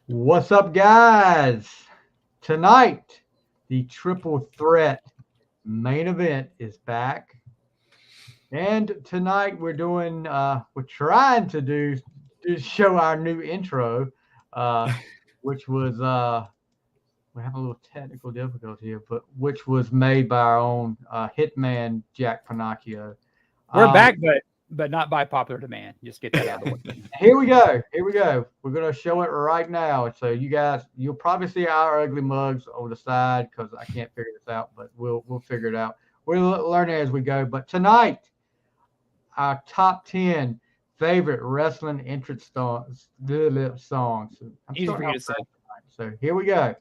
What's up, guys? Tonight, the triple threat main event is back. And tonight we're trying to show our new intro, which was, we're having a little technical difficulty here, but which was made by our own hitman, Jack Pinocchio. We're back, but not by popular demand. Just get that out of the way. Here we go. We're going to show it right now. So you guys, you'll probably see our ugly mugs over the side because I can't figure this out, but we'll figure it out. We'll learn as we go. But tonight, our top 10 favorite wrestling entrance songs. Easy for you to say. So here we go.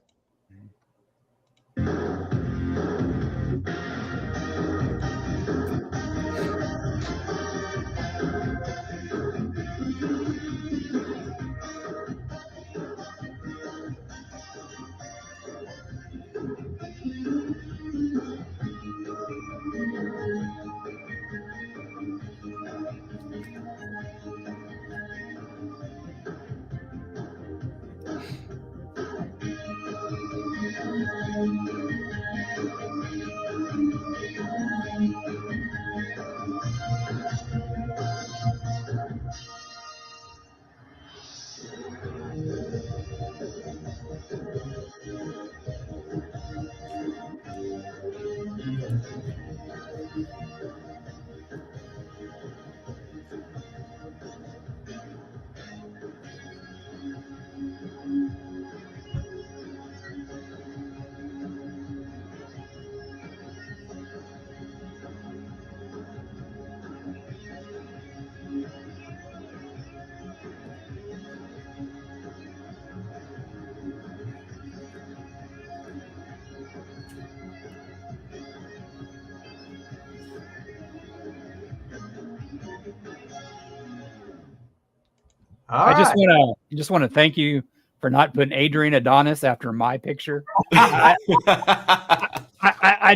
I just want to thank you for not putting Adrian Adonis after my picture. I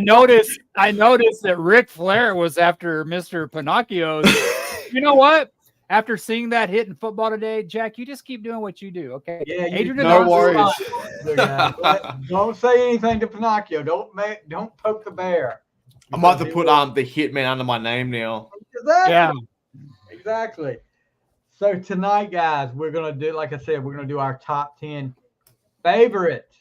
noticed that Ric Flair was after Mr. Pinocchio. You know what? After seeing that hit in football today, Jack, you just keep doing what you do, okay? Yeah, Adrian no Adonis. worries. Don't say anything to Pinocchio. Don't poke the bear. I'm about to put the Hitman under my name now. Exactly. Yeah. Exactly. So tonight, guys, we're gonna do, like I said, we're gonna do our top 10 favorite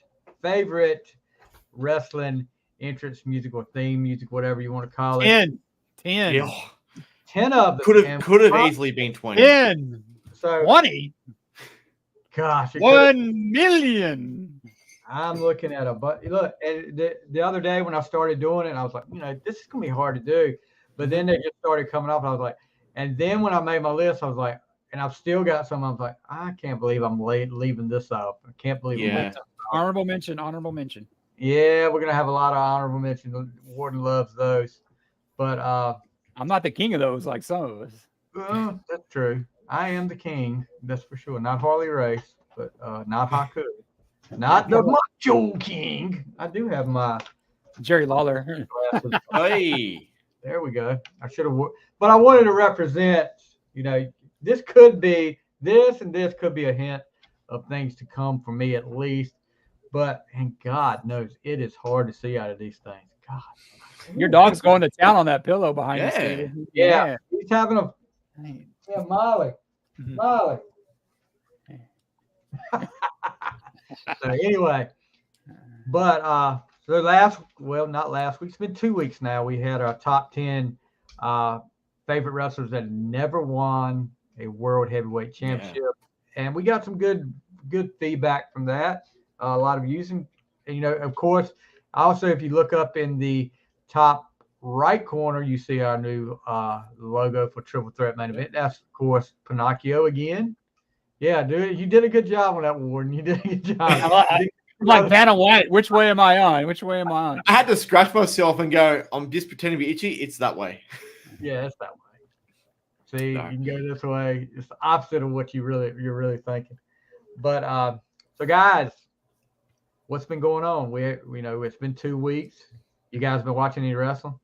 wrestling entrance music or theme music, whatever you want to call it. 10. Yeah. 10 of them. Could have easily been 20. 10. So 20. gosh, 1 million. I'm looking at but look, and the other day when I started doing it, I was like, this is gonna be hard to do. But then they just started coming up, and I was like, and then when I made my list, I was like, and I've still got some. I was like, I can't believe I'm leaving this up. I can't believe. Yeah. Honorable mention. Yeah, we're gonna have a lot of honorable mentions. Warden loves those, but I'm not the king of those like some of us. That's true. I am the king. That's for sure. Not Harley Race, but not Haku, not the Macho King. I do have my Jerry Lawler. glasses. Hey. There we go. I should have, but I wanted to represent. This could be this, and this could be a hint of things to come for me at least. But and God knows it is hard to see out of these things. God, Your dog's going to town on that pillow behind you, Steve. Yeah. He's having a Molly. Mhm. Molly. So anyway, but so not last week. It's been 2 weeks now. We had our top 10 favorite wrestlers that never won a world heavyweight championship, and we got some good feedback from that. A lot of using, of course. Also, if you look up in the top right corner, you see our new logo for Triple Threat Main Event. That's, of course, Pinocchio again. Yeah, dude, you did a good job on that, Warden. You did a good job. Like Vanna White. Which way am I on? I had to scratch myself and go, I'm just pretending to be itchy. It's that way. Yeah, it's that way. See, you can go this way. It's the opposite of what you're really thinking. But so guys, what's been going on? It's been 2 weeks. You guys been watching any wrestling?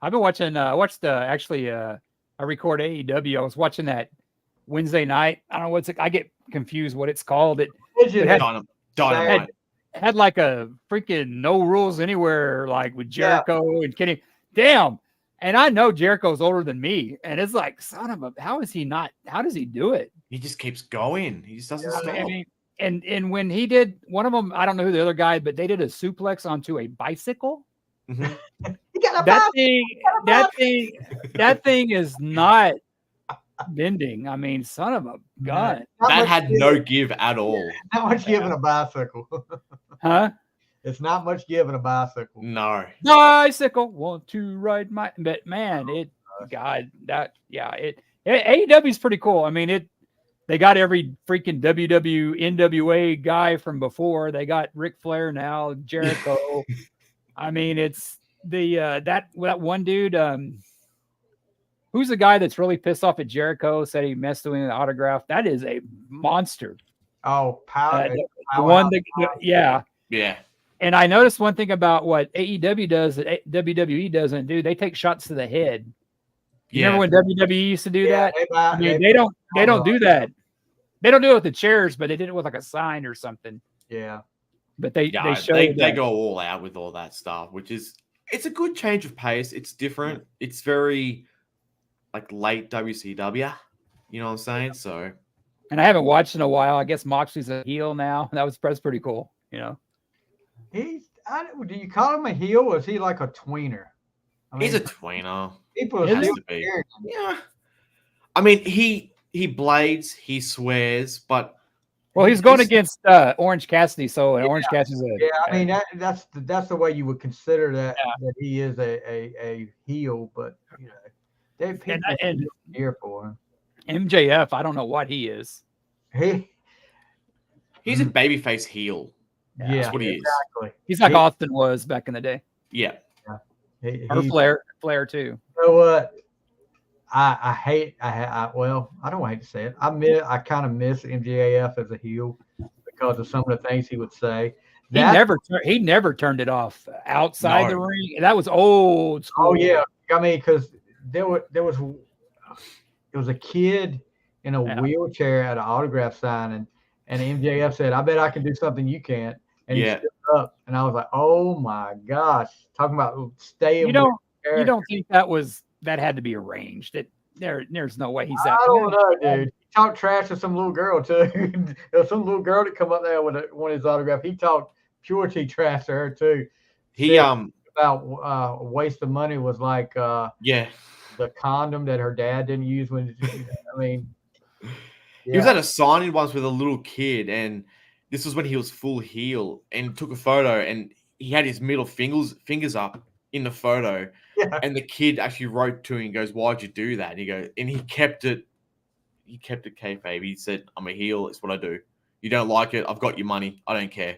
I've been watching. I record AEW. I was watching that Wednesday night. I don't know what's it. I get confused what it's called. It Midget had- Dynamite. had like a freaking no rules anywhere, like with Jericho and Kenny. Damn. And I know Jericho's older than me, and it's like, son of a, how is he not? How does he do it? He just keeps going. He just doesn't stop. I mean, and when he did one of them, I don't know who the other guy, but they did a suplex onto a bicycle. Mhm. He got a That thing is not bending. I mean, son of a gun, That had no give at all. Not much giving a bicycle. huh? It's not much giving a bicycle. No. Bicycle, want to ride my? But man, AEW is pretty cool. I mean, they got every freaking NWA guy from before. They got Ric Flair now, Jericho. I mean, it's that one dude. Who's the guy that's really pissed off at Jericho? Said he messed with the autograph. That is a monster. Oh, power! The one that, yeah. Yeah. And I noticed one thing about what AEW does that WWE doesn't do. They take shots to the head. You remember when WWE used to do that? I mean, they don't do that. They don't do it with the chairs, but they did it with like a sign or something. Yeah. But they go all out with all that stuff, which is it's a good change of pace. It's different. It's very like late WCW. You know what I'm saying? So, and I haven't watched in a while. I guess Moxley's a heel now. That's pretty cool. You know, do you call him a heel, or is he like a tweener? I mean, he's a tweener. People Has to be. Yeah. I mean, he blades, he swears, but he's going against Orange Cassidy, so Orange Cassidy's I mean that's the way you would consider that he is a heel, but you know, they people here for him. MJF, I don't know what he is. He's a babyface heel. Yeah, that's what he is. Exactly. He's like Austin was back in the day. Yeah. Or Flair too. You know what? Well, I don't hate to say it. I kind of miss MJF as a heel because of some of the things he would say. He never turned it off outside the ring. That was old school. Oh yeah, I mean, because there was a kid in a wheelchair at an autograph signing, and MJF said, "I bet I can do something you can't." And he stood up, and I was like, "Oh my gosh!" Talking about staying. You don't think that had to be arranged? There's no way he's that. I don't know, dude. He talked trash to some little girl too. There was some little girl that come up there with one of his autographs. He talked purity trash to her too. He about waste of money was like the condom that her dad didn't use when. I mean, he was at a signing once with a little kid, and this was when he was full heel, and took a photo, and he had his middle fingers up in the photo, and the kid actually wrote to him and goes, "Why'd you do that?" And he kept it kayfabe. He said, "I'm a heel. It's what I do. You don't like it? I've got your money. I don't care."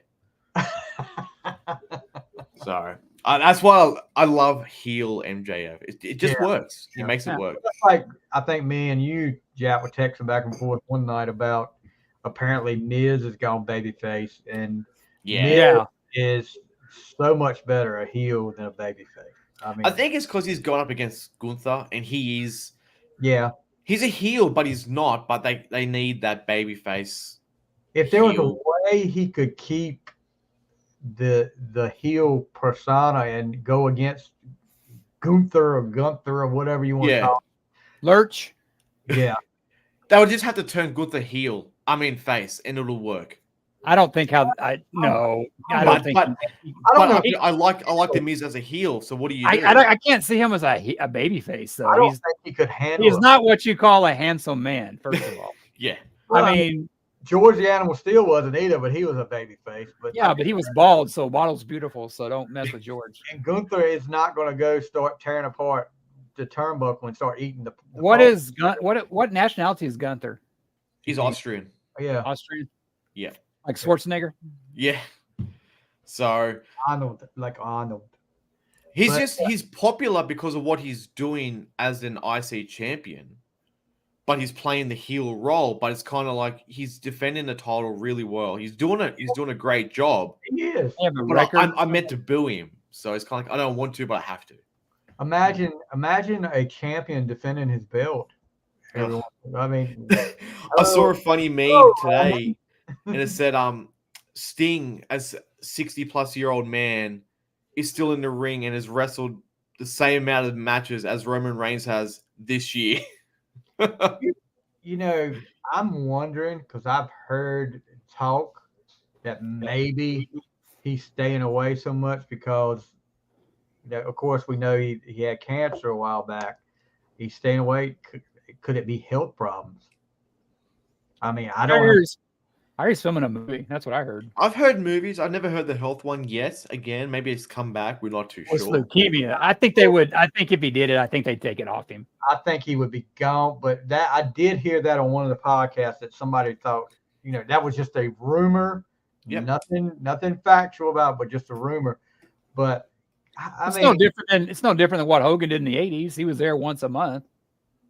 So that's why I love heel MJF. It just works. He makes it work. Like I think me and you, Jack, were texting back and forth one night about apparently Miz has gone babyface, and Miz is so much better a heel than a babyface. I mean, I think it's because he's gone up against Gunther, and he's a heel, but he's not. But they need that babyface. If there was a way he could keep the heel persona and go against Gunther or whatever you want to call it. Lurch. Yeah. They would just have to turn Gunther face, and it'll work. I don't think I like the Miz as a heel. So what do you do? I can't see him as a baby face though. I don't think he could handle. He's not what you call a handsome man. First of all, Well, I mean, George the Animal Steel wasn't either, but he was a baby face. But but he was bald, so Waddle's beautiful. So don't mess with George. And Gunther is not going to go start tearing apart the turnbuckle and start eating the what nationality is Gunther? He's Austrian. Yeah, Austrian. Yeah. Like Schwarzenegger? Yeah. So Arnold. He's popular because of what he's doing as an IC champion. But he's playing the heel role, but it's kind of like he's defending the title really well. He's doing a great job. He is. But I meant to boo him. So it's kind of like I don't want to, but I have to. Imagine a champion defending his belt Everyone, I mean, I saw a funny meme today, and it said, Sting, as 60-plus-year-old man, is still in the ring and has wrestled the same amount of matches as Roman Reigns has this year. you know, I'm wondering because I've heard talk that maybe he's staying away so much because, of course, we know he had cancer a while back. He's staying away. Could it be health problems? I mean, I don't know. I heard he's filming a movie. That's what I heard. I've heard movies. I've never heard the health one yet. Again, maybe it's come back. We're not too What's sure. leukemia? I think they would. I think if he did it, I think they'd take it off him. I think he would be gone. But that I did hear that on one of the podcasts that somebody thought, that was just a rumor. Yep. Nothing factual about it, but just a rumor. But It's no different than what Hogan did in the 80s. He was there once a month.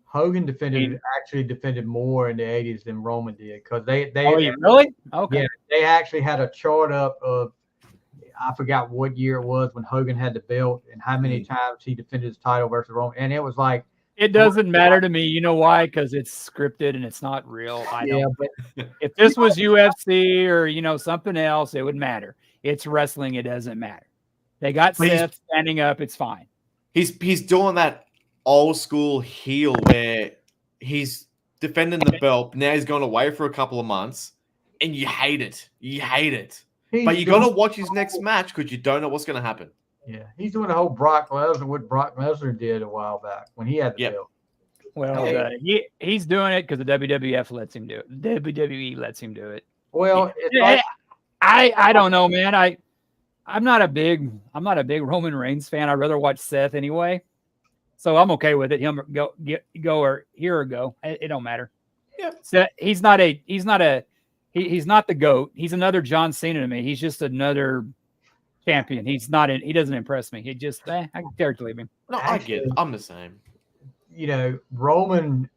Hogan actually defended more in the 80s than Roman did because they really? Okay. Yeah, they actually had a chart up of, I forgot what year it was when Hogan had the belt and how many times he defended his title versus Roman, and it was like, it doesn't matter to me. You know why? Because it's scripted and it's not real. But if this was UFC or something else, it would matter. It's wrestling. It doesn't matter. They got Seth standing up. It's fine. He's doing that old school heel where he's defending the belt. Now he's gone away for a couple of months, and you hate it. But you got to watch his next match because you don't know what's going to happen. Yeah, he's doing the whole Brock Lesnar, what Brock Lesnar did a while back when he had the belt. Well, he's doing it because the WWF lets him do it. WWE lets him do it. Well, I don't know, man. I'm not a big Roman Reigns fan. I'd rather watch Seth anyway. So I'm okay with it. Him go or here or go. It don't matter. Yeah. So he's not the GOAT. He's another John Cena to me. He's just another champion. He doesn't impress me. He just I can dare to leave him. No, I get it. I'm the same. Roman,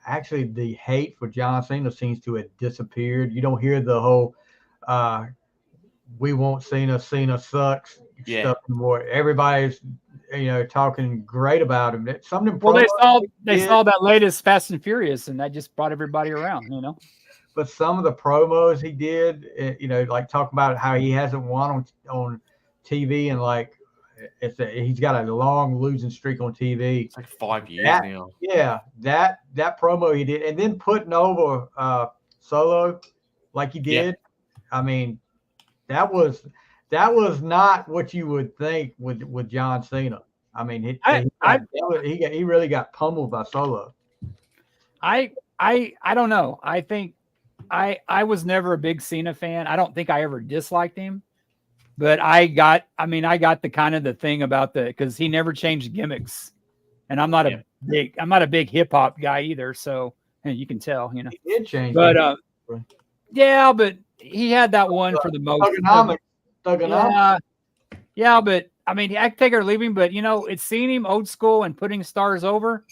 actually the hate for John Cena seems to have disappeared. You don't hear the whole we want Cena stuff anymore. Everybody's talking great about him. Something. Well, they saw that latest Fast and Furious, and that just brought everybody around. But some of the promos he did, like talking about how he hasn't won on TV, and like he's got a long losing streak on TV. It's like 5 years now. Yeah, that promo he did, and then putting over Solo like he did. Yeah. I mean, that was not what you would think with John Cena. I mean, he really got pummeled by Solo. I don't know. I think I was never a big Cena fan. I don't think I ever disliked him, but I got the kind of the thing about because he never changed gimmicks, and I'm not a big hip hop guy either. So you can tell, He did change, but but he had that one for the most. Thugonomics. Yeah, but I mean, I can take it or leave him, but it's seeing him old school and putting stars over.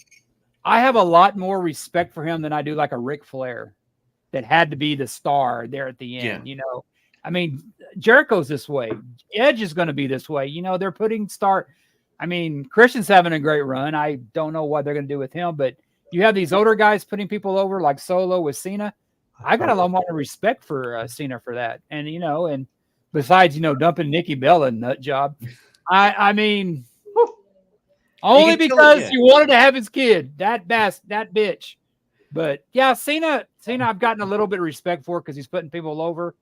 I have a lot more respect for him than I do like a Ric Flair that had to be the star there at the end. Yeah. I mean, Jericho's this way. Edge is going to be this way. They're putting I mean, Christian's having a great run. I don't know what they're going to do with him, but you have these older guys putting people over like Solo with Cena. I got a lot more respect for Cena for that. And, and besides, dumping Nikki Bella nut job, I mean, only because he wanted to have his kid, that bitch. But yeah, Cena, I've gotten a little bit of respect for because he's putting people over,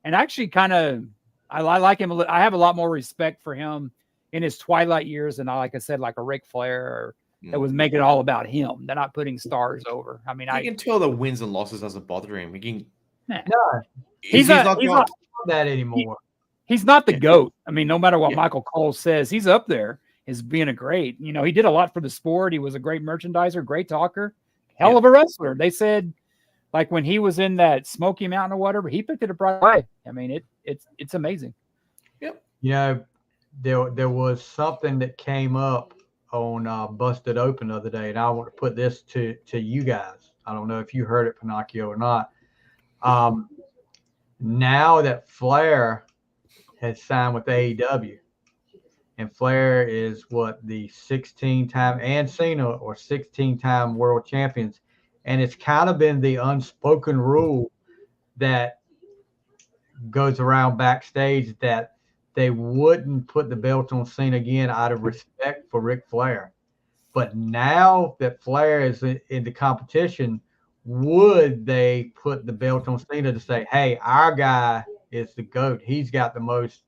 and actually kind of, I like him. I have a lot more respect for him in his twilight years than like I said, like a Ric Flair that was making it all about him. They're not putting stars over. I mean, I can tell the wins and losses doesn't bother him. He's not that anymore. He's not the GOAT. I mean, no matter what Michael Cole says, he's up there as being a great. He did a lot for the sport. He was a great merchandiser, great talker, hell of a wrestler. They said, like when he was in that Smoky Mountain or whatever, he picked it up right away. I mean, it's amazing. Yep. There was something that came up on Busted Open the other day, and I want to put this to you guys. I don't know if you heard it, Pinocchio, or not. Now that Flair has signed with AEW, and Flair is the 16-time and Cena or 16-time world champions. and it's kind of been the unspoken rule that goes around backstage that they wouldn't put the belt on Cena again out of respect for Ric Flair. But now that Flair is in the competition, would they put the belt on Cena to say, hey, our guy is the GOAT. He's got the most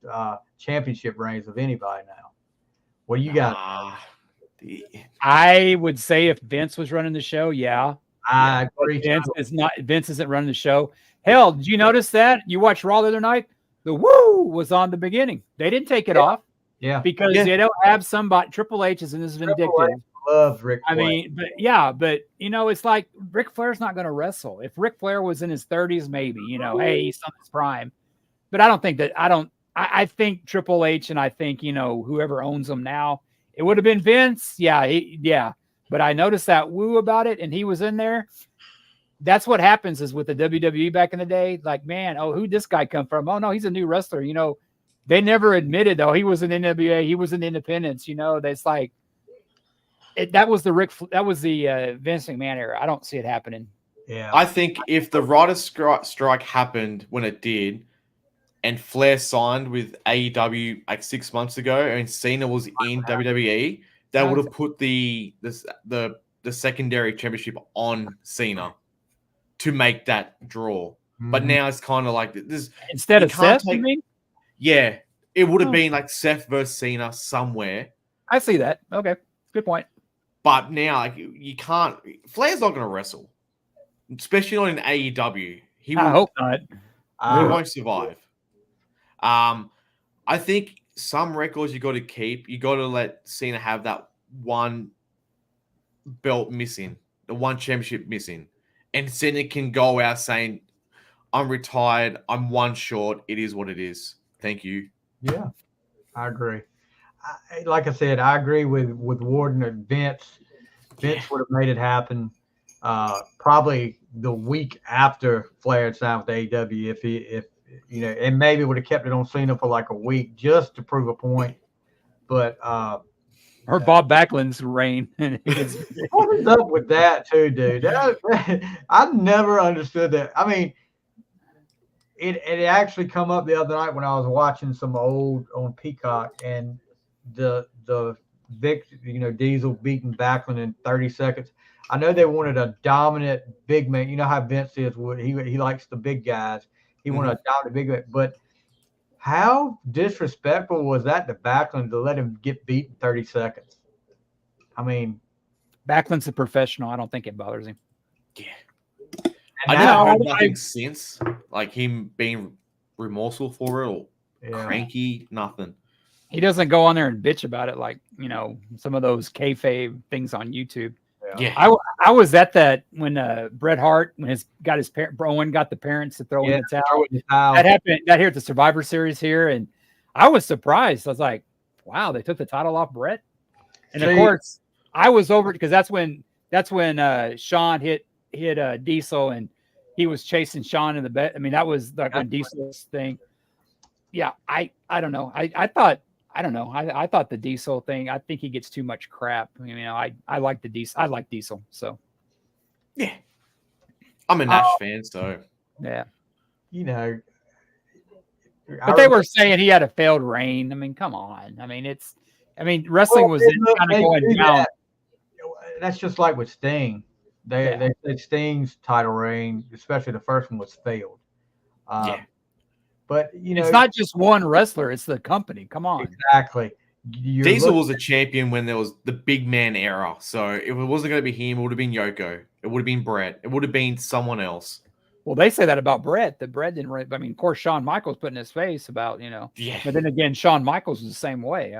championship reigns of anybody now. What do you got? I would say if Vince was running the show, yeah. I agree. Vince isn't running the show. Hell, did you notice that? You watched Raw the other night? The woo was on the beginning. They didn't take it off. Yeah. Because they don't have somebody. Triple H is, and this is vindictive. Loves Ric Flair. I mean, but it's like Ric Flair's not going to wrestle. If Ric Flair was in his 30s, maybe, hey, he's on his prime. But I don't think that, I think Triple H, and I think, whoever owns them now, it would have been Vince. Yeah. But I noticed that woo about it, and he was in there. That's what happens is with the WWE back in the day, like, man, who'd this guy come from? Oh, no, he's a new wrestler. They never admitted, he was in NWA, he was in Independence, that's like, that was the Vince McMahon era. I don't see it happening. Yeah. I think if the writer's strike happened when it did, and Flair signed with AEW like 6 months ago, and Cena was in WWE, they would have put the secondary championship on Cena to make that draw. Mm-hmm. But now it's kind of like this. Instead of Seth, you mean? Yeah, it would have been like Seth versus Cena somewhere. I see that. Okay, good point. But now, like, you can't. Flair's not going to wrestle, especially not in AEW. I hope not. He won't survive. I think some records you got to keep. You got to let Cena have that one belt missing, the one championship missing, and Cena can go out saying, "I'm retired. I'm one short. It is what it is. Thank you." Yeah, I agree. Like I said, I agree with Warden and Vince. Vince would have made it happen probably the week after Flair signed with AEW if and maybe would have kept it on Cena for like a week just to prove a point. But or Bob Backlund's reign. What is up with that too, dude? I never understood that. I mean, it actually come up the other night when I was watching some old on Peacock, and the Diesel beating Backlund in 30 seconds. I know they wanted a dominant big man. You know how Vince is. He likes the big guys. He wanted a dominant big man. But how disrespectful was that to Backlund to let him get beat in 30 seconds? I mean, Backlund's a professional. I don't think it bothers him. Yeah. I never heard nothing since, like him being remorseful for it or cranky, nothing. He doesn't go on there and bitch about it like, some of those kayfabe things on YouTube. Yeah. I was at that when Bret Hart, when Owen got the parents to throw in the towel. That happened here at the Survivor Series here, and I was surprised. I was like, wow, they took the title off Bret. And of course, I was over because that's when Shawn hit Diesel, and he was chasing Shawn in the bed. I mean, that was like when Diesel's thing. Yeah, I don't know. I thought the Diesel thing, I think he gets too much crap. I like the Diesel. I like Diesel. So, yeah. I'm a Nash fan, so. Yeah. But they were saying he had a failed reign. I mean, come on. Wrestling was kind of going down. That's just like with Sting. They said Sting's title reign, especially the first one, was failed. But it's not just one wrestler; it's the company. Come on, exactly. Diesel was a champion when there was the big man era. So if it wasn't going to be him, it would have been Yoko. It would have been Bret. It would have been someone else. Well, they say that about Bret. That Bret didn't. Of course, Shawn Michaels put in his face about Yeah. But then again, Shawn Michaels was the same way.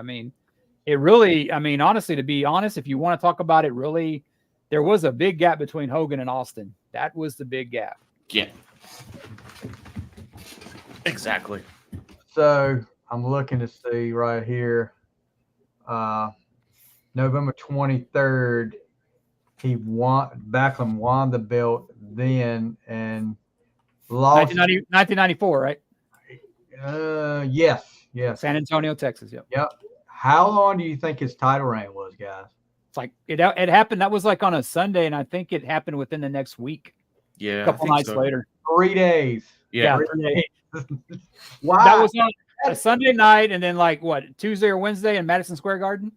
It really. Honestly, to be honest, if you want to talk about it, really, there was a big gap between Hogan and Austin. That was the big gap. Yeah. Exactly. So I'm looking to see right here. November 23rd, Backlund won the belt then and lost. 1994, right? Yes. San Antonio, Texas. Yep. How long do you think his title reign was, guys? It's like it happened. That was like on a Sunday, and I think it happened within the next week. Yeah, A couple nights later. 3 days. Yeah. 3 days. Wow. That was on a Sunday night, and then like what, Tuesday or Wednesday in Madison Square Garden.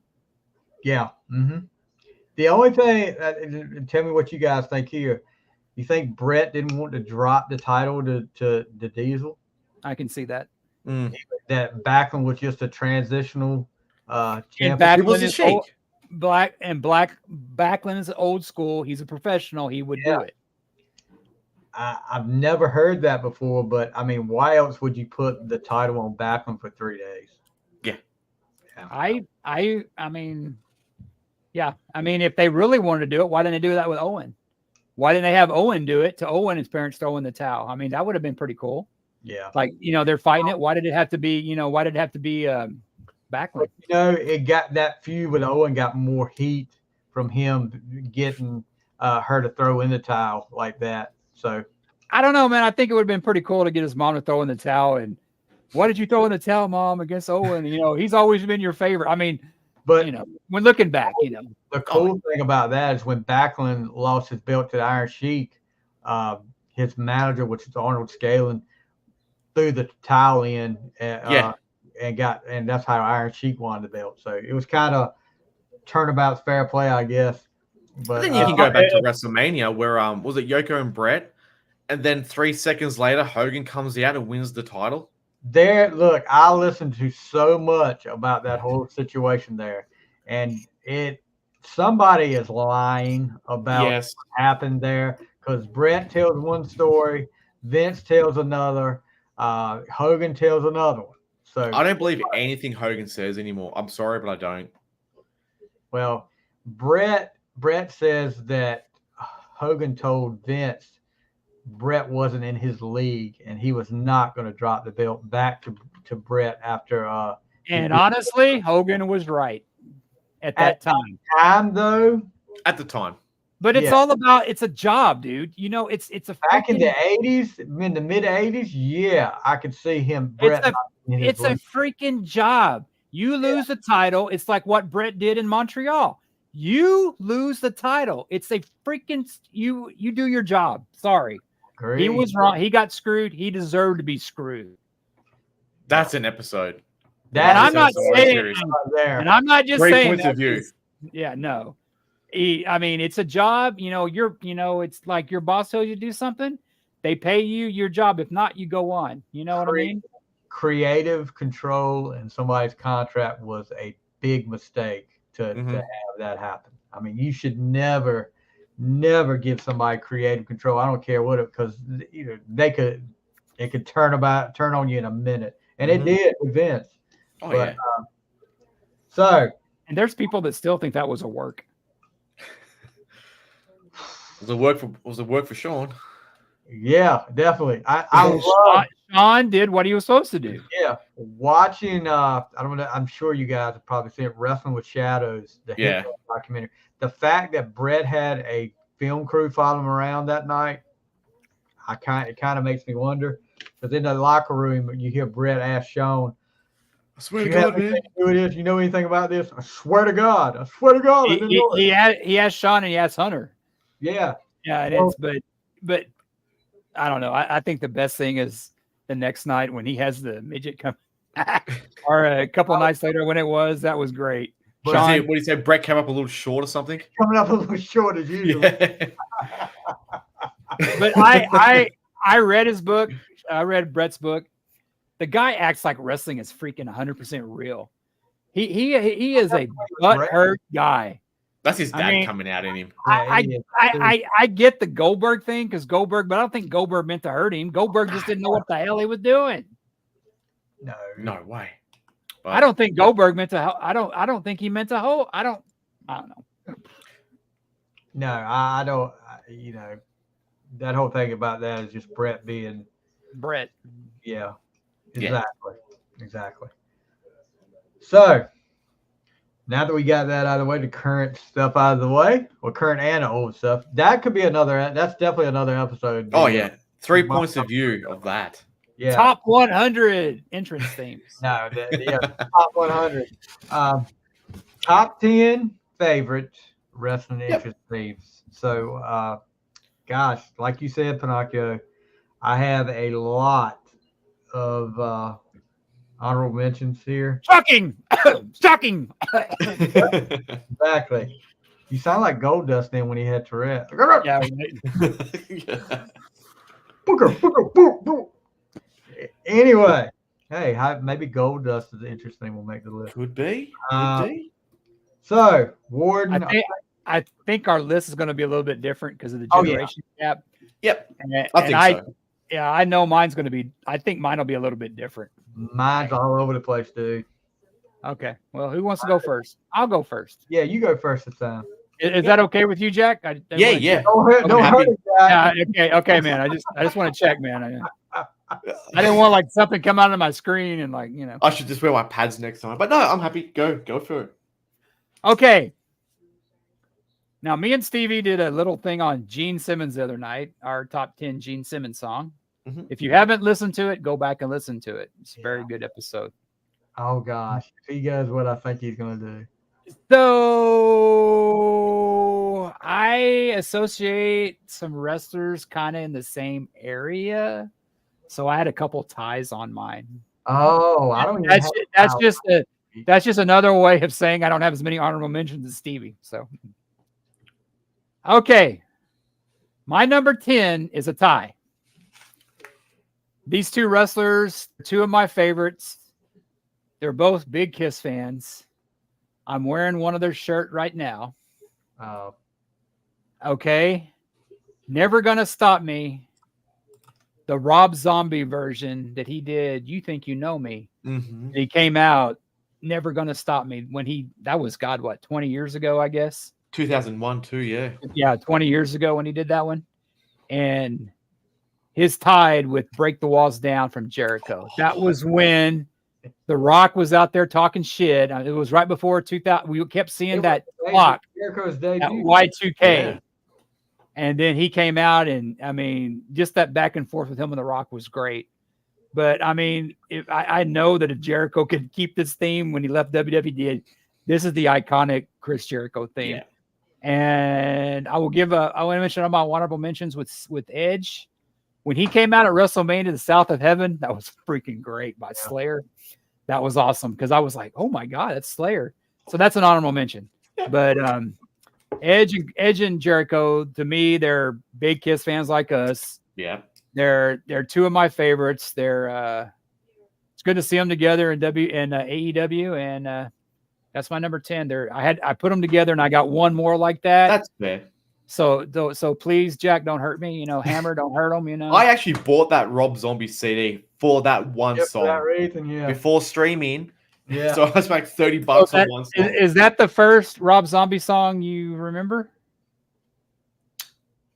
Yeah. Mm-hmm. The only thing, tell me what you guys think here. You think Brett didn't want to drop the title to Diesel? I can see that. That Backlund was just a transitional champion. Backlund is Backlund is old school. He's a professional. He would do it. I've never heard that before, but I mean, why else would you put the title on Backlund for 3 days? Yeah. I mean, yeah. I mean, if they really wanted to do it, why didn't they do that with Owen? Why didn't they have Owen do it to Owen, his parents throwing the towel? I mean, that would have been pretty cool. Yeah. Like, they're fighting it. Why did it have to be, Backlund? It got that feud with Owen got more heat from him getting her to throw in the towel like that. So I don't know, man. I think it would have been pretty cool to get his mom to throw in the towel. And why did you throw in the towel, Mom, against Owen? He's always been your favorite. I mean, but when looking back, the cool thing about that is when Backlund lost his belt to the Iron Sheik, his manager, which is Arnold Scaling, threw the towel in and that's how Iron Sheik won the belt. So it was kind of turnabout's fair play, I guess. But then you can go back to WrestleMania where was it Yoko and Brett, and then 3 seconds later Hogan comes out and wins the title. Look, I listened to so much about that whole situation there, and somebody is lying about what happened there, because Brett tells one story, Vince tells another, Hogan tells another one. So I don't believe anything Hogan says anymore. I'm sorry, but I don't. Well, Brett says that Hogan told Vince Brett wasn't in his league and he was not going to drop the belt back to Brett after. And honestly, Hogan was right at that time. At the time. But it's all about, it's a job, dude. It's a back in the 80s, in the mid 80s. Yeah, I could see him. Brett it's a freaking job. You lose the title. It's like what Brett did in Montreal. You lose the title. It's a freaking you do your job. Sorry. Great. He was wrong. He got screwed. He deserved to be screwed. That's an episode. And I'm not saying, and I'm not just saying points of view. Yeah, no. I mean, it's a job. It's like your boss tells you to do something. They pay you your job. If not, you go on. You know what I mean? Creative control in somebody's contract was a big mistake to have that happen. I mean, you should never give somebody creative control. I don't care what because it could turn on you in a minute, and it did with Vince. Oh, yeah. And there's people that still think that was a work. Was it work for Sean? Yeah, definitely. Sean did what he was supposed to do. Yeah, watching. I don't know. I'm sure you guys have probably seen Wrestling with Shadows, the documentary. The fact that Brett had a film crew follow him around that night, it kind of makes me wonder. Because in the locker room, you hear Brett ask Sean, "I swear to God, man, you know anything about this? I swear to God, I swear to God." He asked Sean and he asked Hunter. Yeah. But I don't know. I think the best thing is the next night when he has the midget come, or a couple of nights later when it was. That was great. What did he say? Brett came up a little short or something? Coming up a little short as usual. Yeah. But I read his book. I read Brett's book. The guy acts like wrestling is freaking 100% real. He is a butthurt guy. That's his dad coming out in him. I get the Goldberg thing because Goldberg, but I don't think Goldberg meant to hurt him. Goldberg just didn't know what the hell he was doing. No way. But I don't think Goldberg meant to. I don't think he meant to hold. I don't know. No, I don't. That whole thing about that is just Brett being Brett. Yeah, exactly. So now that we got that out of the way, the current stuff out of the way, or current and old stuff, that could be another. That's definitely another episode. Oh yeah, 3 points of view of that. Yeah. Top 100 entrance themes. No, top 100. Top 10 favorite wrestling interest themes. So, gosh, like you said, Pinocchio, I have a lot of honorable mentions here. Shocking! Shocking! Exactly. You sound like Goldust then when he had Tourette. Yeah. Booker, book, book. Anyway, hey, maybe Goldust is the interesting. We'll make the list. Could be. So Warden, I think our list is going to be a little bit different because of the generation gap. Yep. I think so. Yeah, I know mine's going to be. I think mine will be a little bit different. Mine's all over the place, dude. Okay. Well, who wants to go first? I'll go first. Yeah, you go first this time. Is that okay with you, Jack? Yeah. Don't hurt it, Jack. Yeah. Okay, man. I just want to check, man. I didn't want like something come out of my screen and like I should just wear my pads next time. But no, I'm happy. Go for it. Okay. Now, me and Stevie did a little thing on Gene Simmons the other night, our top 10 Gene Simmons song. Mm-hmm. If you haven't listened to it, go back and listen to it. It's a very good episode. Oh, gosh. He does what I think he's going to do. So I associate some wrestlers kind of in the same area. So I had a couple ties on mine. Oh, I don't. That's just another way of saying I don't have as many honorable mentions as Stevie. So, okay, my number 10 is a tie. These two wrestlers, two of my favorites. They're both big Kiss fans. I'm wearing one of their shirt right now. Oh. Okay. Never Gonna Stop Me. The Rob Zombie version that he did, You Think You Know Me. Mm-hmm. He came out, Never Gonna Stop Me. That was, God, what, 20 years ago, I guess? 2001 too, yeah. Yeah, 20 years ago when he did that one. And his tied with Break the Walls Down from Jericho. That was when The Rock was out there talking shit. It was right before 2000. We kept seeing that clock, Jericho's that debut. Y2K. Yeah. And then he came out, and I mean, just that back and forth with him and The Rock was great. But I mean, I know that if Jericho could keep this theme when he left WWE, this is the iconic Chris Jericho theme. Yeah. And I want to mention all my honorable mentions with Edge. When he came out at WrestleMania, The South of Heaven, that was freaking great by Slayer. That was awesome because I was like, oh my God, that's Slayer. So that's an honorable mention. But Edge and Jericho, to me, they're big Kiss fans like us. Yeah. They're two of my favorites. It's good to see them together in AEW, and that's my number 10. I put them together, and I got one more like that. That's fair. So please, Jack, don't hurt me. Hammer, don't hurt them. I actually bought that Rob Zombie CD for that one song For that reason, yeah. before streaming. Yeah. So I spent like $30 on one song. Is that the first Rob Zombie song you remember?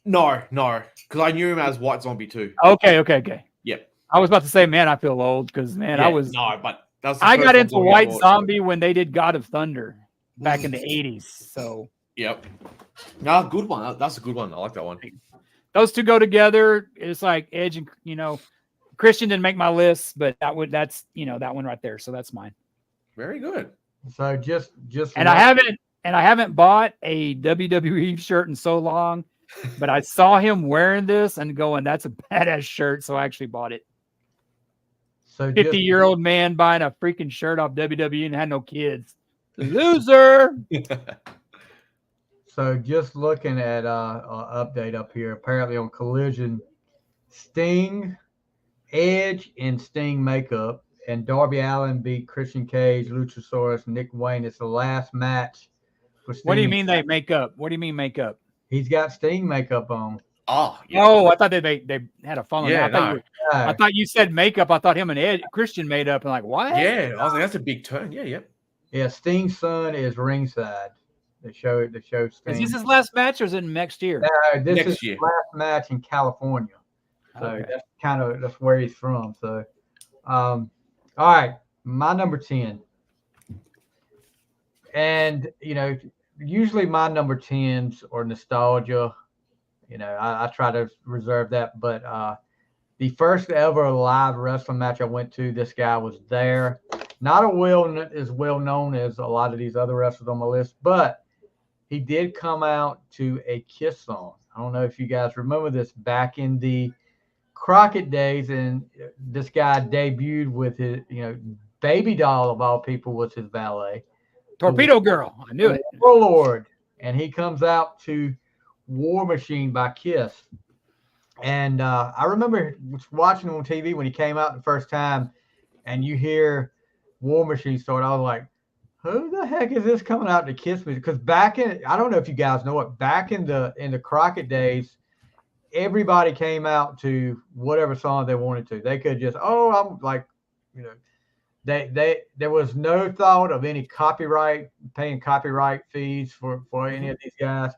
No, because I knew him as White Zombie too. Okay. Yep. I was about to say, man, I feel old because But that was the I first got Rob into Zombie I White watched. Zombie when they did God of Thunder back in the 80s. So Yep. No, good one. That's a good one. I like that one. those two go together. It's like Edge and Christian didn't make my list, but that's that one right there. So that's mine. Very good. So just And I haven't bought a WWE shirt in so long, but I saw him wearing this and going, that's a badass shirt. So I actually bought it. So 50-year-old man buying a freaking shirt off WWE and had no kids. Loser. So just looking at update up here, apparently on Collision, Sting, Edge, and Sting makeup, and Darby Allin beat Christian Cage, Luchasaurus, Nick Wayne. It's the last match for Sting. What do you mean they make up? What do you mean make up? He's got Sting makeup on. Oh, yeah. Oh, I thought they had a falling Yeah, out. I thought you said makeup. I thought him and Ed Christian made up. And like, what? Yeah, I was like, that's a big turn. Yeah. Yeah, Sting's son is ringside. They show Sting. Is this his last match or is it next year? No, this Next is year. his last match in California. So Okay. that's where he's from. So, all right, my number 10. And usually my number 10s are nostalgia. I try to reserve that, but the first ever live wrestling match I went to, this guy was there. Not as well known as a lot of these other wrestlers on my list, but he did come out to a Kiss song. I don't know if you guys remember this back in the Crockett days, and this guy debuted with his, Baby Doll of all people was his valet. Torpedo Girl. I knew it. Warlord. And he comes out to War Machine by Kiss. And I remember watching him on TV when he came out the first time, and you hear War Machine start. I was like, who the heck is this coming out to Kiss music? Because I don't know if you guys know it, back in the Crockett days, everybody came out to whatever song they wanted to. They could just, I'm like, there was no thought of any paying copyright fees for any of these guys.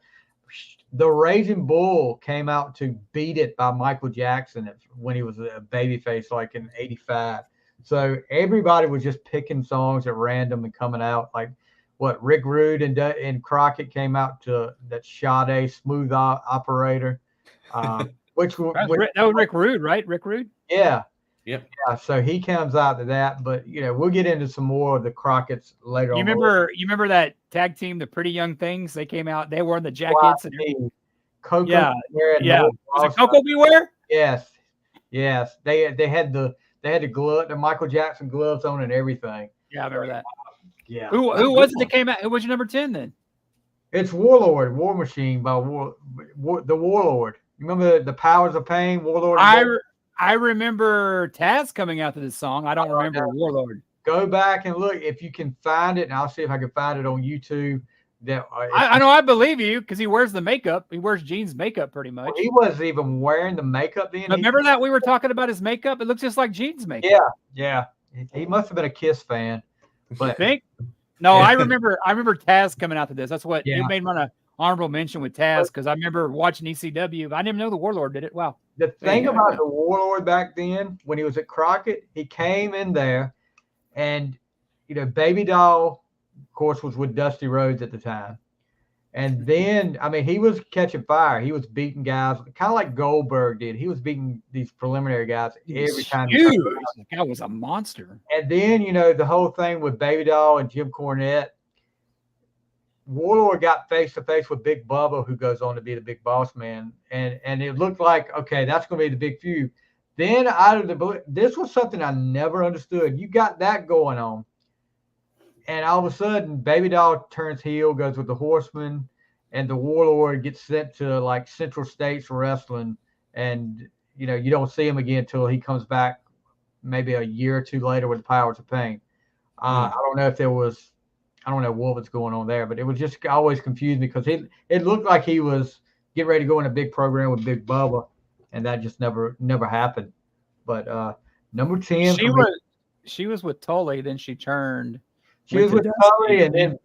The Raging Bull came out to Beat It by Michael Jackson when he was a babyface, like in '85. So everybody was just picking songs at random and coming out. Like what Rick Rude and Crockett came out to that Sade Smooth Operator, that was Rick Rude, right? Rick Rude. Yeah. Yep. Yeah. So he comes out to that, but we'll get into some more of the Crockett's later on. You remember that tag team, the Pretty Young Things? They came out. They wore the jackets and Coco. Yeah. Was it Coco Beware? Yes. They had the glove, the Michael Jackson gloves on and everything. Yeah, I remember that. Yeah. Who was it that came out? Who was your number 10 then? It's Warlord, War Machine by the Warlord. You remember the Powers of Pain, Warlord? I remember Taz coming out to this song. I don't remember Warlord. Go back and look if you can find it, and I'll see if I can find it on YouTube. I know, I believe you, because he wears the makeup. He wears Gene's makeup pretty much. He wasn't even wearing the makeup then. But remember that we were talking about his makeup? It looks just like Gene's makeup. Yeah. He must have been a Kiss fan. But you think? No, I remember Taz coming out to this. That's what it made my honorable mention with Taz, because I remember watching ECW. I didn't know the Warlord did it. Wow. The thing about the Warlord back then, when he was at Crockett, he came in there, and Baby Doll, of course, was with Dusty Rhodes at the time. And then, he was catching fire. He was beating guys, kind of like Goldberg did. He was beating these preliminary guys every time. Huge. The guy was a monster. And then, the whole thing with Baby Doll and Jim Cornette, Warlord got face-to-face with Big Bubba, who goes on to be the Big Boss Man. And it looked like, okay, that's going to be the big feud. Then this was something I never understood. You got that going on. And all of a sudden, Baby Doll turns heel, goes with the Horsemen, and the Warlord gets sent to like Central States Wrestling. And, you don't see him again until he comes back maybe a year or two later with the Powers of Pain. I don't know if I don't know what was going on there, but it was just always confused me because it looked like he was getting ready to go in a big program with Big Bubba, and that just never happened. But number 10, she was with Tully, then she turned. She was with Tully, and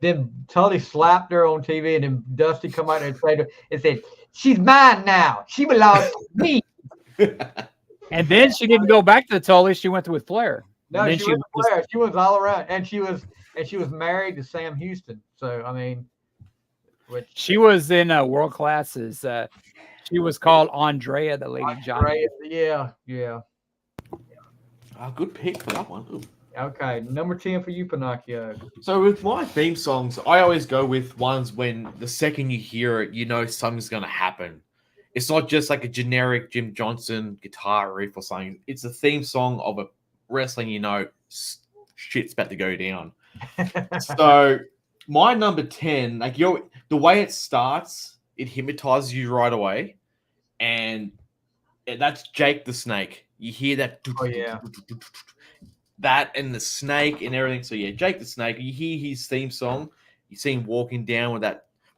then Tully slapped her on TV, and then Dusty come out and said, "She's mine now. She belongs to me." And then she didn't go back to Tully. She went with Flair. No, she went with Flair. She was all around, and she was married to Sam Houston. So she was in World Classes. She was called Andrea, the Lady Johnny. Yeah. Good pick for that one. Ooh. Okay, number 10 for you, Pinocchio. So with my theme songs, I always go with ones when the second you hear it, something's going to happen. It's not just like a generic Jim Johnson guitar riff or something. It's a theme song of a wrestling, shit's about to go down. So my number 10, the way it starts, it hypnotizes you right away. And that's Jake the Snake. You hear that. Oh, yeah. That and the snake and everything. So yeah, Jake the Snake. You hear his theme song. You see him walking down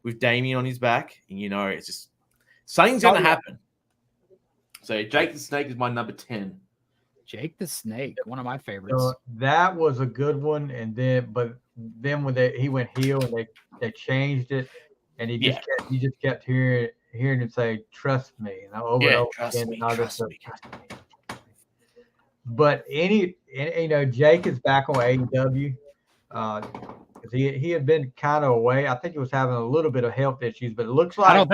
with Damien on his back, and it's just something's gonna happen. So Jake the Snake is my number 10. Jake the Snake, one of my favorites. That was a good one, and then when he went heel and they changed it, and you just kept hearing him say, "Trust me," and over and over again. Trust me. But Jake is back on AEW. He had been kind of away. I think he was having a little bit of health issues, but it looks like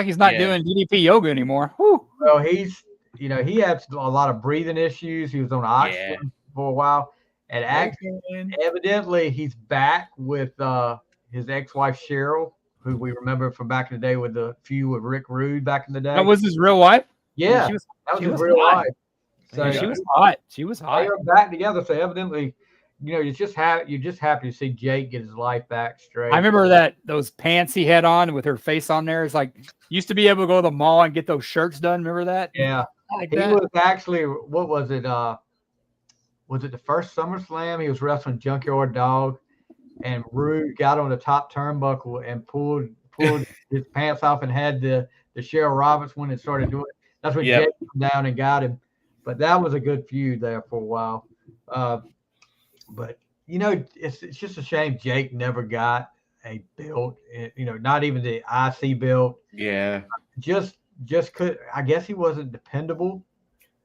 he's not doing DDP yoga anymore. Whew. Well, he had a lot of breathing issues. He was on oxygen for a while, and evidently he's back with his ex-wife Cheryl. who we remember from back in the day with the feud with Rick Rude back in the day. That was his real wife. Yeah, she was his real hot. wife. So Yeah, she was hot. She was they hot. are back together. So evidently, you're just happy to see Jake get his life back straight. I remember those pants he had on with her face on there. It's like used to be able to go to the mall and get those shirts done. Remember that? Yeah, like he that. was actually, what was it? Was it the first SummerSlam? He was wrestling Junkyard Dog, and Rude got on the top turnbuckle and pulled his pants off and had the Cheryl Roberts one and started doing it. That's when Jake came down and got him. But that was a good feud there for a while. But it's just a shame Jake never got a belt. Not even the IC belt. Yeah. Just could. I guess he wasn't dependable.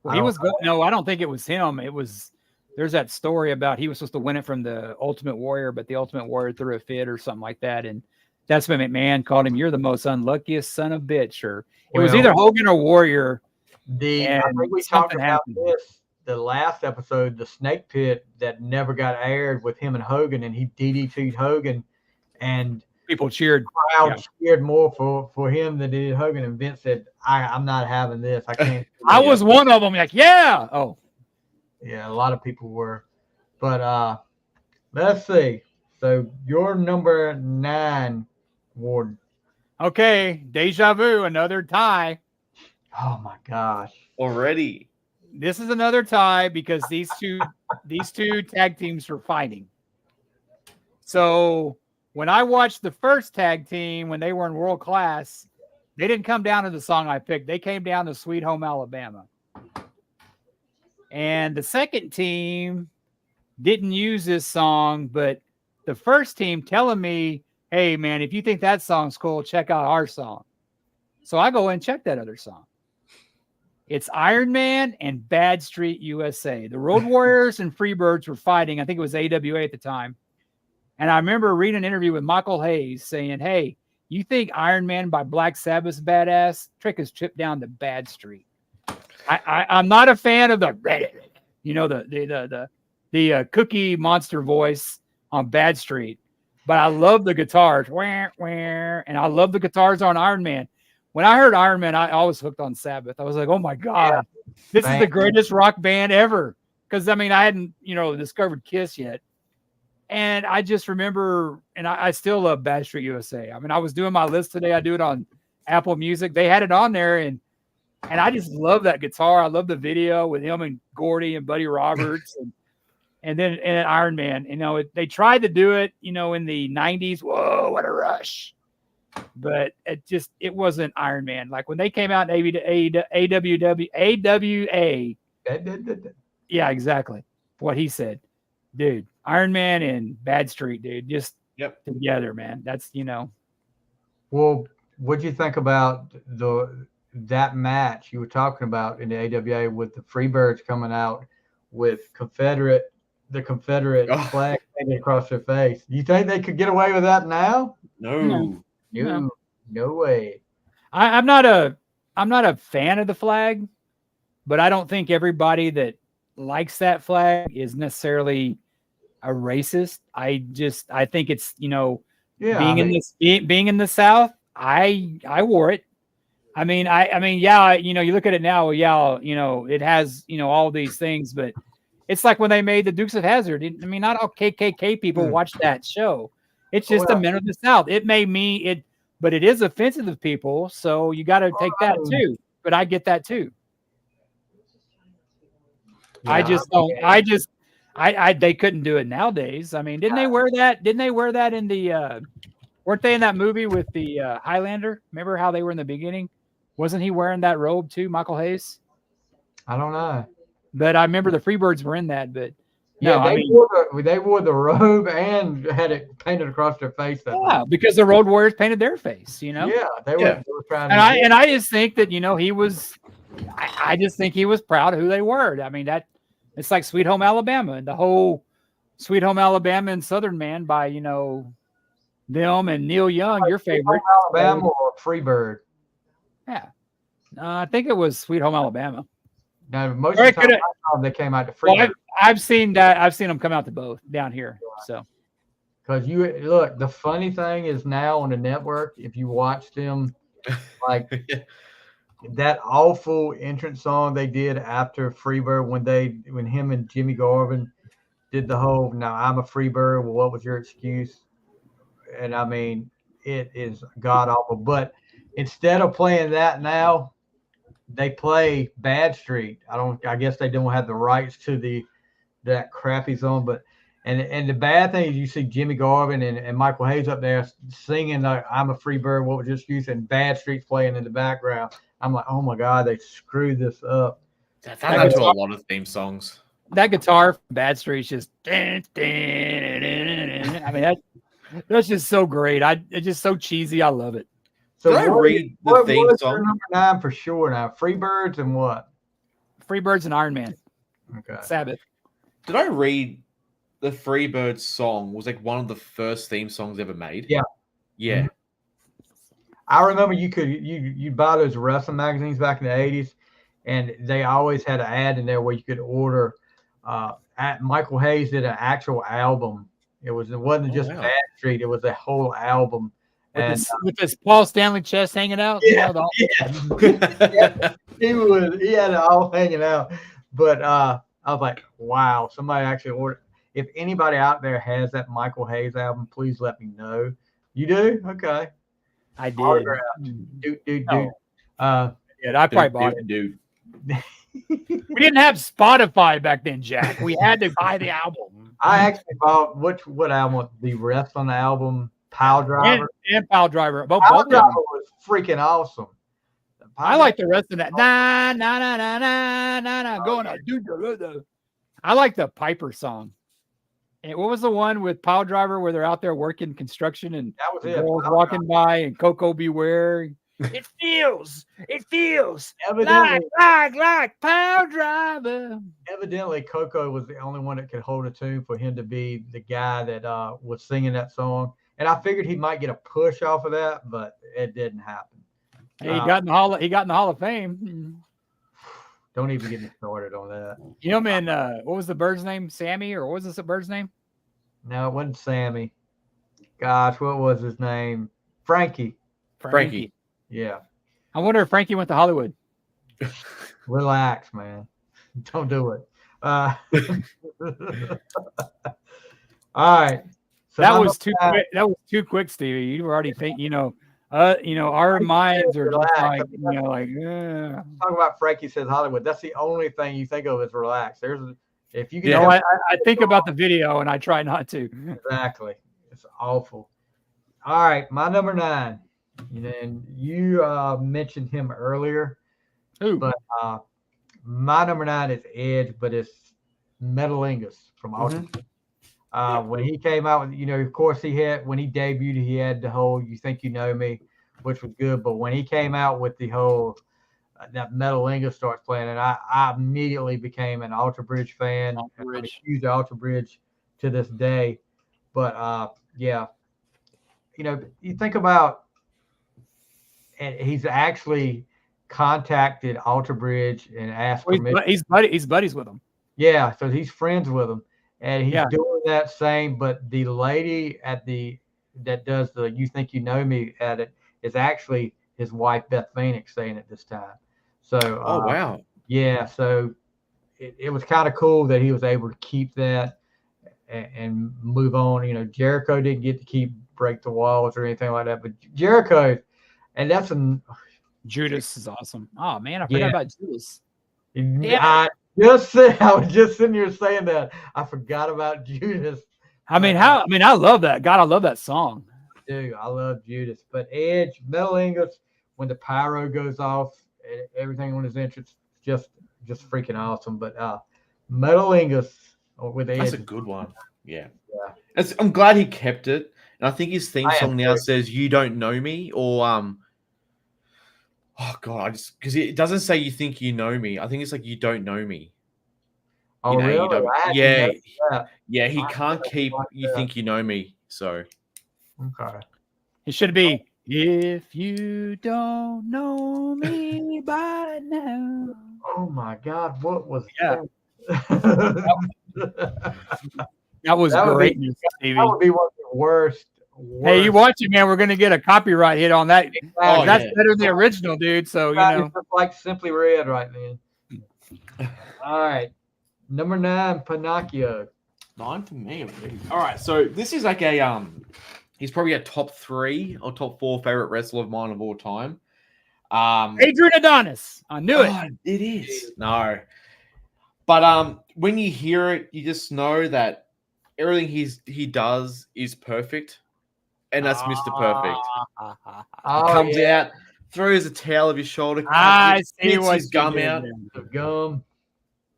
Well, he was good. No, I don't think it was him. It was. There's that story about he was supposed to win it from the Ultimate Warrior, but the Ultimate Warrior threw a fit or something like that, and that's when McMahon called him, "You're the most unluckiest son of a bitch." Or it was either Hogan or Warrior. I think we talked about this the last episode, the Snake Pit that never got aired with him and Hogan, and he DDT'd Hogan, and people cheered. The crowd cheered more for him than they did Hogan, and Vince said, "I'm not having this. I can't." I was one of them. Like, yeah. Oh, yeah. A lot of people were, but let's see. So your number 9, Warden. Okay, Deja Vu, another tie. Oh my gosh! Already. This is another tie because these two tag teams were fighting. So when I watched the first tag team when they were in World Class, they didn't come down to the song I picked. They came down to Sweet Home Alabama. And the second team didn't use this song, but the first team telling me, "Hey man, if you think that song's cool, check out our song." So I go and check that other song. It's Iron Man and Bad Street USA. The Road Warriors and Freebirds were fighting. I think it was AWA at the time. And I remember reading an interview with Michael Hayes saying, "Hey, you think Iron Man by Black Sabbath's badass? Trick his trip down to Bad Street." I'm not a fan of the Cookie Monster voice on Bad Street, but I love the guitars. And I love the guitars on Iron Man. When I heard Iron Man, I was hooked on Sabbath. I was like, "Oh my God, this is the greatest rock band ever." Because I hadn't, discovered Kiss yet. And I just remember, and I still love Bad Street USA. I was doing my list today. I do it on Apple Music. They had it on there, and I just love that guitar. I love the video with him and Gordy and Buddy Roberts, and then Iron Man. They tried to do it, in the 90s. Whoa, what a rush! But it wasn't Iron Man. Like when they came out in AWA. Yeah, exactly. What he said, dude. Iron Man and Bad Street, dude. Just together, man. That's Well, what'd you think about that match you were talking about in the AWA with the Freebirds coming out with the Confederate flag painted across their face? You think they could get away with that now? No way. I'm not a fan of the flag, but I don't think everybody that likes that flag is necessarily a racist. I think it's being in the South. I wore it. You look at it now. It has all these things, but it's like when they made the Dukes of Hazzard. Not all KKK people watch that show. It's just the men of the South. It may mean it, but it is offensive to people. So you got to take that too. But I get that too. Yeah, I just don't. They couldn't do it nowadays. Didn't they wear that? Didn't they wear that in the? Weren't they in that movie with the Highlander? Remember how they were in the beginning? Wasn't he wearing that robe too, Michael Hayes? I don't know. But I remember the Freebirds were in that. But they wore the robe and had it painted across their face. Because the Road Warriors painted their face. Yeah, they were trying. And I just think that he was. I just think he was proud of who they were. It's like Sweet Home Alabama and the whole Sweet Home Alabama and Southern Man by them and Neil Young, your favorite. Alabama or Freebird? Yeah, I think it was Sweet Home Alabama. No, most of the time they came out to Freebird. Well, I've seen that. I've seen them come out to both down here. So Because you look, the funny thing is now on the network, if you watch them, like that awful entrance song they did after Freebird when him and Jimmy Garvin did the whole "Now I'm a Freebird, well, what was your excuse?" And I mean, it is god awful. But instead of playing that now, they play Bad Street. I guess they don't have the rights to that crappy song, but and the bad thing is you see Jimmy Garvin and Michael Hayes up there singing "I'm a Free Bird, what was your excuse?" and Bad Street's playing in the background. I'm like, oh my god, they screwed this up. That's happened to a lot of theme songs. That guitar from Bad Street's just. I mean, that's just so great. It's just so cheesy. I love it. So did I read the theme song? Number 9 for sure now. Freebirds and what? Freebirds and Iron Man. Okay. Sabbath. Did I read the Freebirds song was like one of the first theme songs ever made? Yeah. Yeah. I remember you'd buy those wrestling magazines back in the 80s, and they always had an ad in there where you could order. Michael Hayes did an actual album. It wasn't just Bad Street; it was a whole album. With this Paul Stanley chest hanging out. Yeah, yeah. He had it all hanging out. But I was like, wow, somebody actually ordered. If anybody out there has that Michael Hayes album, please let me know. You do? Okay. I did. Dude. Yeah, I probably bought it. Dude. We didn't have Spotify back then, Jack. We had to buy the album. I actually bought what album? The Rest on the album, Pile Driver. And Pile Driver. Pile Driver was freaking awesome. I like the rest of that. Na na na na na na na. Going on, dude. I like the Piper song. And what was the one with Pile Driver where they're out there working construction and that was girls walking by and Coco Beware? It feels evidently, like Pile Driver. Evidently, Coco was the only one that could hold a tune for him to be the guy that was singing that song. And I figured he might get a push off of that, but it didn't happen. He got in the Hall of Fame. Don't even get me started on that. You know, man, what was the bird's name? Sammy, or what was this a bird's name? No, it wasn't Sammy. Gosh, what was his name? Frankie. Yeah. I wonder if Frankie went to Hollywood. Relax, man. Don't do it. All right. So that was too quick. That was too quick, Stevie. You were already thinking, our minds are just like, Talk about Frankie Says Hollywood. That's the only thing you think of is relax. If you can, I think about the video and I try not to. Exactly. It's awful. All right, my number 9. And you mentioned him earlier. Who? But my number 9 is Edge, but it's Metalingus from Alter. When he came out with, of course when he debuted, he had the whole "You Think You Know Me," which was good. But when he came out with the whole that Metalingus starts playing, and I immediately became an Alter Bridge fan. I'm a huge Alter Bridge to this day. But you think about, and he's actually contacted Alter Bridge and asked permission. He's buddies with them. Yeah, so he's friends with them. And he's doing that same, but the lady that does the "You Think You Know Me" at it is actually his wife, Beth Phoenix, saying it this time. So, wow. Yeah, so it was kind of cool that he was able to keep that and move on. Jericho didn't get to break the walls or anything like that, but Jericho, and that's Judas is awesome. Oh man, I forgot about Judas. I was just sitting here saying that. I forgot about Judas. I love that. God, I love that song. Dude, I love Judas. But Edge, Metalingus, when the pyro goes off, everything on his entrance, just freaking awesome. But Metalingus with Edge. That's a good one. Yeah. I'm glad he kept it. And I think his theme song now says "You Don't Know Me," or oh God, because it doesn't say "You Think You Know Me." I think it's like "You Don't Know Me." Oh, really? Yeah. He can't keep "You Think You Know Me." So, okay. It should be "If You Don't Know Me by Now." Oh my God, what was that? That was great. That would be one of the worst. Hey, you watch it, man. We're gonna get a copyright hit on that. Oh, That's yeah. better than the original, dude. So you know, It's like Simply Red right then. All right, number 9, Pinocchio. 9 for me. All right, so this is like a he's probably a top 3 or top 4 favorite wrestler of mine of all time. Adrian Adonis. I knew it. It is. No. But when you hear it, you just know that everything he does is perfect. And that's Mr. Perfect. Oh, He comes yeah. out, throws a towel of his shoulder, I see spits what his you gum did out. there. The gum.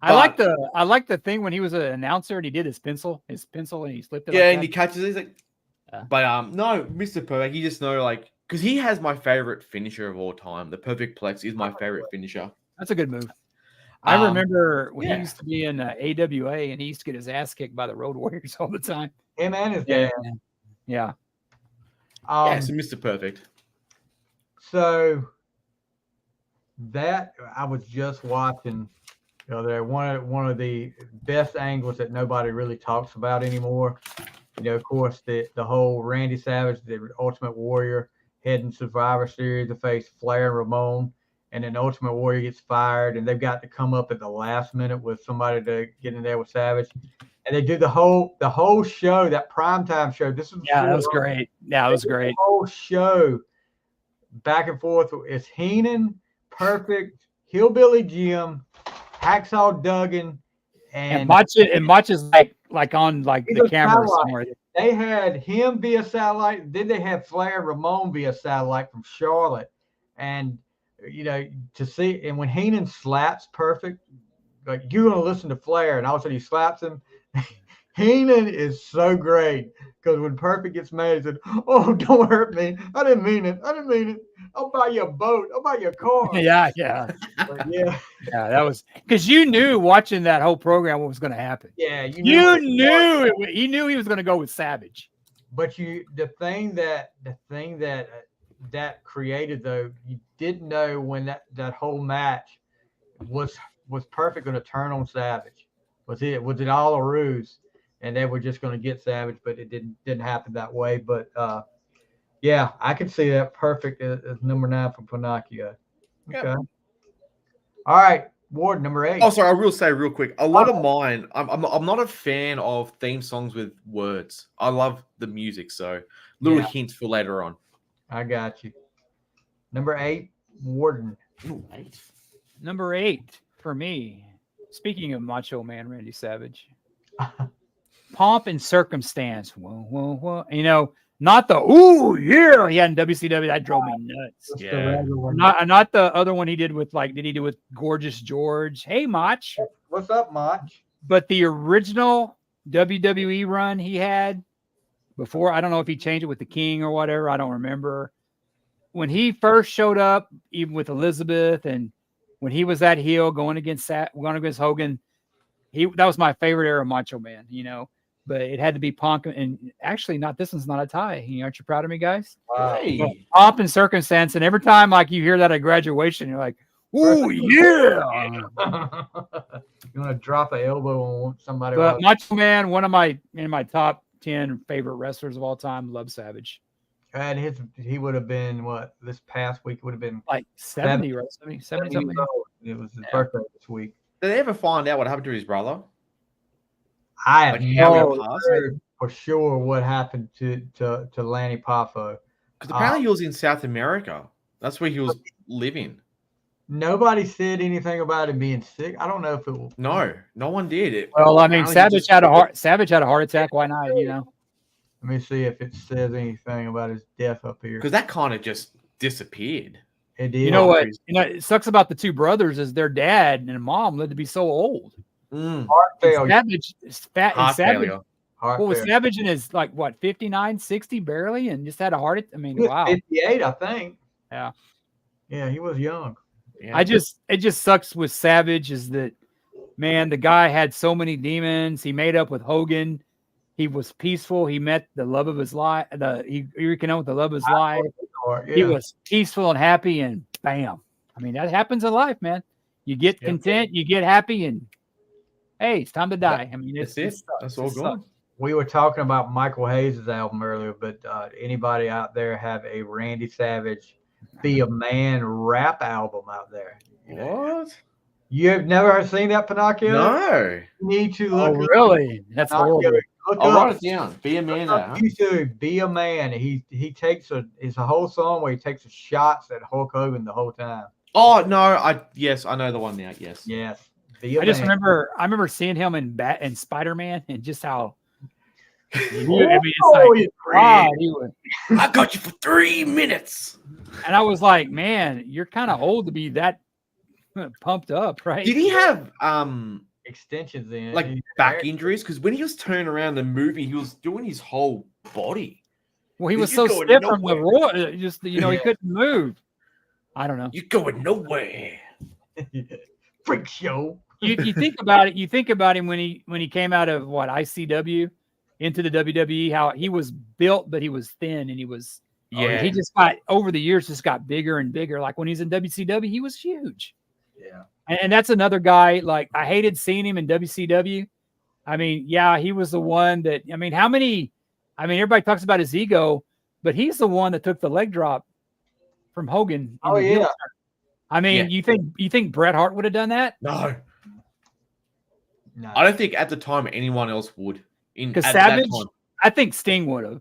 I like the thing when he was an announcer and he did his pencil, and he slipped it. Yeah, like and that. he catches it. He's like, Yeah. but no, Mr. Perfect. You just know, like, because he has my favorite finisher of all time. The Perfect Plex is my favorite finisher. That's a good move. I remember when yeah. he used to be in AWA and he used to get his ass kicked by the Road Warriors all the time. Him and his dad. Yeah. Yeah, so Mr. Perfect. So that I was just watching the other day, one of the best angles that nobody really talks about anymore. You know, of course, the whole Randy Savage, the Ultimate Warrior, heading Survivor Series to face Flair and Ramon, and then Ultimate Warrior gets fired, and they've got to come up at the last minute with somebody to get in there with Savage, and they do the whole show, that primetime show. This was that was great. Yeah, it was great. The whole show back and forth. It's Heenan, Perfect, Hillbilly Jim, Hacksaw Duggan, and Mach is like on like the camera somewhere. They had him via satellite. Then they had Flair and Ramon via satellite from Charlotte, and you know, to see. And when Heenan slaps Perfect, like you're gonna listen to Flair, and all of a sudden he slaps him. Heenan is so great because when Perfect gets mad, he said, "Oh, don't hurt me. I didn't mean it. I'll buy you a boat. I'll buy you a car." Yeah. But yeah. That was because you knew watching that whole program what was going to happen. Yeah, he knew he was going to go with Savage. But the thing that created, though, you didn't know when that whole match was Perfect going to turn on Savage. Was it all a ruse? And they were just going to get Savage, but it didn't happen that way. But yeah, I could see that Perfect as number 9 for Pinocchio. Okay. Yep. All right, Ward, number 8. Oh, sorry, I will say real quick. A lot of mine, I'm not a fan of theme songs with words. I love the music, so little hints for later on. I got you. Number 8, Warden. Ooh, 8. Number 8 for me. Speaking of Macho Man Randy Savage. Pomp and Circumstance. Whoa. You know, not the yeah he had in WCW. That drove me nuts. Yeah. Not the other one he did with did he do with Gorgeous George? Hey, Mach. What's up, Mach? But the original WWE run he had before, I don't know if he changed it with the King or whatever. I don't remember. When he first showed up, even with Elizabeth, and when he was that heel going against Hogan, that was my favorite era of Macho Man, you know. But it had to be Pomp, and actually, this one's not a tie. Aren't you proud of me, guys? Hey. Pomp and Circumstance, and every time you hear that at graduation, you're like, "Ooh, yeah!" You want to drop an elbow on somebody? But Macho Man, one of in my top 10 favorite wrestlers of all time, love Savage. And he would have been this past week would have been like 70 or 70 something. It was his birthday this week. Did they ever find out what happened to his brother? I have no heard for sure what happened to Lanny Poffo. Because apparently he was in South America. That's where he was living. Nobody said anything about him being sick. I don't know if it was. No one did. Well, I mean, Savage had a heart attack. Why not? You know. Let me see if it says anything about his death up here. Because that kind of just disappeared. It did. You know what? It sucks about the two brothers is their dad and mom lived to be so old. Heart failure. Savage was Savage in his 59, 60 barely, and just had a heart. I mean, wow. 58, I think. Yeah. Yeah, he was young. Yeah. It just sucks with Savage is that, man, the guy had so many demons. He made up with Hogan. He was peaceful. He met the love of his life. He reconnected with the love of his life. Yeah. He was peaceful and happy, and bam. I mean, that happens in life, man. You get content, you get happy, and hey, it's time to die. I mean, that's all gone. we were talking about Michael Hayes' album earlier, but anybody out there have a Randy Savage "Be a Man" rap album out there? What? You have never seen that, Pinocchio? No. You need to Oh, look up really? That's Pinocchio. horrible. Look I'll up write it down. Be a man. Huh? YouTube, "Be a Man." He takes it's a whole song where he takes shots at Hulk Hogan the whole time. Oh no! Yes, I know the one now. Yes. Yes. Be a I just Man. remember seeing him in Spider-Man and just how I mean, Oh, it's like, God, he was, I got you for 3 minutes. and I was like, man, you're kind of old to be that pumped up, right? Did he have extensions in like He's back very- injuries? Because when he was turning around the movie, he was doing his whole body. Well, he was You're so going stiff from the nowhere. roar, just he couldn't move. I don't know. You're going nowhere. freak show. You think about it. You think about him when he came out of what ICW into the WWE, how he was built, but he was thin, and he was he just got over the years just got bigger and bigger. Like when he's in WCW, he was huge. Yeah. And that's another guy. Like I hated seeing him in WCW. I mean, yeah, he was the one that. I mean, everybody talks about his ego, but he's the one that took the leg drop from Hogan. in Oh the heel yeah. turn. I mean, you think Bret Hart would have done that? No, No. I don't think at the time anyone else would. Because At Savage, that time. I think Sting would have,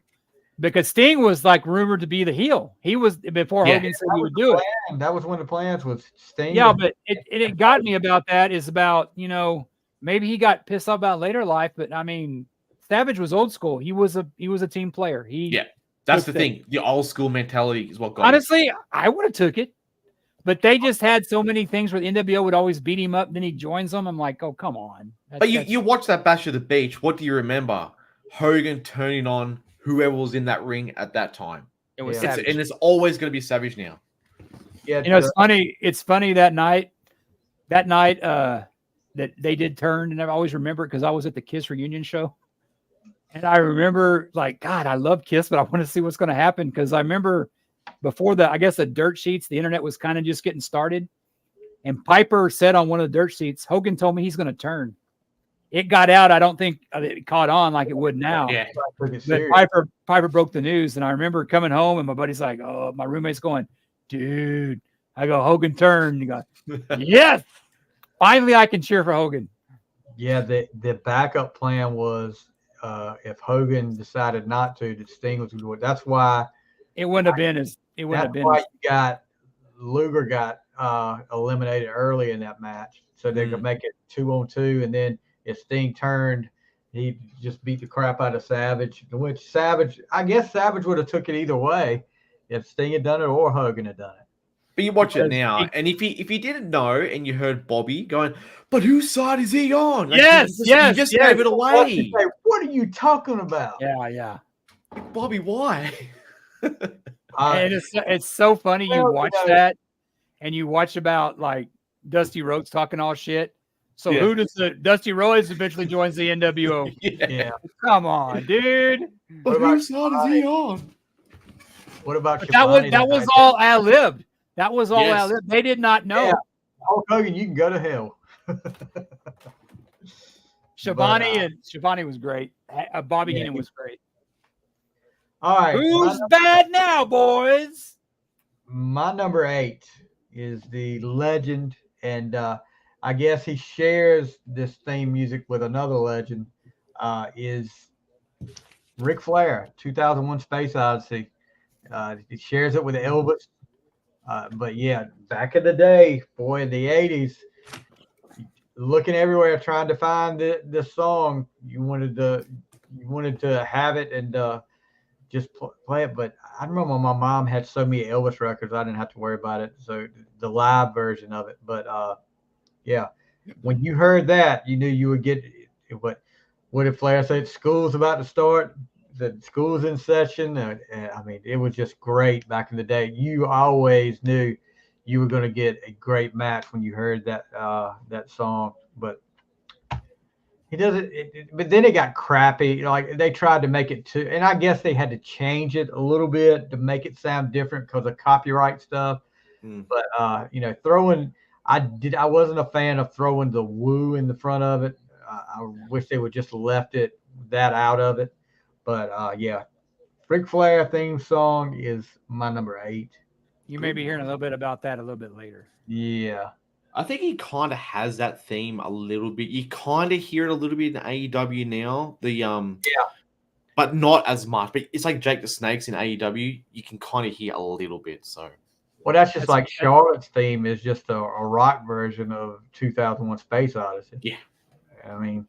because Sting was like rumored to be the heel. He was before Yeah. Hogan said he would do it. And that was one of the plans was Sting. Yeah, but it got me about that is about maybe he got pissed off about later life, but I mean Savage was old school. He was a team player. That's took the thing. The old school mentality is what got him. Honestly, I would have took it, but they just had so many things where the NWO would always beat him up. Then he joins them. I'm like, oh come on. But you watch that Bash of the Beach. What do you remember? Hogan turning on whoever was in that ring at that time. It was Yeah. Savage. And it's always going to be Savage now. Yeah, It's funny. It's funny that night that they did turn, and I always remember it because I was at the Kiss reunion show, and I remember like, God, I love Kiss, but I want to see what's going to happen because I remember before the dirt sheets, the internet was kind of just getting started, and Piper said on one of the dirt sheets, Hogan told me he's going to turn. It got out. I don't think it caught on like it would now. Yeah. But Piper broke the news, and I remember coming home, and my buddy's like, "Oh, my roommate's going, dude." I go, "Hogan turned." You go, "Yes, finally, I can cheer for Hogan." Yeah, the backup plan was if Hogan decided not to, that Sting was going to do it. That's why It wouldn't have been as it wouldn't have that's been. why Luger got eliminated early in that match, so they could make it 2-on-2, and then if Sting turned, he just beat the crap out of Savage. Which I guess Savage would have took it either way if Sting had done it or Hogan had done it. But you watch it now, and if you didn't know and you heard Bobby going, but whose side is he on? Like, you just gave it away. What are you talking about? Yeah. Bobby, why? And it's so funny. You watch that, and you watch about like Dusty Rhodes talking all shit. So who does Dusty Rhodes eventually joins the NWO? Yeah. Come on, dude. But whose side is he on? What about That was all ad-libbed. That was all ad-libbed. They did not know. Yeah. Hulk Hogan, you can go to hell. Schiavone was great. Bobby Heenan was great. All right. Who's bad now, boys? My number 8 is the legend, and I guess he shares this theme music with another legend, is Ric Flair, 2001 Space Odyssey. He shares it with Elvis. But yeah, back in the day, boy, in the 80s, looking everywhere trying to find this song, you wanted to have it and just play it. But I remember my mom had so many Elvis records, I didn't have to worry about it. So the live version of it. But yeah, when you heard that, you knew you would get what did Flair say? School's about to start. The school's in session. I mean, it was just great back in the day. You always knew you were going to get a great match when you heard that song. But he does it. But then it got crappy. Like they tried to make it too, and I guess they had to change it a little bit to make it sound different because of copyright stuff. But throwing. I wasn't a fan of throwing the woo in the front of it. I wish they would just left it that out of it. But yeah, Ric Flair theme song is my number 8. You may be hearing a little bit about that a little bit later. Yeah. I think he kind of has that theme a little bit. You kind of hear it a little bit in AEW now. But not as much. But it's like Jake the Snakes in AEW. You can kind of hear a little bit. So, well, that's just like Charlotte's theme is just a rock version of 2001: Space Odyssey. Yeah. I mean,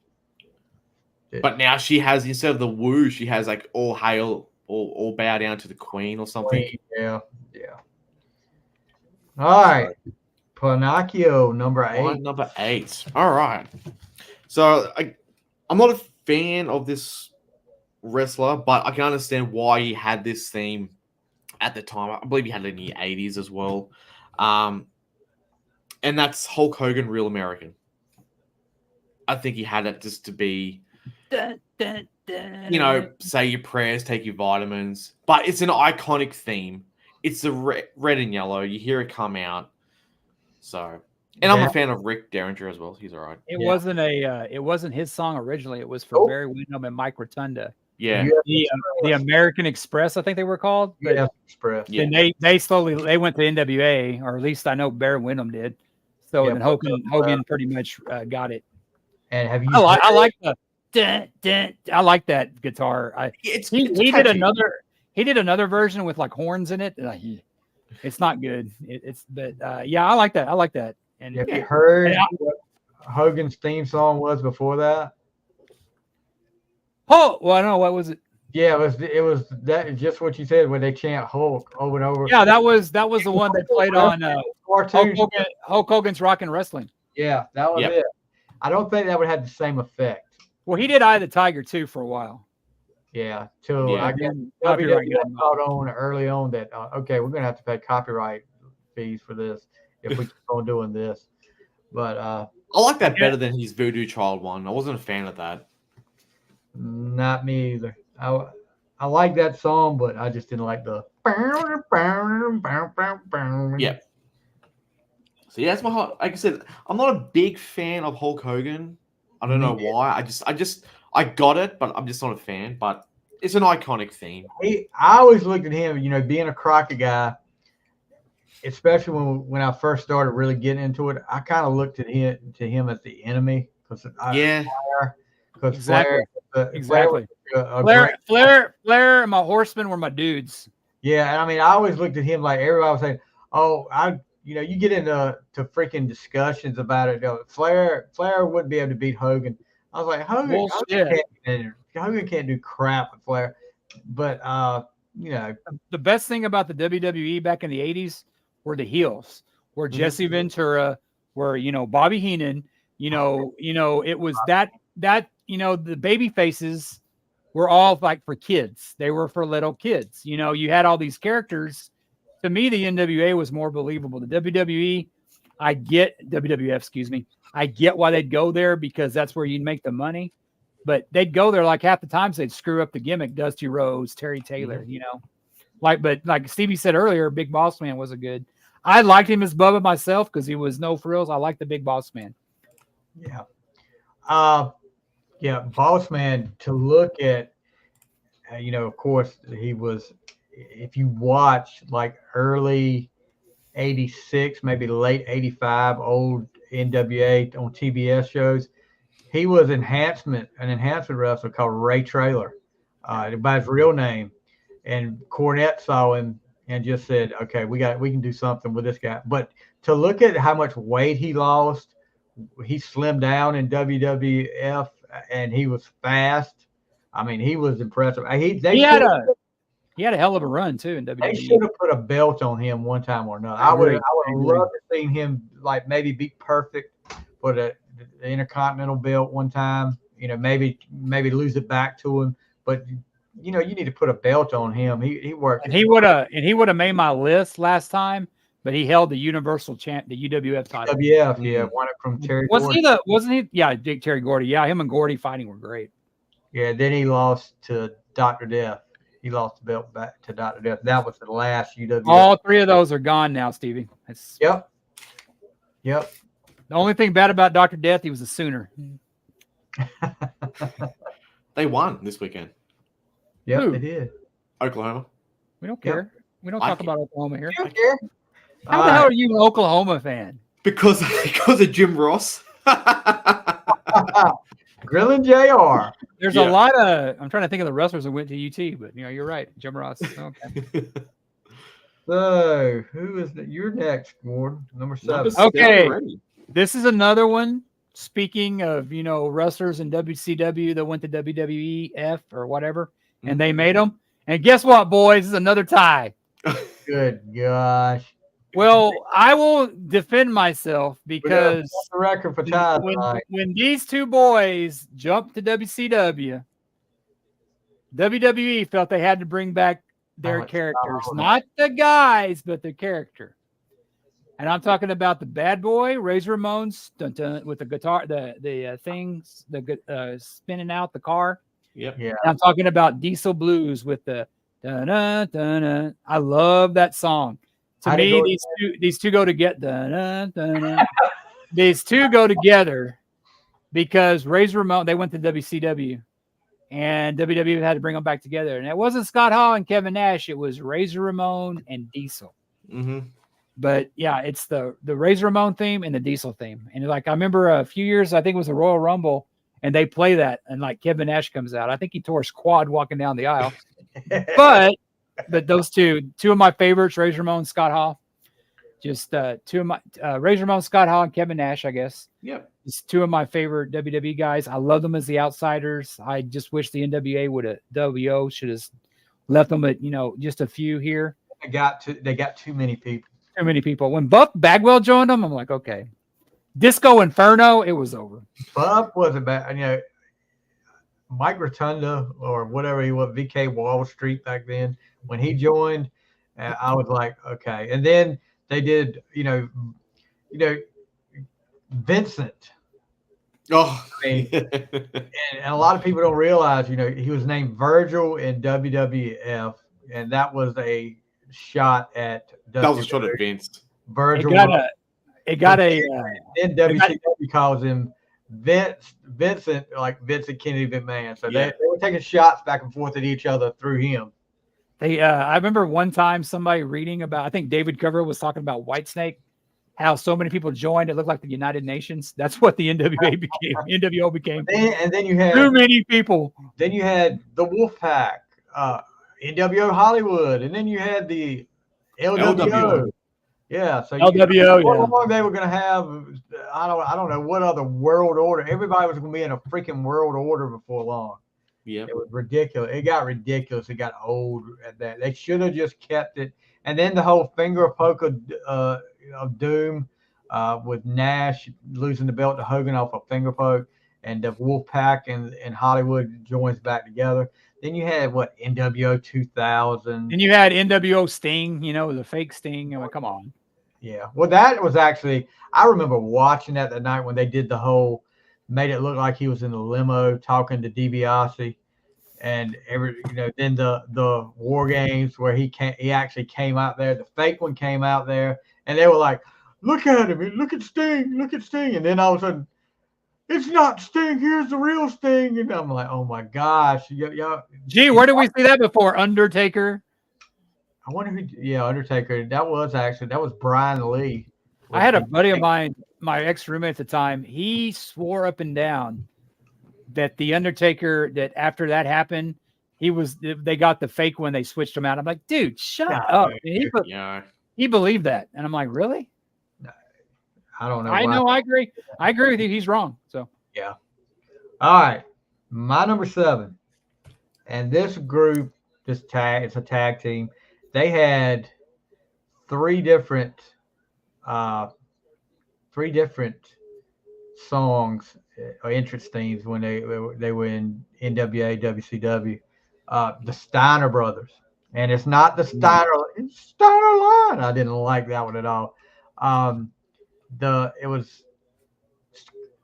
but now she has, instead of the woo, she has like all hail, all bow down to the Queen or something. Yeah. All right. Pinocchio, number 8. Number 8. All right. So I'm not a fan of this wrestler, but I can understand why he had this theme at the time. I believe he had it in the 80s as well. And that's Hulk Hogan, Real American. I think he had it just to be, say your prayers, take your vitamins. But it's an iconic theme. It's the red and yellow. You hear it come out. So, and I'm a fan of Rick Derringer as well. He's all right. It wasn't his song originally. It was for Barry Windham and Mike Rotunda. Yeah. The American Express, I think they were called. Yeah, Express. And they went to NWA, or at least I know Barry Windham did. So then Hogan pretty much got it. And have you? I like I like that guitar. He did another version with like horns in it. It's not good. Yeah, I like that. I like that. And have you heard what Hogan's theme song was before that? Oh, well, I don't know, what was it? Yeah, it was that, just what you said, where they chant Hulk over and over. Yeah, that was the one they played on Hulk Hogan's Rockin' Wrestling. Yeah, that was it. I don't think that would have the same effect. Well, he did Eye of the Tiger too for a while. Yeah, I guess WWE thought on early on that okay, we're gonna have to pay copyright fees for this if we keep on doing this. But I like that better than his Voodoo Child one. I wasn't a fan of that. Not me either. I like that song, but I just didn't like the. Yeah. So yeah, that's like I said, I'm not a big fan of Hulk Hogan. I don't know why. I got it, but I'm just not a fan. But it's an iconic theme. I always looked at him, being a Crockett guy, especially when I first started really getting into it. I kind of looked at him as the enemy because Exactly. Flair and my Horsemen were my dudes. Yeah, and I mean, I always looked at him like everybody was saying, "Oh, you get into freaking discussions about it. Flair wouldn't be able to beat Hogan." I was like, Hogan can't do crap with Flair. But the best thing about the WWE back in the 80s were the heels, were Jesse Ventura, were Bobby Heenan. It was that the baby faces were all like for kids. They were for little kids. You had all these characters. To me, the NWA was more believable. The WWE, WWF, excuse me. I get why they'd go there because that's where you'd make the money. But they'd go there like half the times they'd screw up the gimmick. Dusty Rhodes, Terry Taylor, But like Stevie said earlier, Big Boss Man was a good. I liked him as Bubba myself because he was no frills. I like the Big Boss Man. Yeah. Boss Man, to look at, of course, he was, if you watch like early 86, maybe late 85, old NWA on TBS shows, he was an enhancement wrestler called Ray Traylor by his real name. And Cornette saw him and just said, okay, we can do something with this guy. But to look at how much weight he lost, he slimmed down in WWF and he was fast. I mean, he was impressive. He had a hell of a run too in WWE. They should have put a belt on him one time or another. I would have loved to seen him like maybe be perfect for the Intercontinental belt one time. Maybe lose it back to him. But you need to put a belt on him. He worked. And he would have made my list last time, but he held the Universal Champ, the UWF title. WWF, won it from Terry. Wasn't he? Yeah, Dick Terry Gordy. Yeah, him and Gordy fighting were great. Yeah, then he lost to Dr. Death. He lost the belt back to Dr. Death. That was the last UWF. All three of those are gone now, Stevie. Yep. The only thing bad about Dr. Death, he was a Sooner. They won this weekend. Yep, Who? they did. Oklahoma. We don't Yep. care. We don't I talk care. about Oklahoma here. You don't care. How All the hell right. are you an Oklahoma fan? Because of Jim Ross. Grilling JR. There's Yeah. a lot of. I'm trying to think of the wrestlers that went to UT, but you're right, Jim Ross. Okay. So, who is you're next, Gordon? Number 7. Okay. Already. This is another one. Speaking of, wrestlers in WCW that went to WWEF or whatever, and they made them. And guess what, boys? This is another tie. Good gosh. Well, I will defend myself We got because the record for ties when, tonight. when these two boys jumped to WCW, WWE felt they had to bring back their it's characters, not. not the guys, but the character. And I'm talking about the bad boy, Razor Ramones, with the guitar, the things, spinning out the car. Yep. Yeah. And I'm talking about Diesel Blues with the da-na, da-na. I love that song. To How'd it me, go these two go together. These two go together because Razor Ramon, they went to WCW, and WWE had to bring them back together. And it wasn't Scott Hall and Kevin Nash; it was Razor Ramon and Diesel. Mm-hmm. But yeah, it's the Razor Ramon theme and the Diesel theme. And like I remember a few years, I think it was the Royal Rumble, and they play that, and like Kevin Nash comes out. I think he tore his quad walking down the aisle. But those two of my favorites, Razor Ramon, Scott Hall, just two of my Razor Ramon, Scott Hall, and Kevin Nash, I guess. Yep. It's two of my favorite WWE guys. I love them as the outsiders. I just wish the NWA WO should have left them at just a few here. They got too many people. Too many people. When Buff Bagwell joined them, I'm like, okay. Disco Inferno, it was over. Buff wasn't bad. Mike Rotunda or whatever he was, VK Wall Street back then, when he joined, I was like, okay. And then they did, Vincent. Oh, I mean, and a lot of people don't realize, he was named Virgil in WWF, and that was a shot at that was a shot at Vince. Virgil. It got a Then WCW calls him Vincent, like Vincent Kennedy McMahon. So they were taking shots back and forth at each other through him. I remember one time somebody reading about, I think David Cover was talking about Whitesnake, how so many people joined. It looked like the United Nations. That's what the NWA became. NWO became. And then you had too many people. Then you had the Wolfpack, NWO Hollywood, and then you had the LWO. Yeah, so LWO, how long they were going to have? I don't know what other world order. Everybody was going to be in a freaking world order before long. Yeah, it was ridiculous. It got ridiculous. It got old at that. They should have just kept it. And then the whole finger poke of doom with Nash losing the belt to Hogan off a finger poke, and the Wolfpack and Hollywood joins back together. Then you had NWO 2000. And you had NWO Sting, the fake Sting. I'm like, come on. Yeah. Well, that was actually, I remember watching that the night when they did the whole, made it look like he was in the limo talking to DiBiase, and then the War Games where he actually came out there. The fake one came out there, and they were like, look at him, look at Sting, and then all of a sudden, it's not Sting. Here's the real Sting. And I'm like, oh my gosh. Gee, where did we see that before? Undertaker. I wonder who. Yeah, Undertaker. That was Brian Lee. I had a buddy of mine, my ex-roommate at the time. He swore up and down that the Undertaker, that after that happened, they got the fake one. They switched him out. I'm like, dude, shut up. He believed that, and I'm like, really? I don't know. I know. I agree. I agree with you. He's wrong. So yeah. All right. My number 7. And this group, it's a tag team. They had three different songs or entrance themes when they were in NWA, WCW. The Steiner Brothers. And it's not the Steiner line. I didn't like that one at all.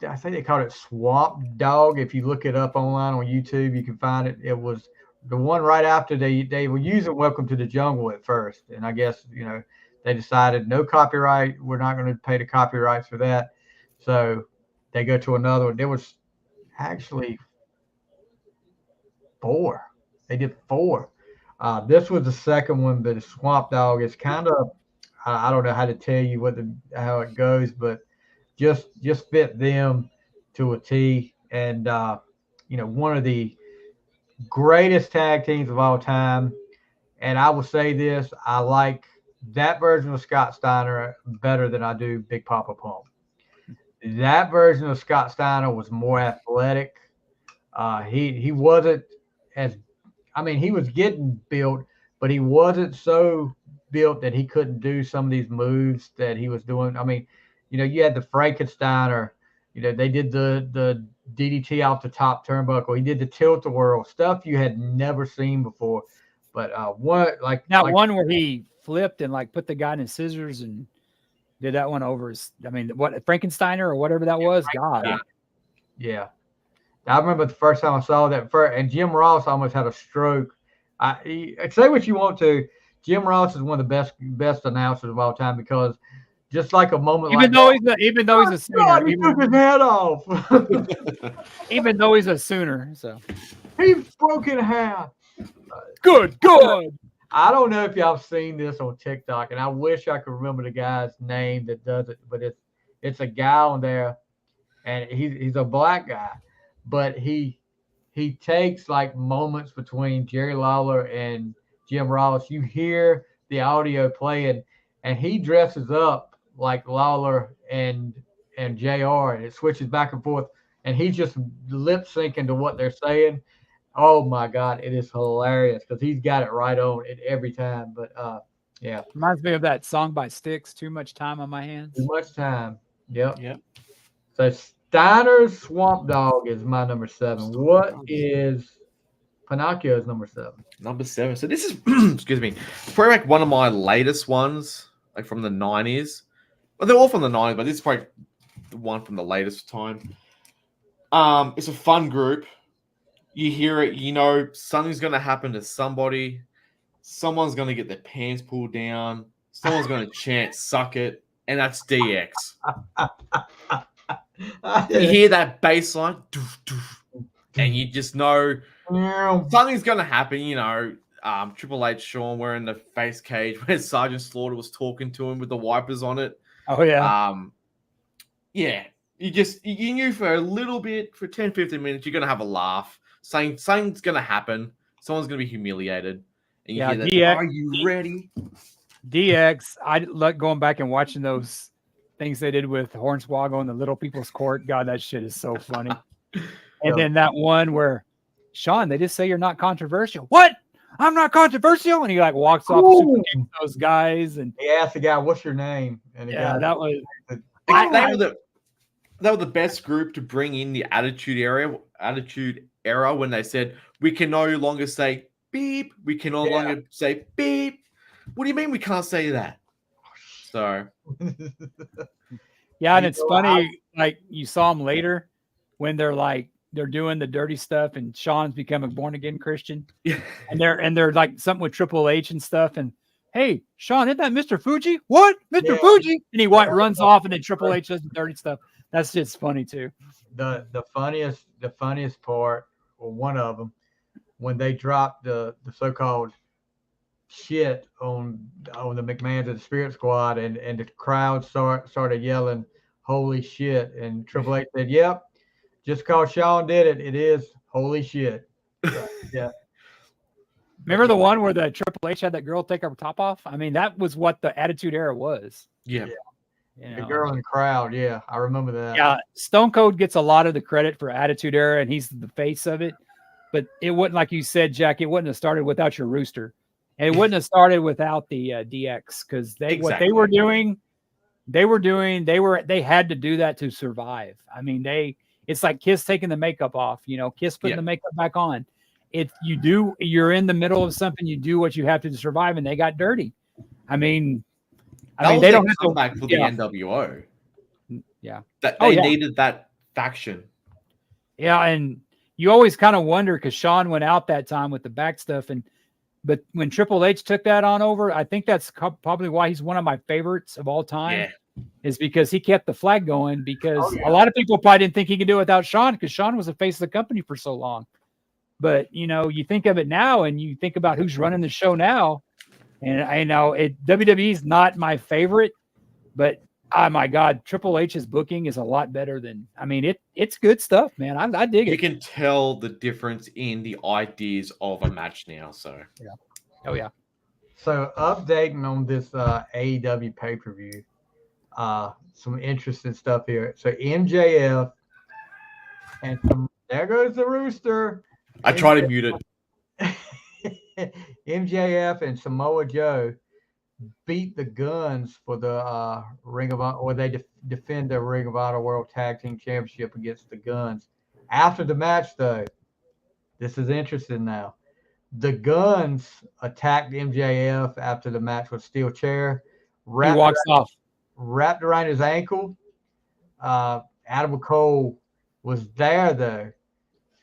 I think they called it Swamp Dog. If you look it up online on YouTube, you can find it. It was the one right after they were using Welcome to the Jungle at first. And I guess, they decided no copyright. We're not going to pay the copyrights for that. So they go to another one. There was actually 4. They did 4. This was the second one, but Swamp Dogg is kind of, I don't know how to tell you how it goes, but just fit them to a T. And one of the greatest tag teams of all time. And I will say this: I like that version of Scott Steiner better than I do Big Papa Pump. That version of Scott Steiner was more athletic. He wasn't as, he was getting built, but he wasn't so built that he couldn't do some of these moves that he was doing. You had the Frankensteiner. They did the DDT off the top turnbuckle. He did the tilt-a-whirl, stuff you had never seen before. But one where he flipped and like put the guy in his scissors and did that one over his, what, Frankensteiner or whatever that was? God. Yeah. I remember the first time I saw that, and Jim Ross almost had a stroke. Say what you want to, Jim Ross is one of the best announcers of all time, because just like a moment, even though he's a Sooner, he took his head off. Even though he's a Sooner, so he's broken half. Good. I don't know if y'all have seen this on TikTok, and I wish I could remember the guy's name that does it, but it's a guy on there, and he's a black guy, but he takes like moments between Jerry Lawler and Jim Ross. You hear the audio playing, and he dresses up like Lawler and JR, and it switches back and forth, and he's just lip syncing to what they're saying. Oh my God, it is hilarious because he's got it right on it every time. But yeah, reminds me of that song by Styx, "Too Much Time on My Hands." Too much time. Yep. So Steiner's Swamp Dogg is my number 7. What is Pinocchio's number 7? Number 7. So this is excuse me, probably like one of my latest ones, like from the 90s. Well, they're all from the 90s, but this is probably the one from the latest time. It's a fun group. You hear it, something's going to happen to somebody. Someone's going to get their pants pulled down. Someone's going to chant, "Suck it." And that's DX. You hear that bass line, and you just know something's going to happen. Triple H Shawn wearing the face cage where Sergeant Slaughter was talking to him with the wipers on it. Oh, yeah. Yeah. You knew for a little bit, for 10, 15 minutes, you're going to have a laugh. Something's going to happen. Someone's going to be humiliated. And you hear that, DX, "Are you ready?" DX, I like going back and watching those things they did with Hornswoggle and the Little People's Court. God, that shit is so funny. And then that one where, "Sean, they just say you're not controversial." "What? I'm not controversial?" And he like walks off those guys. And he asked the guy, "What's your name?" And that was they were the best group to bring in the Attitude Era when they said, "We can no longer say beep. We can no longer say beep." What do you mean we can't say that? So yeah, and it's funny, like you saw them later when they're doing the dirty stuff, and Sean's become a born again Christian. Yeah. And they're like something with Triple H and stuff, and "Hey, Sean, isn't that Mr. Fuji?" "What? Mr. Fuji?" And he runs off, and then Triple H does the dirty stuff. That's just funny too. The funniest part, or one of them, when they dropped the so-called shit on the McMahons and the Spirit Squad, and the crowd started yelling, "Holy shit!" And Triple H said, "Yep, just because Sean did it, it is holy shit." So, yeah. Remember the one where the Triple H had that girl take her top off? That was what the Attitude Era was. Yeah. The girl in the crowd. Yeah, I remember that. Yeah, Stone Cold gets a lot of the credit for Attitude Era, and he's the face of it. But it wouldn't, like you said, Jack, it wouldn't have started without your Rooster. And it wouldn't have started without the DX, because what they were doing, they had to do that to survive. It's like Kiss taking the makeup off, Kiss putting the makeup back on. You're in the middle of something, you do what you have to survive, and they got dirty. They don't come back for the NWO. Yeah. They needed that faction. Yeah, and you always kind of wonder, because Sean went out that time with the back stuff, but when Triple H took that on over, I think that's probably why he's one of my favorites of all time. Is because he kept the flag going, because a lot of people probably didn't think he could do it without Sean, because Sean was the face of the company for so long. But you think of it now, and you think about who's running the show now, and I know WWE is not my favorite, but oh my God, Triple H's booking is a lot better than. I mean, it's good stuff, man. I dig it. You can tell the difference in the ideas of a match now. So yeah, oh yeah. So updating on this AEW pay-per-view, some interesting stuff here. So MJF and there goes the rooster. I tried to mute it. MJF and Samoa Joe beat the Guns for the Ring of Honor, or they defend the Ring of Honor World Tag Team Championship against the Guns. After the match, though, this is interesting now. The Guns attacked MJF after the match with steel chair. He walks off. Wrapped around his ankle. Adam Cole was there, though.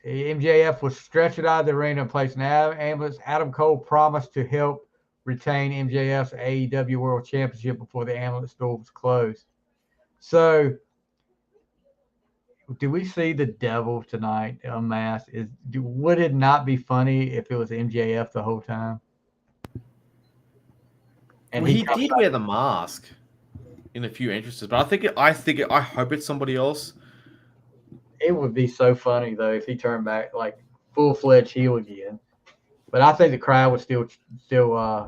MJF was stretched out of the ring and placed an ambulance. Adam Cole promised to help retain MJF's AEW World Championship before the ambulance door was closed. So, do we see the devil tonight unmasked? Would it not be funny if it was MJF the whole time? And he did wear the mask in a few entrances, but I hope it's somebody else. It would be so funny though if he turned back like full-fledged heel again. But I think the crowd would still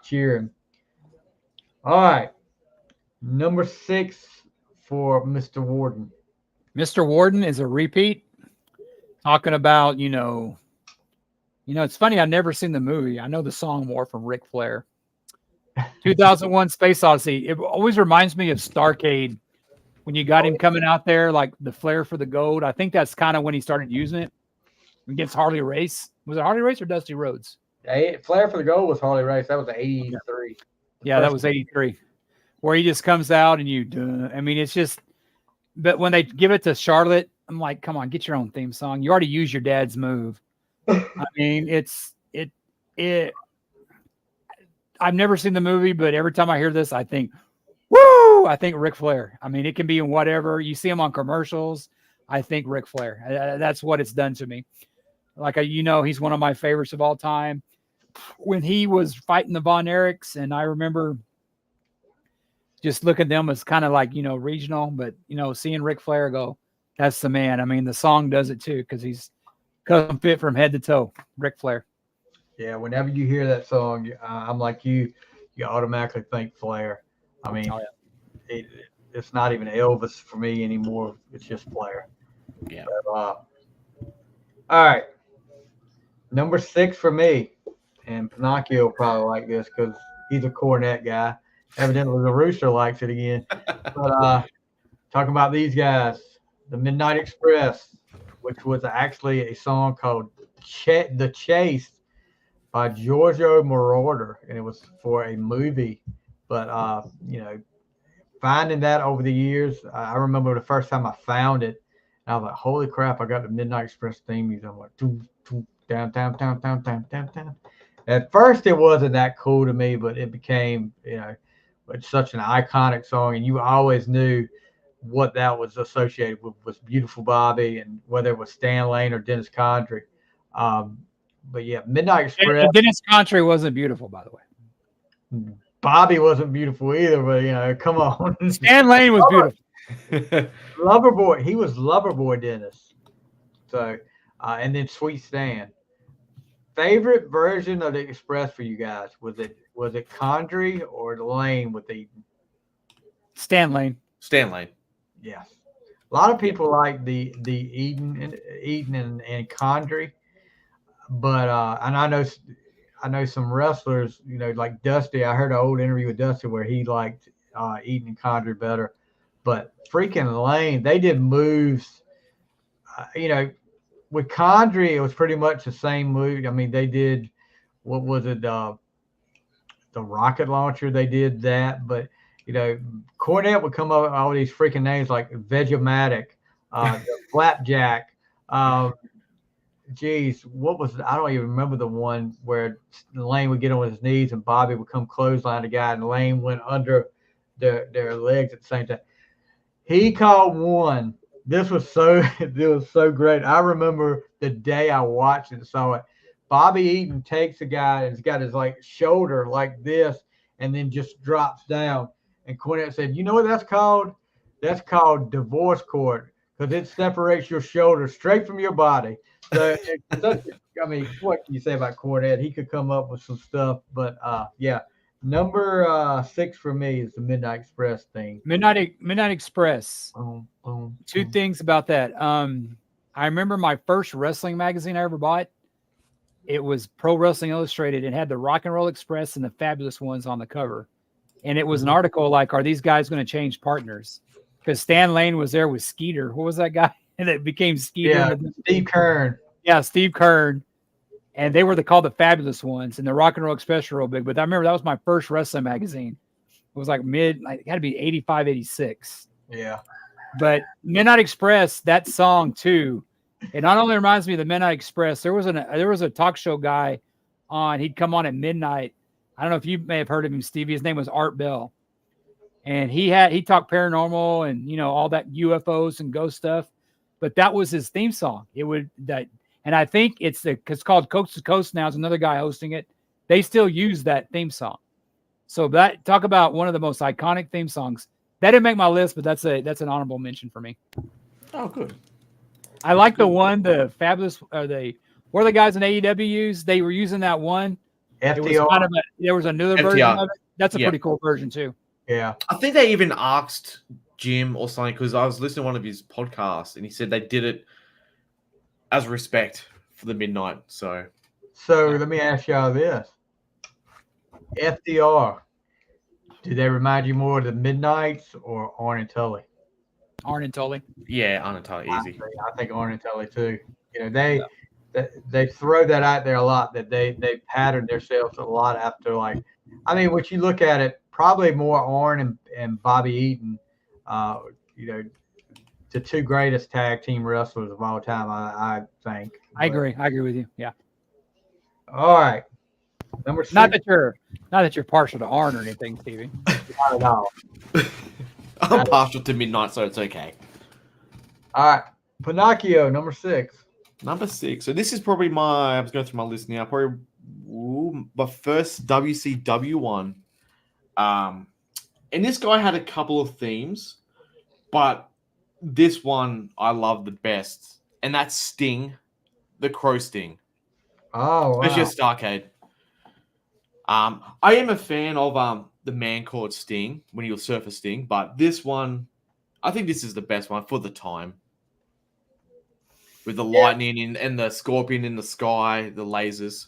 cheering. All right, number 6 for Mr. Warden. Mr. Warden is a repeat. Talking about it's funny. I've never seen the movie. I know the song more from Ric Flair. 2001 Space Odyssey. It always reminds me of Starrcade when you got him coming out there like the Flair for the Gold. I think that's kind of when he started using it against Harley Race. Was it Harley Race or Dusty Rhodes? Flair for the Gold was Harley Race. That was 83. Yeah, that was 83. Where he just comes out and I mean, it's just. But when they give it to Charlotte, I'm like, come on, get your own theme song. You already used your dad's move. I mean, I've never seen the movie, but every time I hear this, I think, woo! I think Ric Flair. I mean, it can be in whatever. You see him on commercials. I think Ric Flair. That's what it's done to me. Like, he's one of my favorites of all time. When he was fighting the Von Erichs, and I remember just looking at them as kind of like, regional, but, seeing Ric Flair go, that's the man. I mean, the song does it too, because he's custom fit from head to toe, Ric Flair. Yeah, whenever you hear that song, I'm like you automatically think Flair. I mean, it's not even Elvis for me anymore. It's just Flair. Yeah. But, all right. Number 6 for me, and Pinocchio will probably like this because he's a Cornette guy. Evidently, the Rooster likes it again. But talking about these guys, the Midnight Express, which was actually a song called The Chase by Giorgio Moroder, and it was for a movie. But, finding that over the years, I remember the first time I found it, and I was like, holy crap, I got the Midnight Express theme music. I'm like, down, down, down, down, down, down, down. At first, it wasn't that cool to me, but it became, it's such an iconic song, and you always knew what that was associated with was Beautiful Bobby, and whether it was Stan Lane or Dennis Condrey. But yeah, Midnight Express. And Dennis Condrey wasn't beautiful, by the way. Bobby wasn't beautiful either, but come on. Stan Lane was beautiful. Loverboy, he was Loverboy Dennis. So, and then Sweet Stan. Favorite version of the Express for you guys? Was it Condrey or Lane with Eden? Stan Lane. Yes. A lot of people like the Eden and Condrey, but and I know some wrestlers, like Dusty. I heard an old interview with Dusty where he liked Eden and Condrey better, but freaking Lane, they did moves, with Condrey, it was pretty much the same move. I mean, they did, what was it, the rocket launcher? They did that, but Cornette would come up with all these freaking names like Vegematic, the Flapjack. Geez, what was I don't even remember the one where Lane would get on his knees and Bobby would come clothesline the guy, and Lane went under their legs at the same time. He called one This was so it was so great. I remember the day I watched it and saw it. Bobby Eaton takes a guy and he's got his like shoulder like this and then just drops down. And Cornette said, "You know what that's called? That's called divorce court because it separates your shoulder straight from your body." So I mean, what can you say about Cornette? He could come up with some stuff, but yeah. Number 6 for me is the Midnight Express thing. Midnight Express. Boom, boom, Two boom. things about that. I remember my first wrestling magazine I ever bought. It was Pro Wrestling Illustrated. It had the Rock and Roll Express and the Fabulous Ones on the cover. And it was an article like, are these guys going to change partners? Because Stan Lane was there with Skeeter. What was that guy? And it became Skeeter. Yeah, Steve Kern. Yeah, Steve Kern. And they were called the Fabulous Ones. And the Rock and Roll Express were real big. But I remember that was my first wrestling magazine. It was like it had to be 85, 86. Yeah. But Midnight Express, that song too, it not only reminds me of the Midnight Express. There was a talk show guy on. He'd come on at midnight. I don't know if you may have heard of him, Stevie. His name was Art Bell, and he talked paranormal and all that UFOs and ghost stuff. But that was his theme song. And I think it's called Coast to Coast now. There's another guy hosting it. They still use that theme song. So talk about one of the most iconic theme songs. That didn't make my list, but that's an honorable mention for me. Oh, good. I like the Fabulous, were the guys in AEW used? They were using that one. FTR. There was another FTR. version of it. That's a pretty cool version too. Yeah. I think they even asked Jim or something because I was listening to one of his podcasts and he said they did it as respect for the Midnight. So let me ask y'all this: FDR, do they remind you more of the Midnights or Arn and Tully? Arn and Tully. yeah, entirely easy. I think Arn and Tully too. They throw that out there a lot. That they patterned themselves a lot after when you look at it, probably more Arn and Bobby Eaton. The two greatest tag team wrestlers of all time, I think. I agree with you. Yeah. All right. Number 6. Not that you're partial to Arn or anything, Stevie. Not at all. I'm partial to Midnight, so it's okay. All right. Pinocchio, number 6. Number 6. So this is probably I was going through my list now. Probably my first WCW one. And this guy had a couple of themes, but this one I love the best, and that's Sting, the Crow Sting. Oh, wow. Especially at Starrcade. I am a fan of the man called Sting when he was Surfer Sting, but this one, I think this is the best one for the time. With the lightning and the scorpion in the sky, the lasers.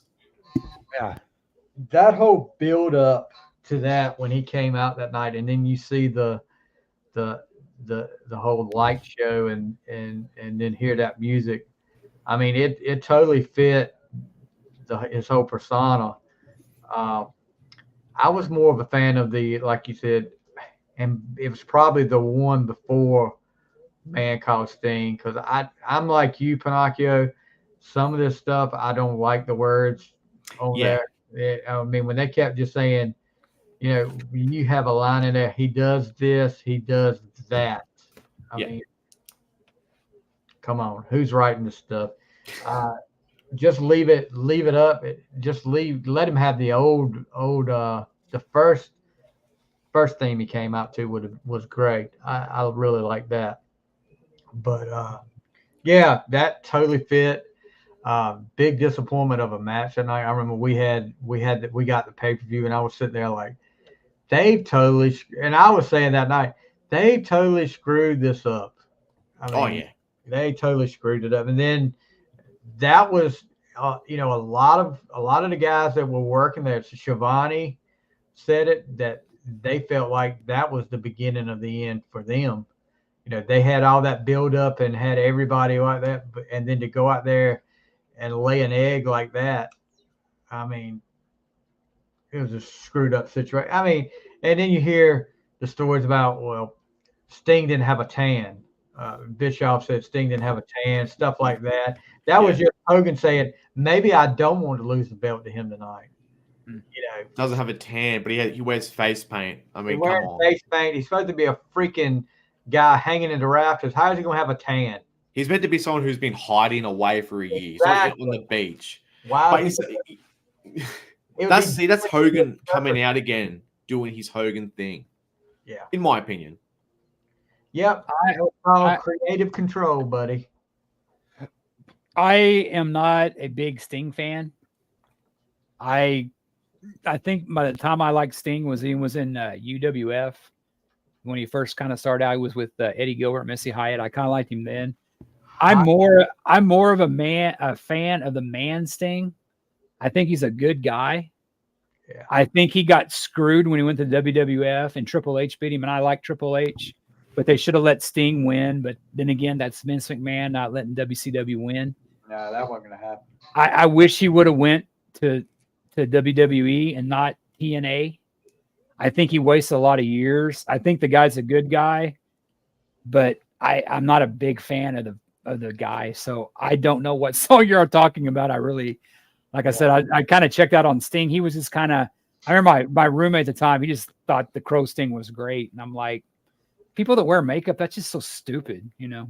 Yeah. That whole build up to that when he came out that night, and then you see the whole light show and then hear that music. I mean, it totally fit his whole persona. I was more of a fan of like you said, and it was probably the one before Man Called Sting, because I'm like you, Pinocchio. Some of this stuff I don't like the words on there. I mean, when they kept just saying, you have a line in there, he does this, he does that. I mean, come on, who's writing this stuff? Just leave it up. Let him have the old the first theme he came out to was great. I really like that. But that totally fit. Big disappointment of a match that night. I remember we got the pay-per-view and I was sitting there like, and I was saying that night, they totally screwed this up. I mean, they totally screwed it up. And then that was, a lot of the guys that were working there, Shivani said it, that they felt like that was the beginning of the end for them. They had all that build up and had everybody like that, and then to go out there and lay an egg like that, I mean, it was a screwed up situation. I mean, and then you hear the stories about, well, Sting didn't have a tan. Bischoff said Sting didn't have a tan, stuff like that. That was just Hogan saying, maybe I don't want to lose the belt to him tonight. Doesn't have a tan, but he wears face paint. I mean, he's wearing face paint. He's supposed to be a freaking guy hanging in the rafters. How is he going to have a tan? He's meant to be someone who's been hiding away for a year. He's Exactly. not on the beach. Wow. But that's Hogan coming out again, doing his Hogan thing. Yeah. In my opinion. Yep. Creative control, buddy. I am not a big Sting fan. I think by the time I liked Sting he was in UWF. When he first kind of started out, he was with Eddie Gilbert, Missy Hyatt. I kind of liked him then. I'm more of a fan of the man Sting. I think he's a good guy. Yeah. I think he got screwed when he went to WWF and Triple H beat him, and I like Triple H, but they should have let Sting win. But then again, that's Vince McMahon not letting WCW win. No, that wasn't going to happen. I wish he would have went to WWE and not TNA. I think he wasted a lot of years. I think the guy's a good guy, but I'm not a big fan of the guy. So I don't know what song you're talking about. I really, like I said, I kind of checked out on Sting. He was just kind of, I remember my roommate at the time, he just thought the Crow Sting was great. And I'm like, people that wear makeup, that's just so stupid, you know?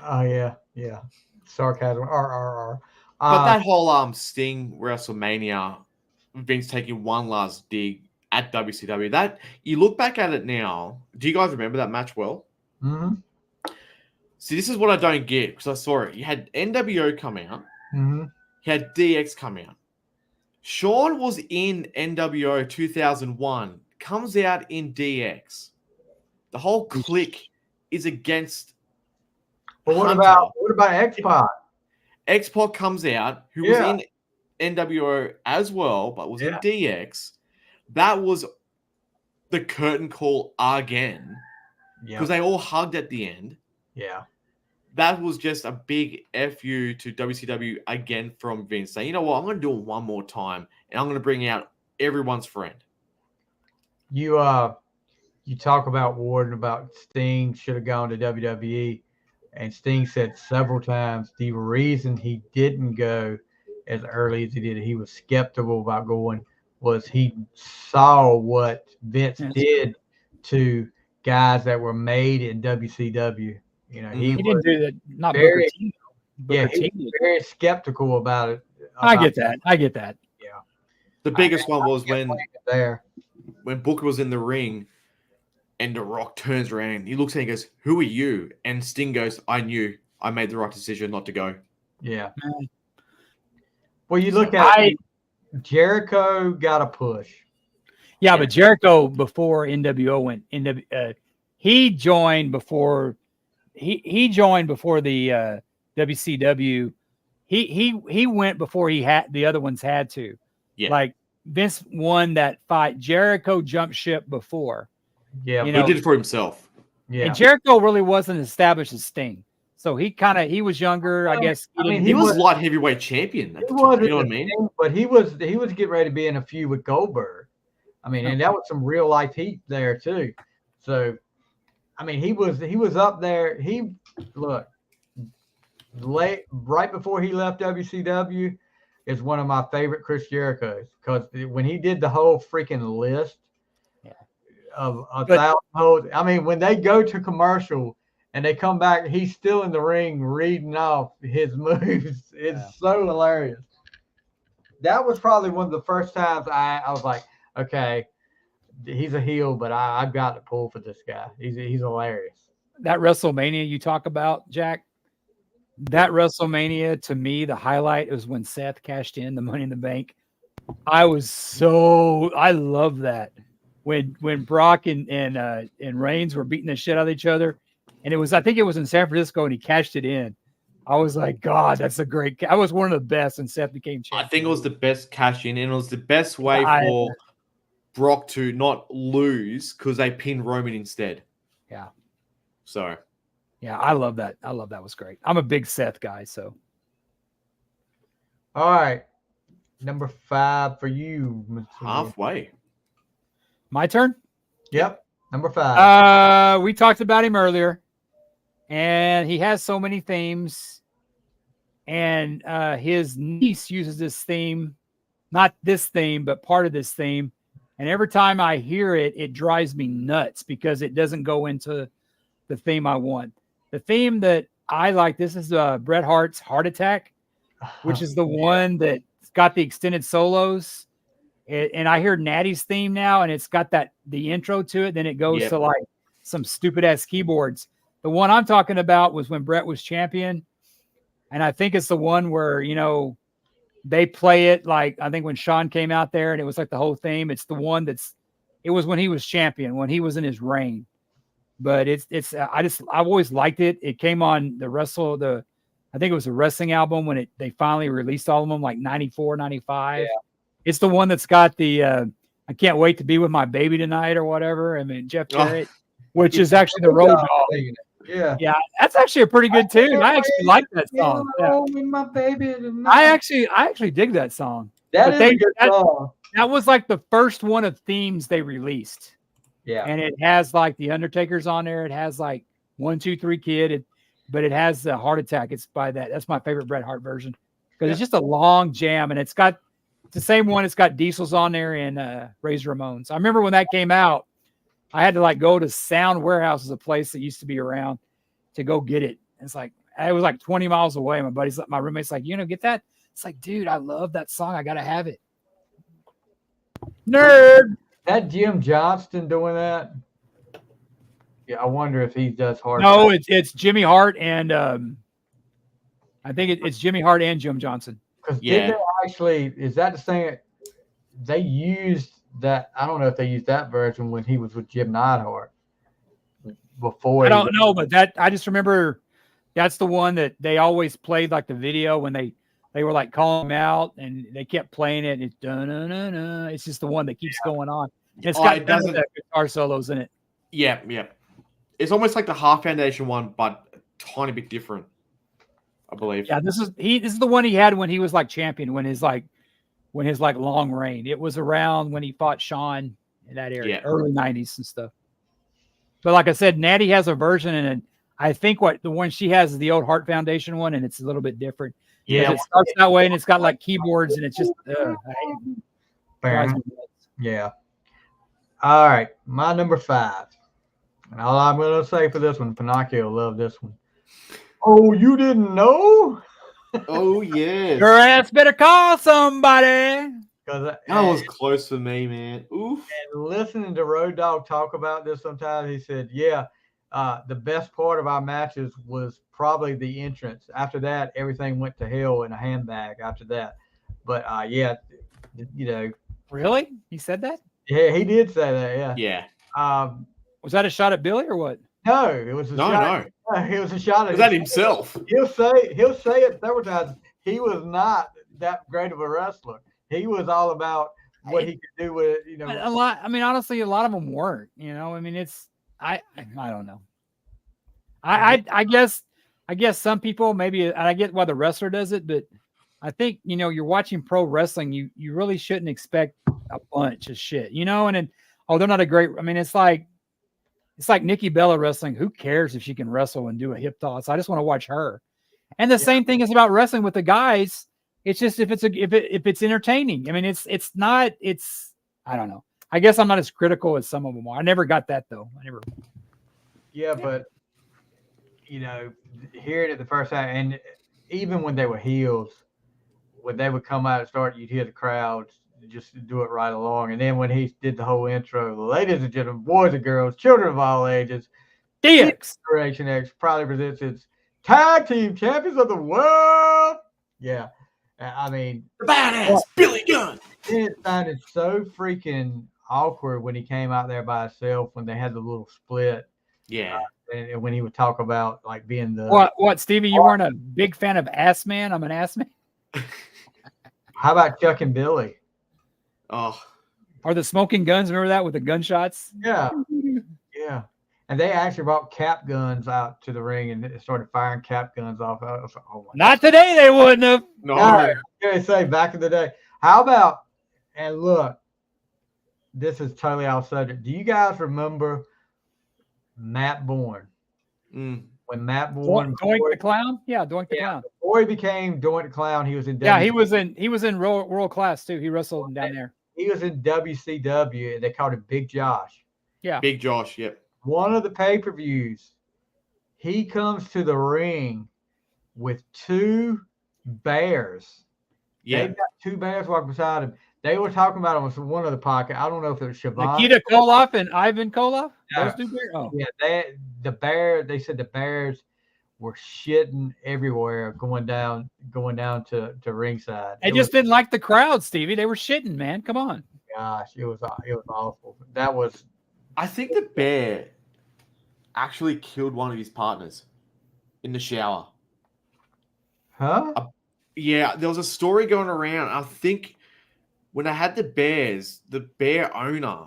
Oh, yeah. Yeah. Sarcasm. But that whole Sting WrestleMania, Vince taking one last dig at WCW, that you look back at it now, do you guys remember that match well? Mm-hmm. See, this is what I don't get, because I saw it. You had NWO come out. Mm-hmm. You had DX come out. Shawn was in NWO 2001, comes out in DX. The whole clique is against But what Hunter. about X-Pac? X-Pac comes out, who was in NWO as well, but was in DX. That was the curtain call again, because they all hugged at the end. Yeah. That was just a big FU to WCW again from Vince, saying, you know what, I'm going to do it one more time, and I'm going to bring out everyone's friend. You talk about Ward, about Sting should have gone to WWE, and Sting said several times the reason he didn't go as early as he did, he was skeptical about going, was he saw what Vince did to guys that were made in WCW. You know, he didn't do that. Not very, Booker T. He was very skeptical about it. I get that. Yeah. The biggest one was when Booker was in the ring and The Rock turns around. He looks at him and goes, "Who are you?" And Sting goes, "I knew. I made the right decision not to go." Yeah. Well, you look at Jericho got a push. Yeah, but Jericho before NWO went he joined before he joined before the WCW. He went before the other ones had to. Yeah. Like Vince won that fight. Jericho jumped ship before. Yeah, he did it for himself. Yeah. And Jericho really wasn't established as Sting. So he was younger, I guess. He was light heavyweight champion at the time, you know what I mean? But he was getting ready to be in a feud with Goldberg. I mean, and that was some real life heat there too. So, I mean, he was up there. Right before he left WCW is one of my favorite Chris Jericho's, because when he did the whole freaking list of 1,000 holds, I mean, when they go to commercial and they come back, he's still in the ring reading off his moves. It's so hilarious. That was probably one of the first times I was like, okay, he's a heel, but I've got to pull for this guy. He's hilarious. That WrestleMania you talk about, Jack, that WrestleMania, to me, the highlight was when Seth cashed in the Money in the Bank. I love that. When Brock and Reigns were beating the shit out of each other. And I think it was in San Francisco, and he cashed it in. I was like, God, that's a great. I was one of the best, and Seth became champion. I think it was the best cash in, and it was the best way for Brock to not lose because they pinned Roman instead. Yeah. So. Yeah, I love that. That was great. I'm a big Seth guy, so. All right. Number 5 for you, Mr. Halfway. My turn? Yep. Number 5. We talked about him earlier, and he has so many themes, and his niece uses this theme, not this theme, but part of this theme. And every time I hear it, it drives me nuts because it doesn't go into the theme I want. The theme that I like, this is Bret Hart's Heart Attack, which is the one that's got the extended solos. And I hear Natty's theme now, and it's got the intro to it. Then it goes to like some stupid ass keyboards. The one I'm talking about was when Bret was champion. And I think it's the one where, they play it like, I think when Shawn came out there and it was like the whole theme. It's the one it was when he was champion, when he was in his reign. But I've always liked it. It came on I think it was a wrestling album when they finally released all of them, like 94, 95. Yeah. It's the one that's got the I can't wait to be with my baby tonight or whatever. I mean, Jeff Jarrett, which is actually the Road Dogg. Yeah, that's actually a pretty good tune. I actually like that song. Yeah. With my baby I actually dig that song. That is a good song. That was like the first one of themes they released. Yeah. And it has like the Undertaker's on there. It has like 1, 2, 3 Kid, but it has the Heart Attack. It's by that's my favorite Bret Hart version because it's just a long jam, and it's the same one. It's got Diesel's on there and Razor Ramones. I remember when that came out, I had to like go to Sound Warehouse, is a place that used to be around, to go get it. It's like it was like 20 miles away. My roommate's like, get that? It's like, dude, I love that song. I gotta have it. Nerd. That Jim Johnston doing that? Yeah, I wonder if he does Hard. No, it's Jimmy Hart and I think it's Jimmy Hart and Jim Johnson. Because is that the thing? They used that. I don't know if they used that version when he was with Jim Neidhart. Before I don't know, but I just remember that's the one that they always played like the video when they were like calling him out and they kept playing it. And it's dun-dun-dun-dun. It's just the one that keeps going on. And it's got guitar solos in it. Yeah. It's almost like the Heart Foundation one, but a tiny bit different, I believe. Yeah, this is the one he had when he was like champion, when his long reign. It was around when he fought Shawn in that area, early 90s and stuff. But like I said, Natty has a version, and I think the one she has is the old Heart Foundation one, and it's a little bit different. Yeah, it starts that way, and it's got like keyboards, and it's just yeah. All right, my number 5. And all I'm going to say for this one, Pinocchio loved this one. Oh, you didn't know? Oh, yeah. Your ass better call somebody. That was close for me, man. Oof. And listening to Road Dogg talk about this sometimes, he said, the best part of our matches was probably the entrance. After that, everything went to hell in a handbag after that. But, Really? He said that? Yeah, he did say that, yeah. Was that a shot at Billy or what? No, it was a shot. No. It was a shot at was that himself. He'll say it several times. He was not that great of a wrestler. He was all about what he could do with it, A lot. I mean, honestly, a lot of them weren't. I mean, it's I don't know. I guess some people maybe, and I get why the wrestler does it, but I think you're watching pro wrestling. You really shouldn't expect a bunch of shit. And then they're not a great. I mean, it's like Nikki Bella wrestling. Who cares if she can wrestle and do a hip toss? I just want to watch her. And the same thing is about wrestling with the guys. It's just if it's entertaining. I mean, it's I don't know. I guess I'm not as critical as some of them are. I never got that though. Yeah, but hearing it the first time, and even when they were heels, when they would come out and start, you'd hear the crowds just do it right along. And then when he did the whole intro, ladies and gentlemen, boys and girls, children of all ages, DX Generation X proudly presents its tag team champions of the world. Yeah. I mean, the badass Billy Gunn. It sounded so freaking awkward when he came out there by himself when they had the little split. Yeah. And when he would talk about like being the what Stevie, you weren't a big fan of Ass Man? I'm an Ass Man. How about Chuck and Billy? Oh. Or the Smoking Guns, remember that with the gunshots? Yeah. Yeah. And they actually brought cap guns out to the ring and started firing cap guns off. I was like, oh my Not God. Today, they wouldn't have. No. I say back in the day. How about, and look, this is totally off subject. Do you guys remember Matt Bourne? Mm. When Matt Bourne, Doink the Clown? Yeah, Doink the Clown. Before he became Doink the Clown, he was in he was in world class too. He wrestled down there. He was in WCW and they called him Big Josh. Yeah. Big Josh, yep. One of the pay-per-views, he comes to the ring with 2 bears. Yeah. They've got 2 bears walking beside him. They were talking about him on one of the podcasts. I don't know if it was Siobhan. Nikita Koloff and Ivan Koloff? Yeah. Those 2 bears? Oh. Yeah, they said the bears were shitting everywhere going down to ringside. They just didn't like the crowd, Stevie. They were shitting, man. Come on. Gosh, it was awful. That was. I think the bear actually killed one of his partners in the shower. Huh? Yeah, there was a story going around. I think when I had the bears, the bear owner,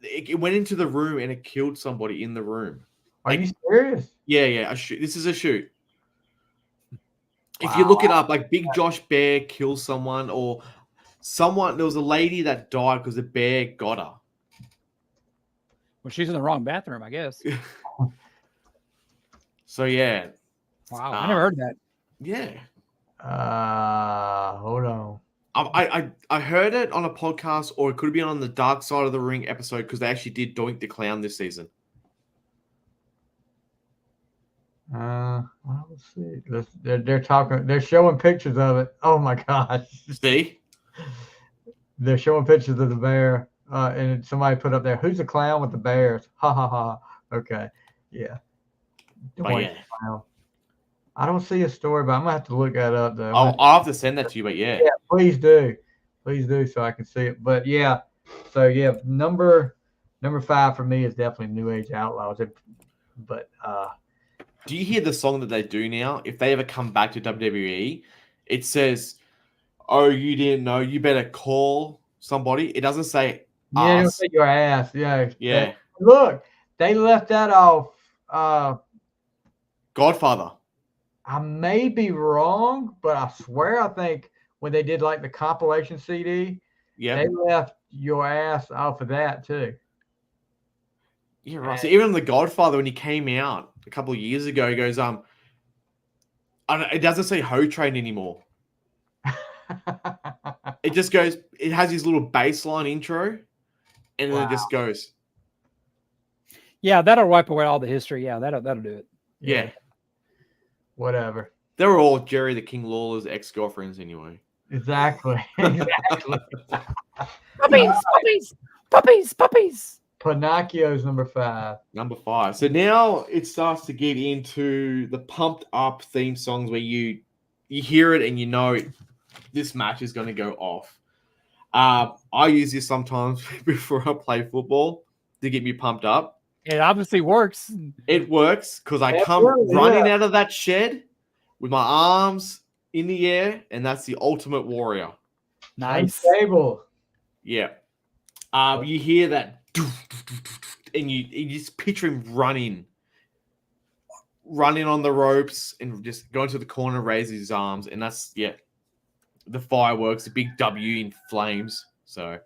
it went into the room and it killed somebody in the room. Are you serious? Yeah, a shoot. This is a shoot. If you look it up, like Big Josh Bear kills someone, or someone, there was a lady that died because the bear got her. Well, she's in the wrong bathroom, I guess. So yeah. Wow, I never heard that. Yeah. Hold on. I heard it on a podcast, or it could have been on the Dark Side of the Ring episode, because they actually did Doink the Clown this season. Let's see. They're talking. They're showing pictures of it. Oh my gosh! See, they're showing pictures of the bear, and somebody put up there, "Who's the clown with the bears?" Ha ha ha. Okay, yeah. Clown. I don't see a story, but I'm gonna have to look that up though. I'll have to send that to you, but yeah, please do, so I can see it. But yeah, so yeah, number 5 for me is definitely New Age Outlaws. But do you hear the song that they do now? If they ever come back to WWE, it says, "Oh, you didn't know? You better call somebody." It doesn't say yeah, it'll say your ass. Yeah. Look, they left that off. Godfather. I may be wrong, but I swear I think when they did like the compilation CD, they left your ass off of that too. Yeah, right. So even The Godfather, when he came out a couple of years ago, he goes, it doesn't say Ho Train anymore. It just goes, it has his little baseline intro, and then it just goes. Yeah, that'll wipe away all the history. Yeah, that'll do it. Yeah. Whatever. They were all Jerry the King Lawler's ex-girlfriends anyway. Exactly. Puppies. Pinocchio's number 5. Number 5. So now it starts to get into the pumped up theme songs where you hear it and you know this match is going to go off. I use this sometimes before I play football to get me pumped up. It obviously works. It works because I come running out of that shed with my arms in the air, and that's the Ultimate Warrior. Nice. Unstable. Yeah. You hear that, and you just picture him running on the ropes and just going to the corner, raise his arms, and that's the fireworks, the big W in flames. So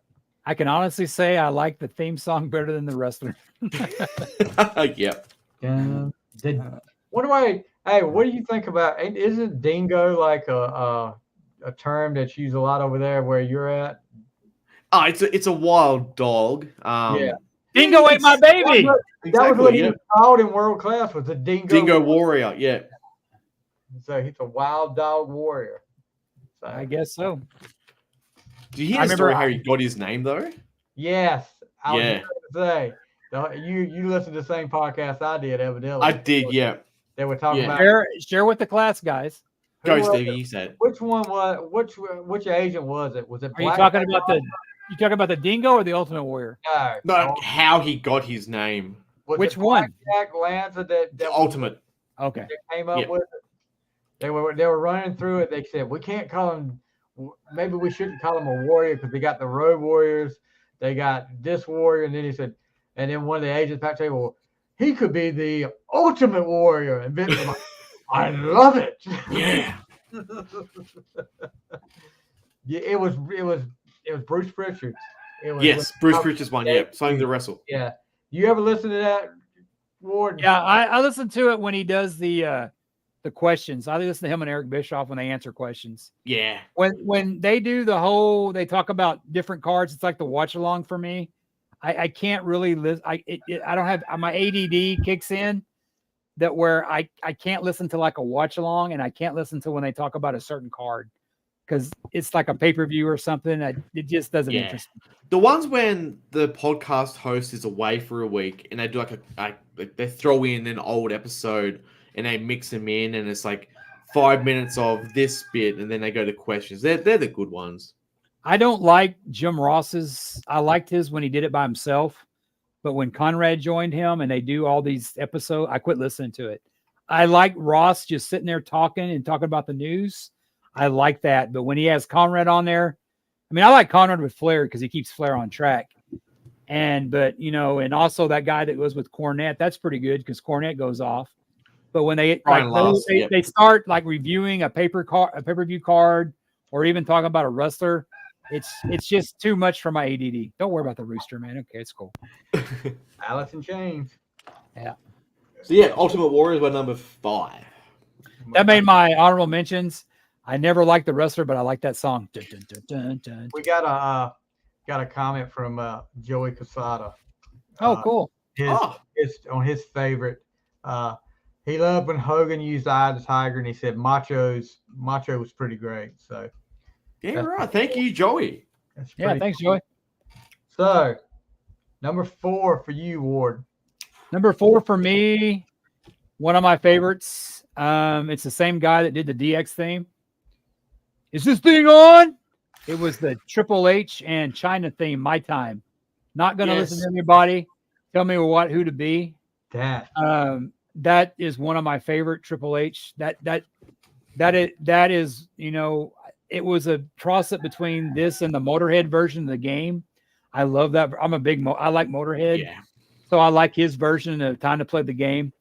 I can honestly say I like the theme song better than the wrestler. Yep. What do you think about? Isn't dingo like a term that's used a lot over there where you're at? Oh, it's a wild dog. Dingo ate my baby. That was what he was called in World Class, was the Dingo Warrior. Yeah. So he's a wild dog warrior. So, I guess so. Do you hear the story how he got his name though? Yes. I was going to say. You listened to the same podcast I did, evidently. I did, yeah. They were talking about share with the class, guys. Go, Stevie. You said. Which one was? Which agent was it? Was it? Are you talking about the Dingo or the Ultimate Warrior? No, how he got his name. Which one? Jack Lance, the Ultimate. Okay. They came up with it. They were running through it. They said we can't call him. Maybe we shouldn't call him a warrior because they got the Road Warriors. They got this warrior, and then he said. And then one of the agents back said, well, he could be the Ultimate Warrior. And Vince was like, I love it. Yeah. Yeah, it was Bruce Pritchard. Bruce Pritchard's one, something to wrestle. Yeah. You ever listen to that, Ward? Yeah, I listened to it when he does the questions. I listen to him and Eric Bischoff when they answer questions. Yeah. When they do they talk about different cards, it's like the watch along for me. I can't really listen. I don't have my ADD kicks in, that where I can't listen to like a watch along, and I can't listen to when they talk about a certain card because it's like a pay-per-view or something. It just doesn't interest me. The ones when the podcast host is away for a week and they do like they throw in an old episode and they mix them in, and it's like 5 minutes of this bit and then they go to questions. They're the good ones. I don't like Jim Ross's. I liked his when he did it by himself, but when Conrad joined him and they do all these episodes, I quit listening to it. I like Ross just sitting there talking about the news. I like that. But when he has Conrad on there, I mean, I like Conrad with Flair because he keeps Flair on track. But you know, and also that guy that goes with Cornette, that's pretty good because Cornette goes off. But when they they start like reviewing a pay-per-view card, or even talking about a wrestler, it's just too much for my ADD. Don't worry about the rooster, man. Okay, it's cool. Alice in Chains. Yeah. So yeah, Ultimate Warriors were number 5. That made my honorable mentions. I never liked the wrestler, but I like that song. Dun, dun, dun, dun, dun. We got a comment from Joey Casada. Oh, cool. On his favorite. He loved when Hogan used Eye of the Tiger, and he said Macho was pretty great. So yeah, right. Thank you, Joey. Yeah, thanks, Joey. So number 4 for you, Ward. Number 4 for me, one of my favorites. It's the same guy that did the DX theme. Is this thing on? It was the Triple H and China theme, My Time. Not going to listen to anybody. Tell me who to be. That is one of my favorite Triple H. That is, you know, it was a toss-up between this and the Motorhead version of the game. I love that. I'm a big I like Motorhead. Yeah. So I like his version of Time to Play the Game.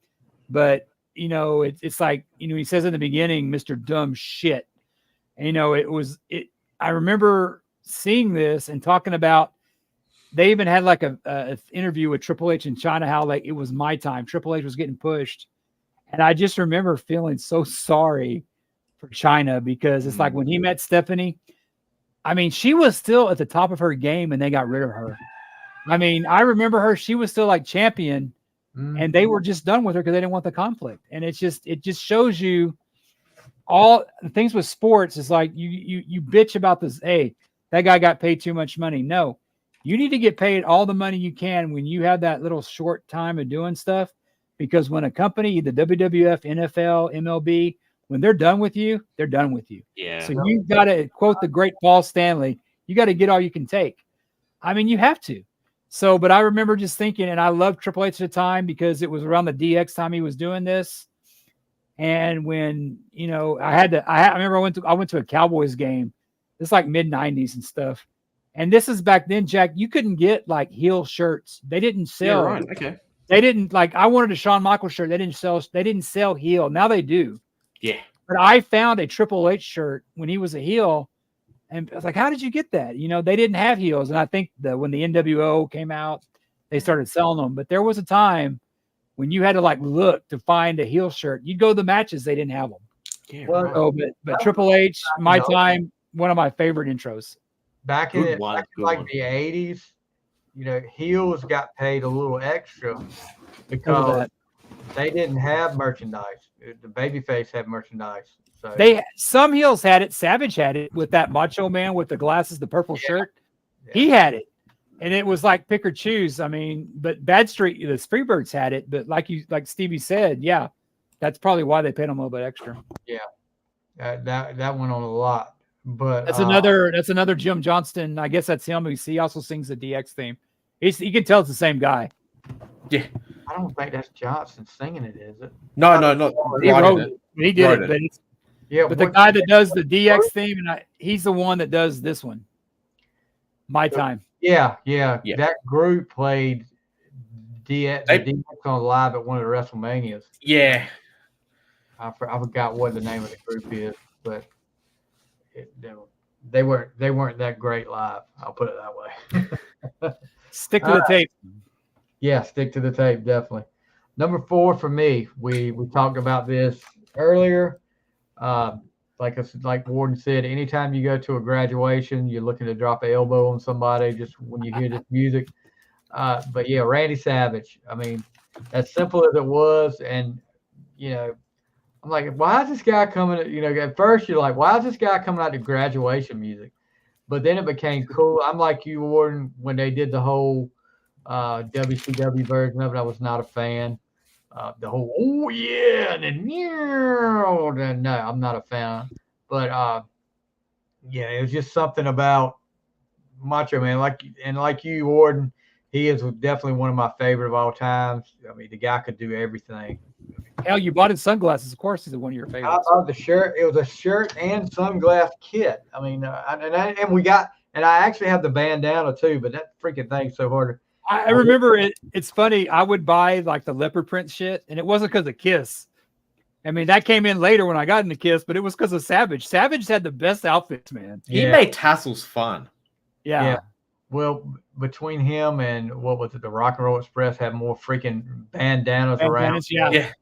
But, you know, it's like, you know, he says in the beginning, Mr. Dumb Shit. And, you know, I remember seeing this and talking about, they even had like a interview with Triple H in China, how like it was my time. Triple H was getting pushed. And I just remember feeling so sorry for China because it's like when he met Stephanie, I mean, she was still at the top of her game and they got rid of her. I mean, I remember her, she was still like champion and they were just done with her because they didn't want the conflict. And it just shows you all the things with sports is like you bitch about this. Hey, that guy got paid too much money. No, you need to get paid all the money you can when you have that little short time of doing stuff, because when a company, the WWF, NFL, MLB, when they're done with you, they're done with you. Yeah. So you got to quote the great Paul Stanley. You got to get all you can take. I mean, you have to. So, but I remember just thinking, and I loved Triple H at the time because it was around the DX time he was doing this. And when, you know, I remember I went to a Cowboys game. It's like mid-90s and stuff. And this is back then, Jack, you couldn't get like heel shirts. They didn't sell. Yeah, right. Okay. They didn't, like, I wanted a Shawn Michaels shirt. They didn't sell heel. Now they do. Yeah. But I found a Triple H shirt when he was a heel. And I was like, how did you get that? You know, they didn't have heels. And I think that when the NWO came out, they started selling them. But there was a time when you had to like look to find a heel shirt. You'd go to the matches, they didn't have them. Yeah, well, right. So, but Triple H, My Time, one of my favorite intros. Back in the 80s, you know, heels got paid a little extra because they didn't have merchandise. The babyface had merchandise. So some heels had it. Savage had it with that Macho Man with the glasses, the purple shirt. Yeah. He had it. And it was like pick or choose. I mean, but the Freebirds had it. But like Stevie said, yeah, that's probably why they paid them a little bit extra. Yeah, that went on a lot. But that's another Jim Johnston. I guess that's him. He also sings the DX theme. You can tell it's the same guy. Yeah, I don't think that's Johnston singing it, is it? No, not. He wrote it. He did it, but it's, but the guy that does the DX theme, and he's the one that does this one. My Time. Yeah. That group played DX on live at one of the WrestleManias. Yeah. I forgot what the name of the group is, but they weren't that great live. I'll put it that way. Stick to the tape. Yeah, stick to the tape, definitely. Number 4 for me, we talked about this earlier. Like Warden said, anytime you go to a graduation, you're looking to drop an elbow on somebody just when you hear this music. But yeah, Randy Savage. I mean, as simple as it was, and I'm like, why is this guy coming? At first you're like, why is this guy coming out to graduation music? But then it became cool. I'm like you, Warden, when they did the whole WCW version of it. I was not a fan. The whole oh yeah, and then no, I'm not a fan. But yeah, it was just something about Macho Man, like you, Warden. He is definitely one of my favorite of all times. I mean, the guy could do everything. Hell, you bought his sunglasses. Of course, he's one of your favorites. I love the shirt. It was a shirt and sunglass kit. I mean, and I actually have the bandana too. But that freaking thing's so hard. I remember it. It's funny. I would buy like the leopard print shit, and it wasn't because of Kiss. I mean, that came in later when I got into Kiss, but it was because of Savage. Savage had the best outfits, man. He made tassels fun. Yeah. Well, between him and what was it, the Rock and Roll Express had more freaking bandanas around. Yeah.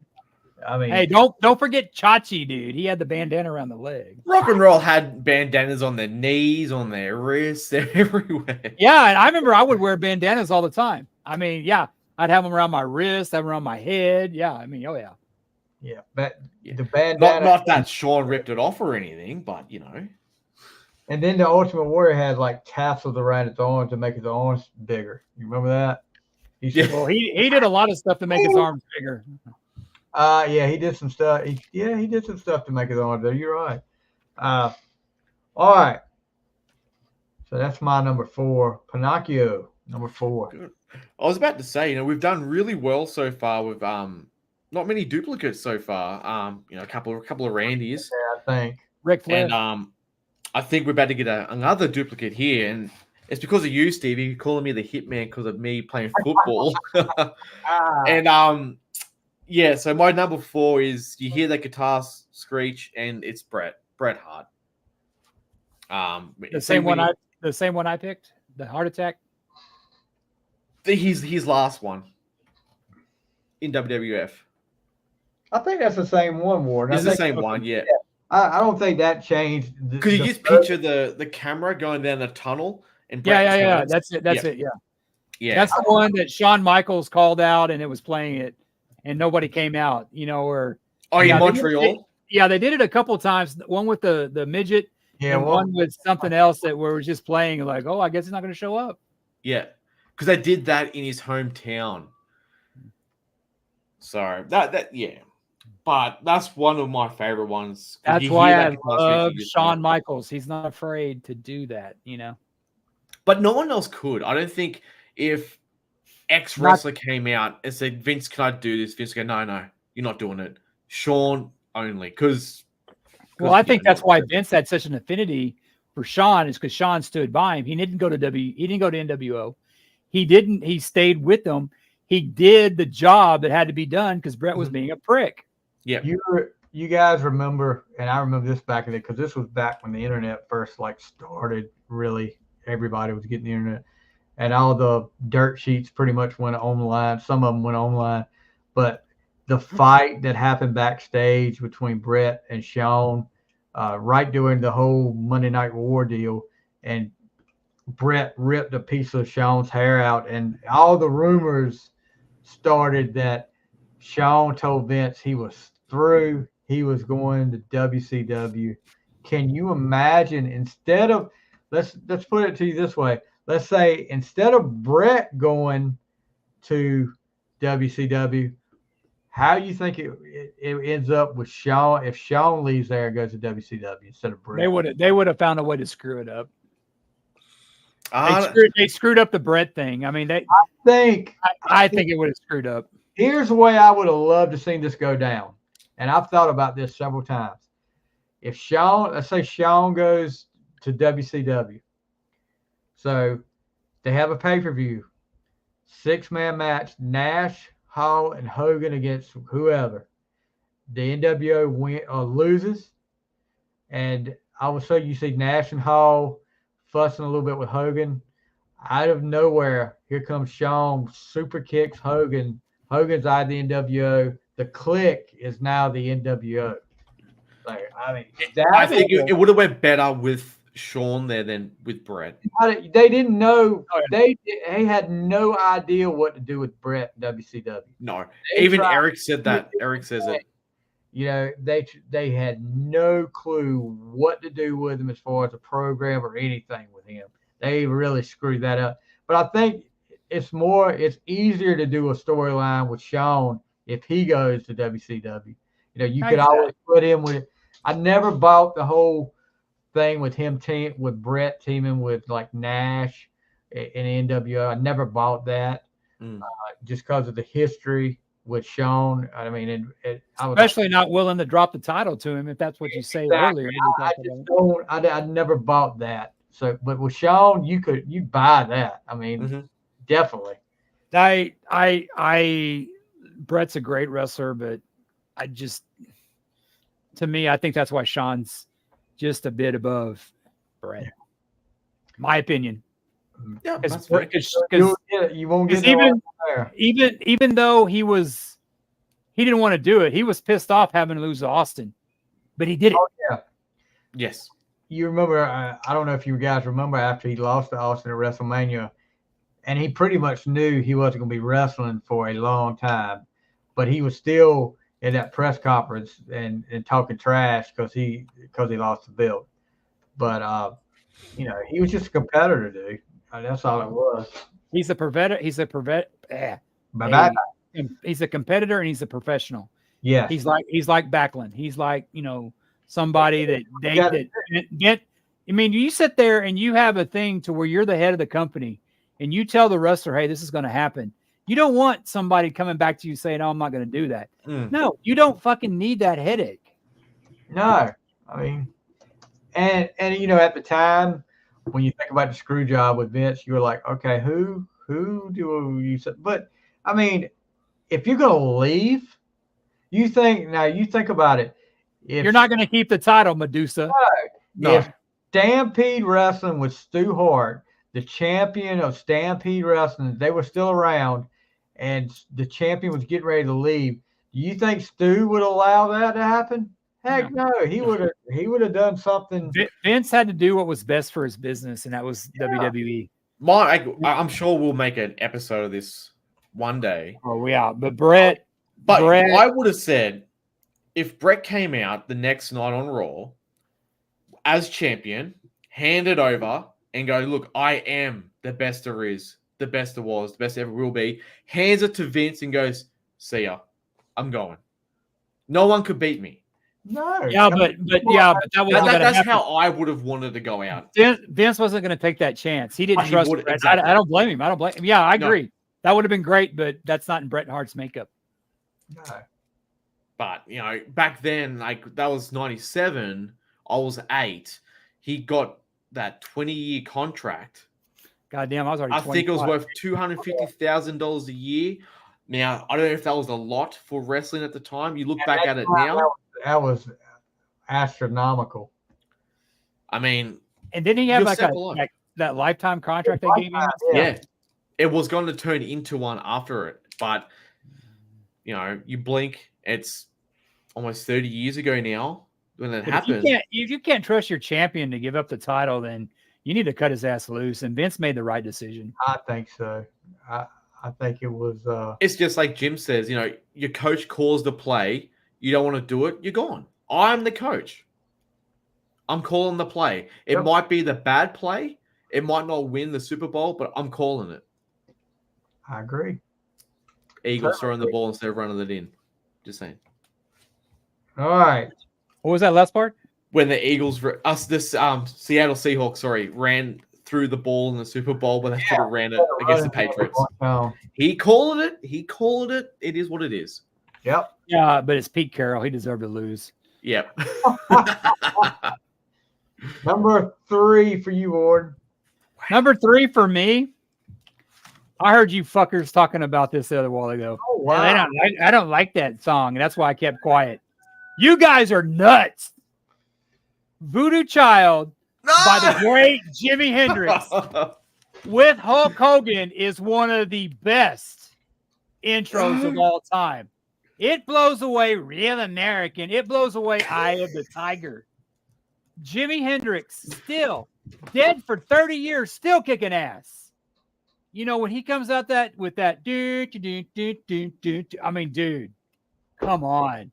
I mean, hey, don't forget Chachi, dude. He had the bandana around the leg. Rock and Roll had bandanas on their knees, on their wrists, they're everywhere. Yeah, and I remember I would wear bandanas all the time. I mean, yeah, I'd have them around my wrist, have them around my head. Yeah, I mean, oh yeah. Yeah, but the bandana. Not that Sean ripped it off or anything, but And then the Ultimate Warrior had like tassels around its arms to make his arms bigger. You remember that? Well, he did a lot of stuff to make his arms bigger. Yeah, he did some stuff. He did some stuff to make his arms bigger. You're right. All right. So that's my number 4. Pinocchio, number 4. I was about to say, we've done really well so far with not many duplicates so far. A couple of Randys. Yeah, I think. Ric Flair. And I think we're about to get another duplicate here, and it's because of you, Steve. You're calling me the Hitman because of me playing football. And yeah. So my number 4 is you hear that guitar screech, and it's Bret Hart. The same one I picked. The Heart Attack. His last one in WWF. I think that's the same one, Ward. It's the same one, yeah. I don't think that changed. Because you just picture the camera going down the tunnel and yeah. That's it. Yeah. That's the one that Shawn Michaels called out, and it was playing it, and nobody came out. in Montreal. They did it a couple of times. One with the midget, and one with something else that was just playing. Like, oh, I guess he's not going to show up. Yeah, because they did that in his hometown. So yeah. But that's one of my favorite ones. That's why I love Shawn Michaels. He's not afraid to do that, But no one else could. I don't think if X wrestler came out and said, Vince, can I do this? Vince would go, no, you're not doing it. Shawn only. Well, I think that's why Vince had such an affinity for Shawn, is because Shawn stood by him. He didn't go to NWO. He stayed with them. He did the job that had to be done because Bret was being a prick. Yeah, you guys remember, and I remember this back in the, because this was back when the internet first started. Really, everybody was getting the internet, and all the dirt sheets pretty much went online. Some of them went online, but the fight that happened backstage between Bret and Shawn, right during the whole Monday Night War deal, and Bret ripped a piece of Shawn's hair out, and all the rumors started that Shawn told Vince he was through. He was going to WCW. Can you imagine, instead of, let's put it to you this way. Let's say instead of Bret going to WCW, how do you think it ends up with Shawn if Shawn leaves there and goes to WCW instead of Bret? They would have found a way to screw it up. They screwed up the Bret thing. I mean, I think it would have screwed up. Here's the way I would have loved to see this go down. And I've thought about this several times. If let's say Shawn goes to WCW. So they have a pay-per-view, 6-man match, Nash, Hall, and Hogan against whoever. The NWO loses. And all of a sudden you see Nash and Hall fussing a little bit with Hogan. Out of nowhere, here comes Shawn, super kicks Hogan. Hogan's out of the NWO. The Click is now the NWO. I think it would have went better with Shawn there than with Bret. They didn't know. They had no idea what to do with Bret in WCW. No, even Eric said that. Eric says it. You know, they had no clue what to do with him as far as a program or anything with him. They really screwed that up. But I think it's easier to do a storyline with Sean if he goes to WCW. You know, you could always put him with. I never bought the whole thing with him with Brett teaming with like Nash in NWO. I never bought that just because of the history with Sean. I mean, especially not willing to drop the title to him if that's what you say earlier. I never bought that. So, but with Sean, you buy that. I mean, definitely. Brett's a great wrestler, but to me, I think that's why Sean's just a bit above Brett. My opinion. Yeah, because you won't get even though he didn't want to do it. He was pissed off having to lose to Austin, but he did it. Oh, yeah. Yes. You remember? I don't know if you guys remember after he lost to Austin at WrestleMania, and he pretty much knew he wasn't going to be wrestling for a long time, but he was still in that press conference and talking trash because he lost the belt. But you know, he was just a competitor, dude. That's all it was. He's a competitor and he's a professional. Yeah. He's like Backlund. He's like, you know, somebody that I mean, you sit there and you have a thing to where you're the head of the company and you tell the wrestler, hey, this is going to happen. You don't want somebody coming back to you saying, oh, I'm not going to do that. No, you don't fucking need that headache. No. I mean, and you know, at the time when you think about the screw job with Vince, you were like, okay, who do you say? But I mean, if you're going to leave, you think about it. If you're not going to keep the title, Medusa. No. If Stampede Wrestling with Stu Hart, the champion of Stampede Wrestling, they were still around, and the champion was getting ready to leave, do you think Stu would allow that to happen? Heck no. He would have done something. Vince had to do what was best for his business, and that was WWE. I'm sure we'll make an episode of this one day. Oh, yeah. But Brett. I would have said if Brett came out the next night on Raw as champion, hand it over and go, look, I am the best there is, the best there was, the best there ever will be. Hands it to Vince and goes, see ya. I'm going. No one could beat me. No. Yeah, but that's how I would have wanted to go out. Vince wasn't going to take that chance. He didn't trust Brett. Exactly. I don't blame him. Yeah, I agree. No. That would have been great, but that's not in Bret Hart's makeup. No. But, you know, back then, like, that was 97. I was 8. He got that 20-year contract. Goddamn, I was already 25. I think it was worth $250,000 a year. Now, I don't know if that was a lot for wrestling at the time. You look back at it now. That was astronomical. I mean, and didn't he have like that lifetime contract they gave him? Yeah. It was going to turn into one after it. But, you know, you blink, it's almost 30 years ago now when that happened. If you can't trust your champion to give up the title, then you need to cut his ass loose. And Vince made the right decision. I think so. I think it was. It's just like Jim says, you know, your coach calls the play. You don't want to do it. You're gone. I'm the coach. I'm calling the play. It might be the bad play. It might not win the Super Bowl, but I'm calling it. I agree. Eagles throwing the ball instead of running it in. Just saying. All right. What was that last part? When the Eagles, Seattle Seahawks, ran through the ball in the Super Bowl, but they should have ran it against the Patriots. He called it. It is what it is. Yep. Yeah, but it's Pete Carroll. He deserved to lose. Yep. Number 3 for you, Ward. Number 3 for me. I heard you fuckers talking about this the other while ago. Oh, wow. I don't like that song, and that's why I kept quiet. You guys are nuts. Voodoo Child by the great Jimi Hendrix with Hulk Hogan is one of the best intros of all time. It blows away Real American. It blows away Eye of the Tiger. Jimi Hendrix, still dead for 30 years, still kicking ass. You know, when he comes out with that, I mean, dude, come on.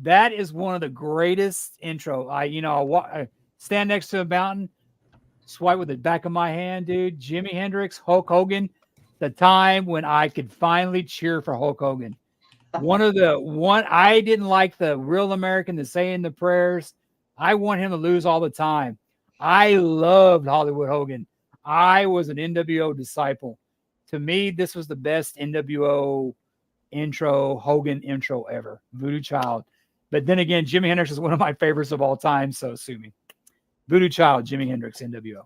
That is one of the greatest intro. I stand next to a mountain, swipe with the back of my hand, dude. Jimi Hendrix, Hulk Hogan, the time when I could finally cheer for Hulk Hogan. I didn't like the Real American, the saying the prayers. I want him to lose all the time. I loved Hollywood Hogan. I was an NWO disciple. To me, this was the best NWO intro, Hogan intro ever. Voodoo Child. But then again, Jimi Hendrix is one of my favorites of all time, so sue me. Voodoo Child, Jimi Hendrix, NWO.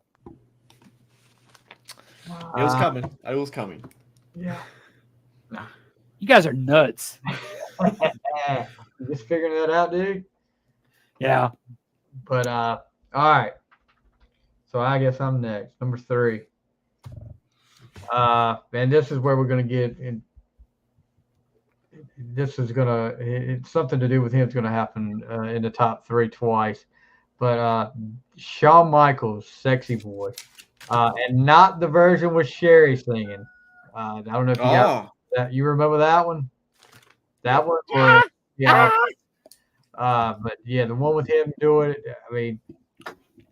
It was coming. It was coming. Yeah. You guys are nuts. You just figuring that out, dude? Yeah. But all right. So I guess I'm next. Number 3. And this is where we're gonna get in. This is it's something to do with him. It's gonna happen in the top 3 twice. But Shawn Michaels, Sexy Boy. And not the version with Sherry singing. I don't know if you got that. You remember that one? That one was, yeah. But yeah, the one with him doing it, I mean,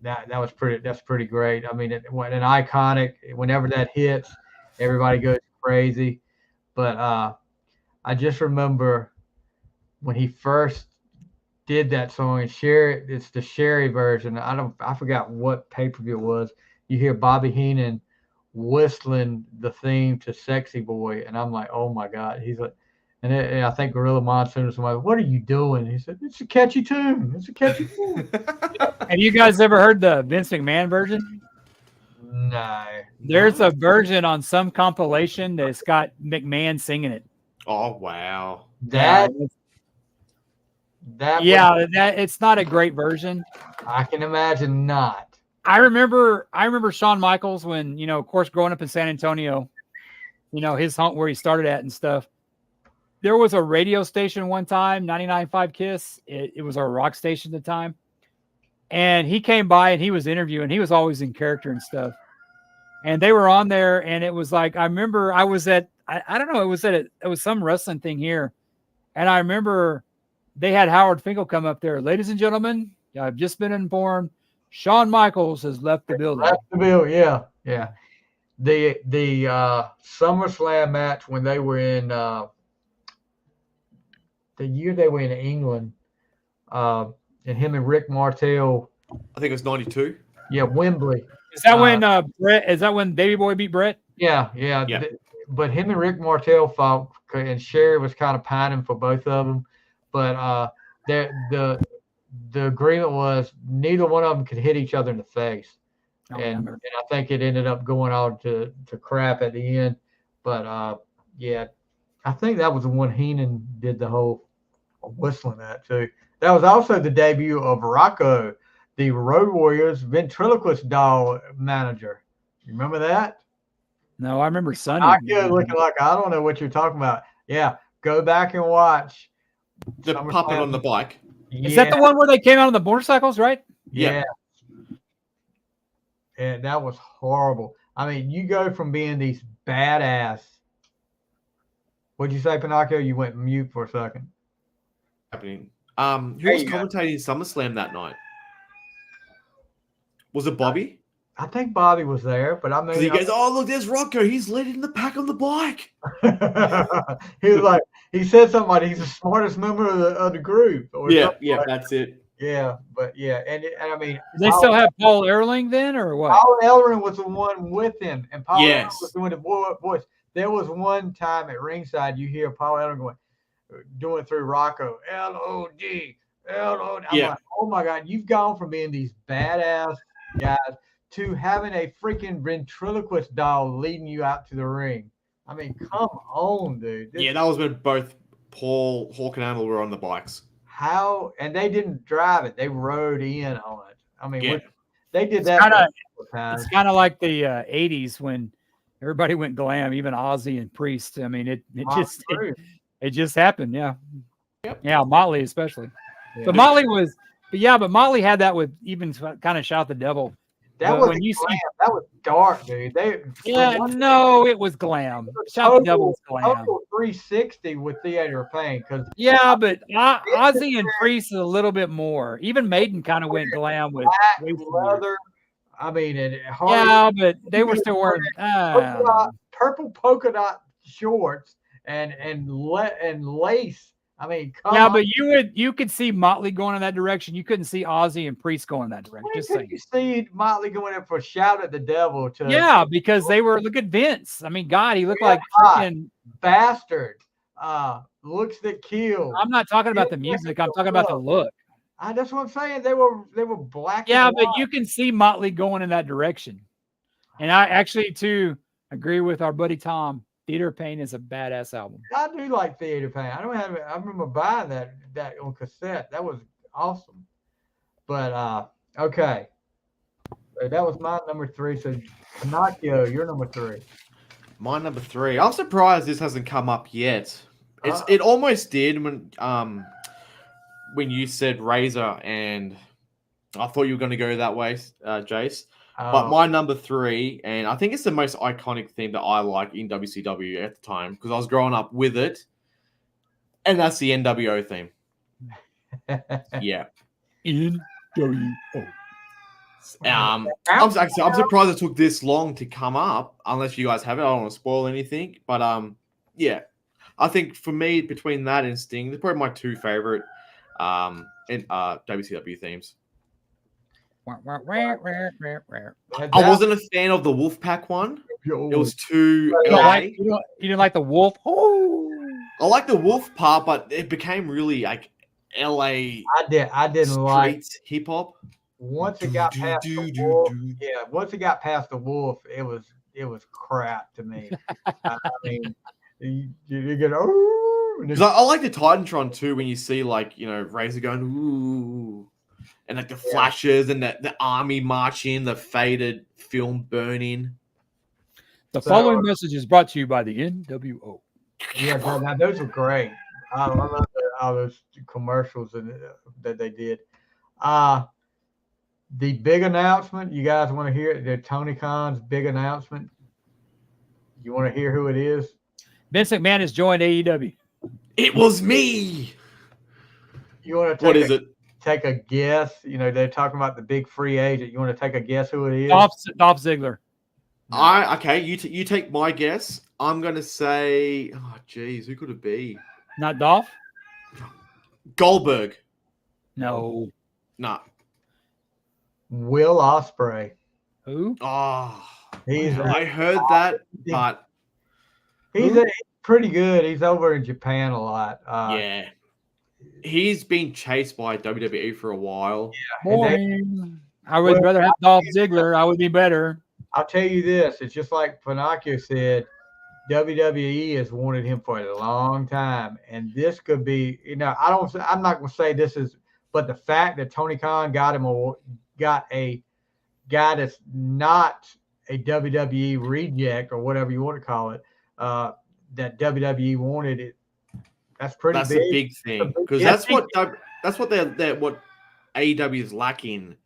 that's pretty great. I mean, an iconic, whenever that hits, everybody goes crazy. But I just remember when he first did that song, and it's the Sherry version. I forgot what pay-per-view it was. You hear Bobby Heenan whistling the theme to Sexy Boy, and I'm like, oh my God. He's like, and I think Gorilla Monsoon or somebody, what are you doing? He said, it's a catchy tune. It's a catchy tune. Have you guys ever heard the Vince McMahon version? No. There's a version on some compilation that's got McMahon singing it. Oh, wow. It's not a great version. I can imagine not. I remember Shawn Michaels when, of course, growing up in San Antonio, his home where he started at and stuff. There was a radio station one time, 99.5 KISS. It was a rock station at the time. And he came by and he was interviewing. He was always in character and stuff. And they were on there, and it was like, I remember I was at, I don't know, it was some wrestling thing here. And I remember they had Howard Finkel come up there. Ladies and gentlemen, I've just been informed Shawn Michaels has left the building. Yeah. The SummerSlam match when they were in the year they were in England, and him and Rick Martel. I think it was 92. Yeah, Wembley. Is that when Brett? Is that when Davey Boy beat Brett? Yeah. But him and Rick Martel fought, and Sherry was kind of pining for both of them. But the agreement was neither one of them could hit each other in the face. And I think it ended up going on to crap at the end. But I think that was the one Heenan did the whole whistling at too. That was also the debut of Rocco, the Road Warriors ventriloquist doll manager. You remember that? No, I remember Sonny. Rocco looking like I don't know what you're talking about. Yeah, go back and watch. The puppet on the bike. Yeah. Is that the one where they came out on the motorcycles, right? Yeah. And that was horrible. I mean, you go from being these badass. What'd you say, Pinocchio? You went mute for a second. Happening. Who was commentating SummerSlam that night? Was it Bobby? I think Bobby was there, but I mean, he goes, "Oh, look, there's Rocco. He's leading the pack on the bike." He was like, he said something like he's the smartest member of the group. That's it. Yeah, but yeah, and I mean, they still have Paul Ellering then, or what? Paul Ellering was the one with him, and Paul Ellering was doing the voice. There was one time at ringside, you hear Paul Ellering doing through Rocco, L-O-D, L-O-D. I'm like, oh my God, you've gone from being these badass guys to having a freaking ventriloquist doll leading you out to the ring. I mean, come on, dude. That was when both Paul, Hawk, and Animal were on the bikes. How? And they didn't drive it; they rode in on it. I mean, they did that. It's kind of like the '80s when everybody went glam, even Ozzy and Priest. I mean, it just happened. Yeah, Motley especially. Yeah. But Motley had that with even kind of Shout the Devil. That But was when you see, that was dark, dude. no, it was glam. Shout the Devil was glam. Total 360 with Theater of Pain because Yeah, but Ozzy and Priest is a little bit more. Even Maiden kind of went glam with leather. I mean, and yeah, but they were still wearing purple polka dot shorts and lace. I mean, yeah, but you could see Motley going in that direction. You couldn't see Ozzy and Priest going in that direction. Just saying. You see Motley going in for Shout at the Devil to because they were look at Vince. I mean, God, he looked like freaking bastard. Looks that kill. I'm not talking about the music. I'm talking about the look. That's what I'm saying. They were black. Yeah, but you can see Motley going in that direction. And I actually too agree with our buddy Tom. Theater of Pain is a badass album. I do like Theater of Pain. I remember buying that on cassette. That was awesome. But okay. So that was my number 3. So Pinocchio, you're number 3. My number 3. I'm surprised this hasn't come up yet. It almost did when you said Razor, and I thought you were going to go that way, Jace. But my number 3, and I think it's the most iconic theme that I like in WCW at the time because I was growing up with it, and that's the NWO theme. Yeah. NWO. I'm surprised it took this long to come up, unless you guys have it. I don't want to spoil anything, but yeah. I think for me, between that and Sting, they're probably my 2 favorite WCW themes. I wasn't a fan of the Wolfpack one. It was too LA. You didn't like the Wolf? Oh, I like the Wolf part, but it became really like LA. I didn't like hip hop. Once it got past the Wolf, once it got past the Wolf, it was crap to me. I mean, you get because I like the Titantron too when you see Razor going ooh. And like the flashes and the army marching, the faded film burning. The following message is brought to you by the NWO. Yeah, now those are great. I love all those commercials that they did. The big announcement, you guys want to hear it? The Tony Khan's big announcement. You want to hear who it is? Vince McMahon has joined AEW. It was me. You want to what is it? Take a guess. They're talking about the big free agent. You want to take a guess who it is? Dolph Ziggler. Okay. You take my guess. I'm gonna say, oh geez, who could it be? Not Dolph. Goldberg. No. Nah. Will Ospreay. Who? Oh, I heard that, but he's pretty good. He's over in Japan a lot. Yeah. He's been chased by WWE for a while. Yeah. I would rather have Dolph Ziggler. I would be better. I'll tell you this. It's just like Pinocchio said, WWE has wanted him for a long time. And this could be, I'm not going to say this is, but the fact that Tony Khan got a guy that's not a WWE reject or whatever you want to call it, that WWE wanted it. That's pretty big. That's a big thing because that's what AEW is lacking.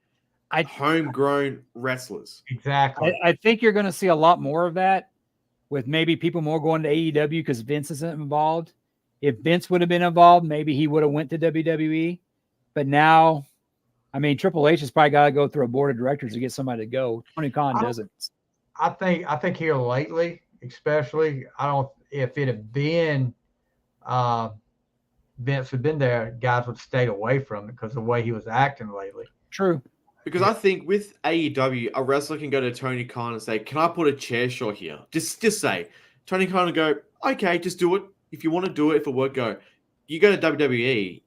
Homegrown wrestlers. Exactly. I think you're going to see a lot more of that with maybe people more going to AEW because Vince isn't involved. If Vince would have been involved, maybe he would have went to WWE. But now, I mean, Triple H has probably got to go through a board of directors to get somebody to go. Tony Khan doesn't. I think here lately, especially, if it had been Vince had been there, guys would have stayed away from it because of the way he was acting lately. True. Because I think with AEW, a wrestler can go to Tony Khan and say, "Can I put a chair shot here?" Just say. Tony Khan will go, "Okay, just do it. If you want to do it, if it work, go." You go to WWE,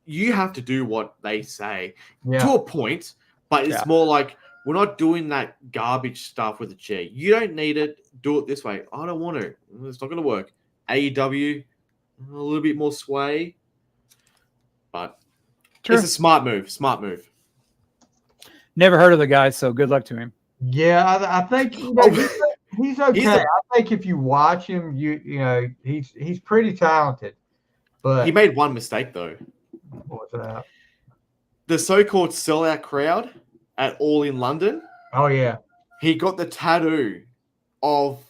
you have to do what they say to a point, but it's more like, we're not doing that garbage stuff with the chair. You don't need it. Do it this way. I don't want to. It's not going to work. AEW, a little bit more sway, but it's a smart move. Smart move. Never heard of the guy, so good luck to him. Yeah, I think he's okay. I think if you watch him, he's pretty talented. But he made one mistake though. What was that? The so-called sellout crowd at All in London, Oh yeah. he got the tattoo of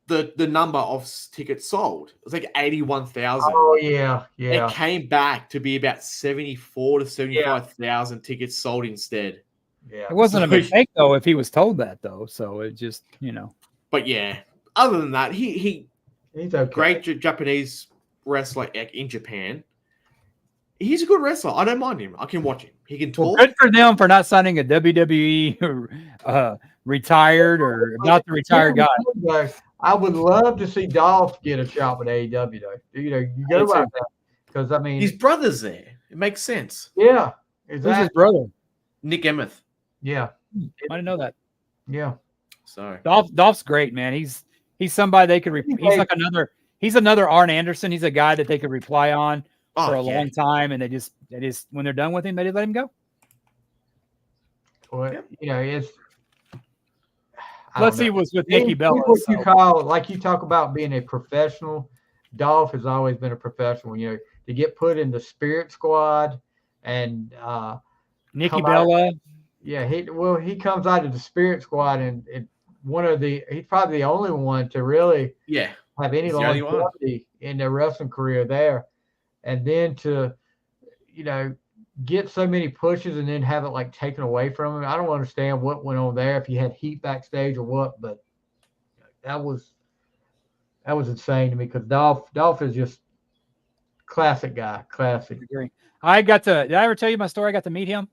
the number of tickets sold. It was like 81,000. Oh yeah. Yeah. It came back to be about 74 to 75,000 tickets sold instead. Yeah. It wasn't a So- mistake though if he was told that though. So it just, But yeah, other than that, he He's okay. great Japanese wrestler in Japan. He's a good wrestler. I don't mind him. I can watch him. He can Well, talk. good for them for not signing a WWE retired or about to retire guy. I would love to see Dolph get a shot with AEW though. You go Me right too. now because I mean, His brother's there. It makes sense. yeah, Who's his exactly. brother? Nick Emmeth. Yeah, I didn't know that. yeah. So Dolph's great, man. He's somebody they could. He's another Arn Anderson. He's a guy that they could rely on for a long time, and they just when they're done with him, they just let him go. Well, it's. Let's see what's with Nikki Bella. What you call, like you talk about being a professional. Dolph has always been a professional. To get put in the Spirit Squad, and Nikki Bella. Yeah, he comes out of the Spirit Squad, and he's probably the only one to really have any longevity in their wrestling career there, and then to get so many pushes and then have it like taken away from him. I don't understand what went on there, if he had heat backstage or what, but that was insane to me because Dolph is just classic guy, classic. Did I ever tell you my story? I got to meet him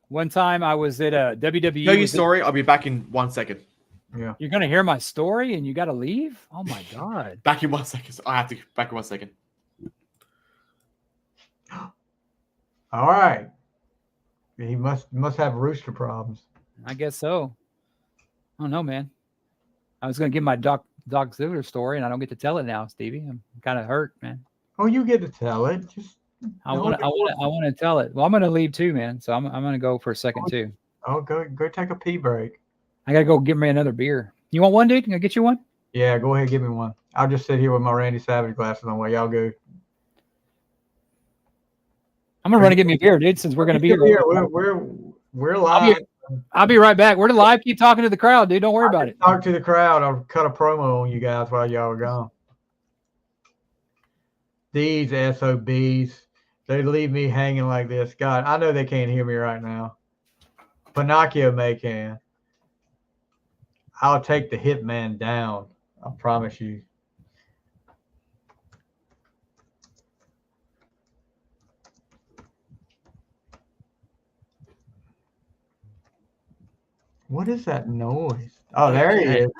one time. I was at a WWE. Tell your story. I'll be back in 1 second. Yeah, you're gonna hear my story and you got to leave. Oh my god! Back in 1 second. I have to back in 1 second. all right. He must have rooster problems. I guess so. I don't know, man. I was gonna give my Doc Ziggler story, and I don't get to tell it now, Stevie. I'm kind of hurt, man. Oh, you get to tell it. Just I want to tell it. Well, I'm gonna leave too, man. So I'm gonna go for a second too. Oh, go take a pee break. I gotta go get me another beer. You want one, dude? Can I get you one? Yeah, go ahead, give me one. I'll just sit here with my Randy Savage glasses on while y'all go. I'm gonna run and get me a beer, dude. Since we're gonna be here, we're live. I'll be right back. We're live. Keep talking to the crowd, dude. Don't worry about it. Talk to the crowd. I'll cut a promo on you guys while y'all are gone. These SOBs, they leave me hanging like this. God, I know they can't hear me right now. Pinocchio may can. I'll take the hitman down. I promise you. What is that noise? Oh, there he is.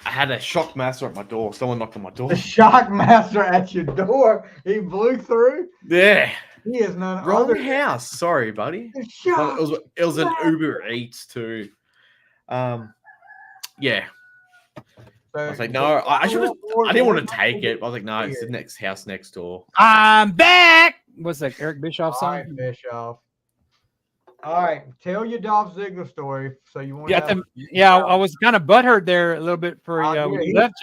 I had a shock master at my door. Someone knocked on my door. The shock master at your door. He blew through. Yeah. He is none Wrong other. house. Sorry, buddy. The shock. It was an Uber Eats too. Yeah. I was like, no, I didn't want to take it. I was like, no, it's the next house next door. I'm back. What's that Eric Bischoff All song? right, Bischoff. All right, tell your Dolph Ziggler story. So you want I was kind of butthurt there a little bit for when you left.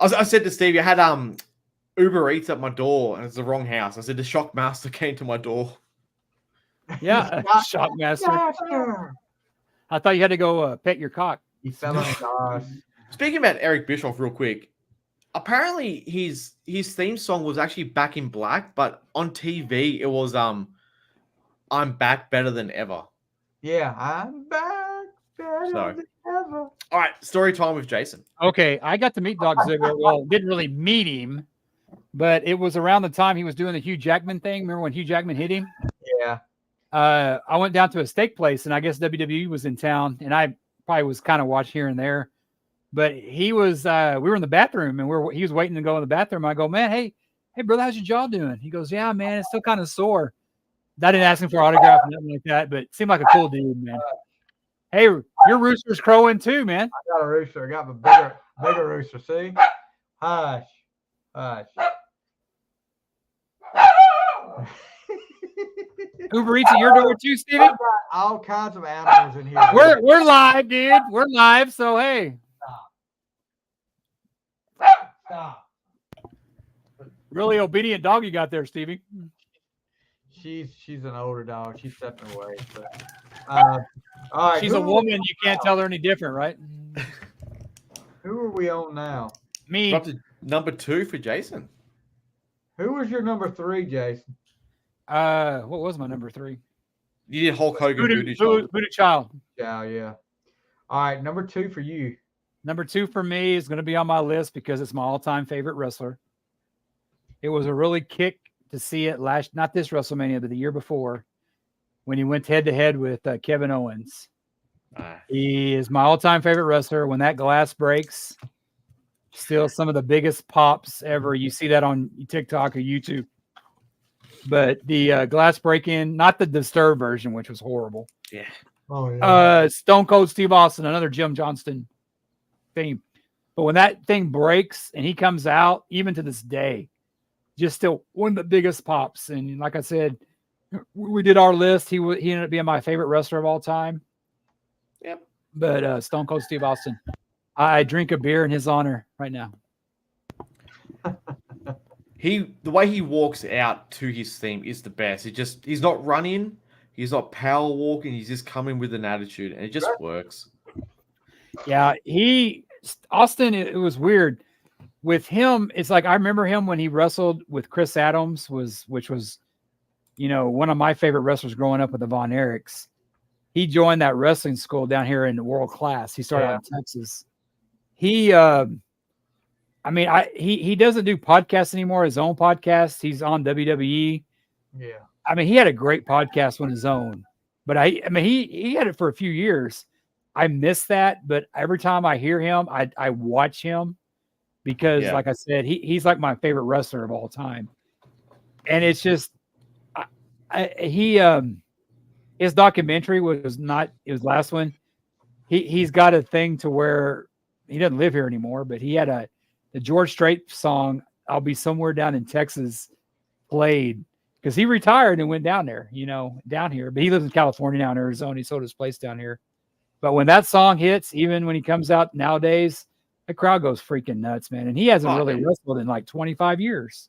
I said to Steve, I had Uber Eats at my door, and it's the wrong house. I said the shock master came to my door. Yeah, shock master. I thought you had to go pet your cock. He fell on his ass. Speaking about Eric Bischoff, real quick. Apparently, his theme song was actually Back in Black, but on TV it was I'm back better than ever. Yeah, I'm back better than ever. All right, story time with Jason. Okay, I got to meet Dolph Ziggler. Well, didn't really meet him, but it was around the time he was doing the Hugh Jackman thing. Remember when Hugh Jackman hit him? Yeah. I went down to a steak place, and I guess WWE was in town, and I probably was kind of watched here and there. But he was, we were in the bathroom, and he was waiting to go in the bathroom. I go, man, hey, brother, how's your jaw doing? He goes, yeah, man, it's still kind of sore. I didn't ask him for autograph or nothing like that, but it seemed like a cool dude, man. Hey, your rooster's crowing too, man. I got a rooster. I got a bigger rooster. See? Hush. Uber Eats at your door too, Stevie? All kinds of animals in here. We're live, dude. We're live, so hey. Stop. Really obedient dog you got there, Stevie. she's an older dog. She's stepping away. But, all right. She's a woman. You can't tell her any different, right? Who are we on now? Me. Up to number 2 for Jason. Who was your number 3, Jason? What was my number 3? You did Hulk Hogan, Voodoo Voodoo Child. Yeah. All right, number 2 for you. Number 2 for me is going to be on my list because it's my all-time favorite wrestler. It was a really kick to see it not this WrestleMania, but the year before, when he went head-to-head with Kevin Owens. He is my all-time favorite wrestler. When that glass breaks, still some of the biggest pops ever. You see that on TikTok or YouTube. But the glass break-in, not the Disturbed version, which was horrible. Yeah. Oh, yeah. Stone Cold Steve Austin, another Jim Johnston theme. But when that thing breaks and he comes out, even to this day, just still one of the biggest pops. And like I said, we did our list. He ended up being my favorite wrestler of all time. Yep. But Stone Cold Steve Austin, I drink a beer in his honor right now. The way he walks out to his theme is the best. He's not running, he's not power walking, he's just coming with an attitude, and it just works. Yeah, Austin, it was weird. With him, it's like I remember him when he wrestled with Chris Adams, which was, one of my favorite wrestlers growing up with the Von Erichs. He joined that wrestling school down here in World Class. He started out in Texas. He doesn't do podcasts anymore, his own podcast. He's on WWE. Yeah. I mean, he had a great podcast on his own, but he had it for a few years. I miss that, but every time I hear him, I watch him because, like I said, he's like my favorite wrestler of all time. And it's just, his documentary was not his last one. He's got a thing to where he doesn't live here anymore, but he had the George Strait song, "I'll Be Somewhere Down in Texas," played because he retired and went down there, down here. But he lives in California now, in Arizona. He sold his place down here. But when that song hits, even when he comes out nowadays, the crowd goes freaking nuts, man. And he hasn't really wrestled in like 25 years.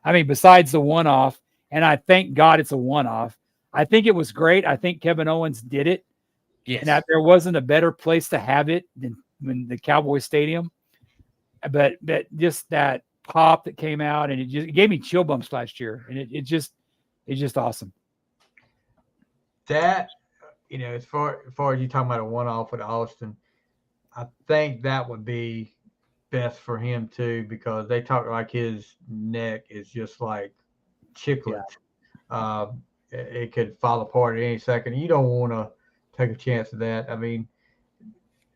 I mean, besides the one-off, and I thank God it's a one-off. I think it was great. I think Kevin Owens did it. Yes. And that there wasn't a better place to have it than the Cowboy Stadium. But just that pop that came out, and it gave me chill bumps last year. And it's just awesome. That, as far as you talking about a one-off with Austin, I think that would be best for him too, because they talk like his neck is just like chiclet. Yeah. It could fall apart at any second. You don't want to take a chance of that. I mean,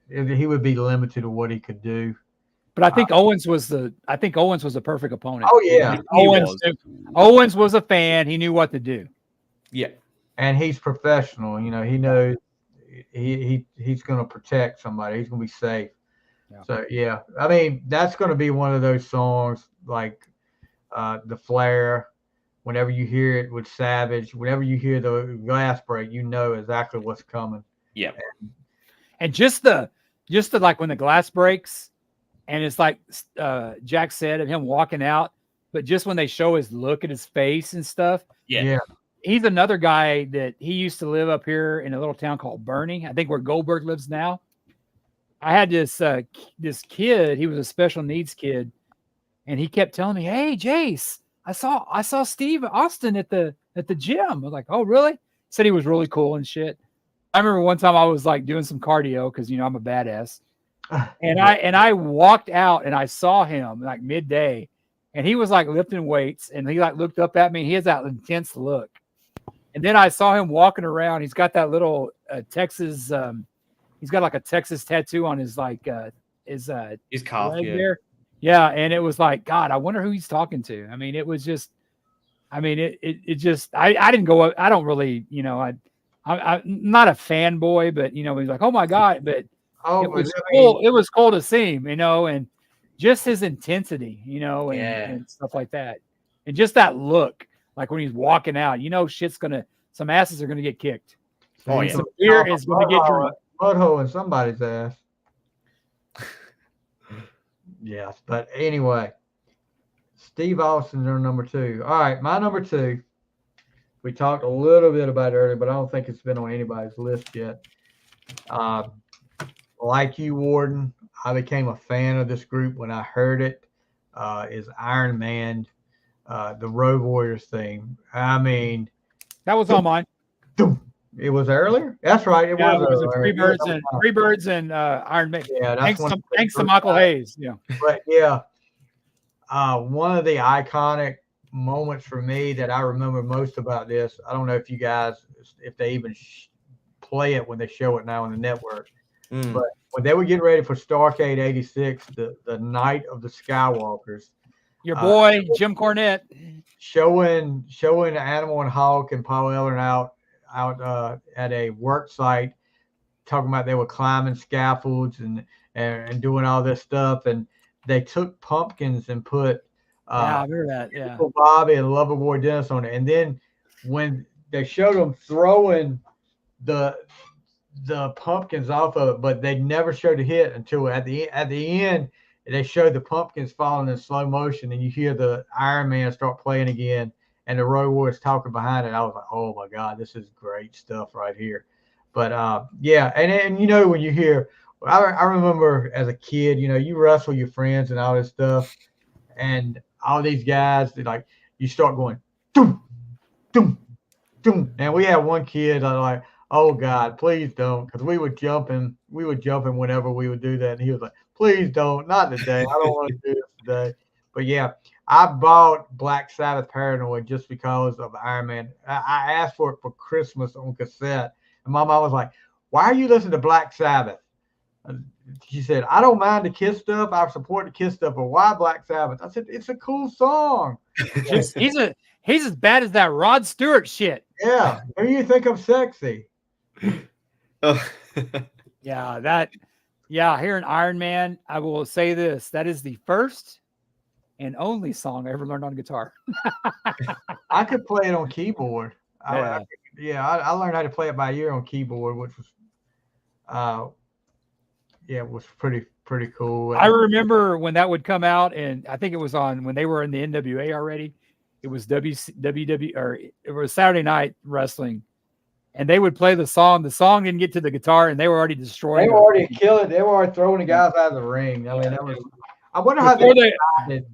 he would be limited to what he could do. But I think Owens was the perfect opponent. Oh yeah, Owens was a fan. He knew what to do. Yeah, and he's professional. He knows he's going to protect somebody. He's going to be safe. Yeah. So yeah, I mean, that's going to be one of those songs like the Flair. Whenever you hear it with Savage, whenever you hear the glass break, you know exactly what's coming. Yeah, and just the like when the glass breaks. And it's like Jack said of him walking out, but just when they show his look at his face and stuff. Yeah. He's another guy that he used to live up here in a little town called Bernie, I think where Goldberg lives now. I had this kid, he was a special needs kid, and he kept telling me, "Hey, Jace, I saw Steve Austin at the gym." I was like, "Oh, really?" Said he was really cool and shit. I remember one time I was like doing some cardio because I'm a badass. And I walked out and I saw him like midday, and he was like lifting weights, and he like looked up at me. He has that intense look. And then I saw him walking around. He's got that little Texas. He's got like a Texas tattoo on his his calf there. Yeah, and it was like, God, I wonder who he's talking to. I mean, it was just. I mean, it just. I didn't go. I don't really. I'm not a fanboy, but he's like, oh my God, but. Oh, it was cool. It was cool to see him, and just his intensity, and stuff like that. And just that look, like when he's walking out, some asses are gonna get kicked. Oh, yeah. Some beer is gonna get drunk. Mudhole in somebody's ass. Yes, but anyway, Steve Austin's our number 2. All right, my number 2. We talked a little bit about it earlier, but I don't think it's been on anybody's list yet. Like you, Warden, I became a fan of this group when I heard it. Is Iron Man, the Road Warriors theme. I mean, that was on mine. It was earlier. That's right. It was Freebirds and Iron Man. Yeah, thanks to Michael Hayes. Yeah, but yeah, one of the iconic moments for me that I remember most about this. I don't know if you guys, if they even play it when they show it now on the network, but when they were getting ready for Starrcade '86, the Night of the Skywalkers. Your boy Jim Cornette showing Animal and Hulk and Paul Ellern out at a work site, talking about they were climbing scaffolds and doing all this stuff, and they took pumpkins and put I remember that. Yeah, Uncle Bobby and Loverboy Dennis on it, and then when they showed them throwing the pumpkins off of it, but they never showed a hit until at the end. They showed the pumpkins falling in slow motion, and you hear the Iron Man start playing again, and the Road Warriors talking behind it. I was like, oh my God, this is great stuff right here. But yeah, and you know, when you hear, I remember as a kid, you know, you wrestle your friends and all this stuff, and all these guys, like, you start going, doom, doom, doom. And we had one kid, like, oh God, please don't, because we would jump him whenever we would do that, and he was like, please don't, not today. I don't want to do this today. But yeah, I bought Black Sabbath Paranoid just because of Iron Man. I asked for it for Christmas on cassette, and my mom was like, why are you listening to Black Sabbath? She said, I don't mind the Kiss stuff. I support the Kiss stuff, but why Black Sabbath? I said, it's a cool song. he's as bad as that Rod Stewart shit. Yeah. Maybe you think I'm sexy. Hearing Iron Man, I will say this. That is the first and only song I ever learned on guitar. I could play it on keyboard. I learned how to play it by ear on keyboard, which was was pretty cool. I remember when that would come out, and I think it was on when they were in the NWA already. It was WW or it was Saturday Night Wrestling, and they would play the song. The song didn't get to the guitar, and they were already destroying. They were already killing. They were already throwing the guys out of the ring. I mean, that was. I wonder how they decided.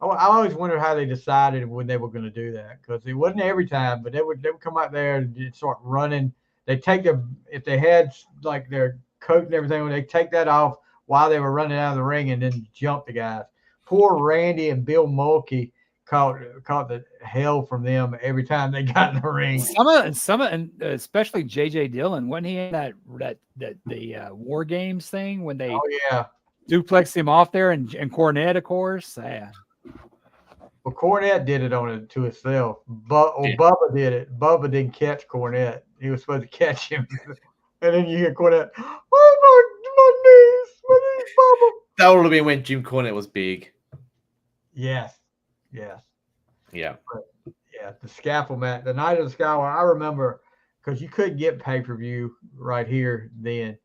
I always wondered how they decided when they were going to do that, because it wasn't every time, but they would come out there and start running. They take if they had like their coat and everything, when they take that off while they were running out of the ring and then jump the guys. Poor Randy and Bill Mulkey caught the hell from them every time they got in the ring. Some and especially JJ Dillon, wasn't he in the War Games thing when they duplexed him off there, and Cornette, of course. Yeah. Well, Cornette did it to himself. Bubba did it. Bubba didn't catch Cornette. He was supposed to catch him. And then you hear Cornette, oh, my knees, Bubba. That would have been when Jim Cornette was big. Yes. Yeah. But, yeah, the scaffold match, the Night of the Skywalker, I remember, because you couldn't get pay-per-view right here then.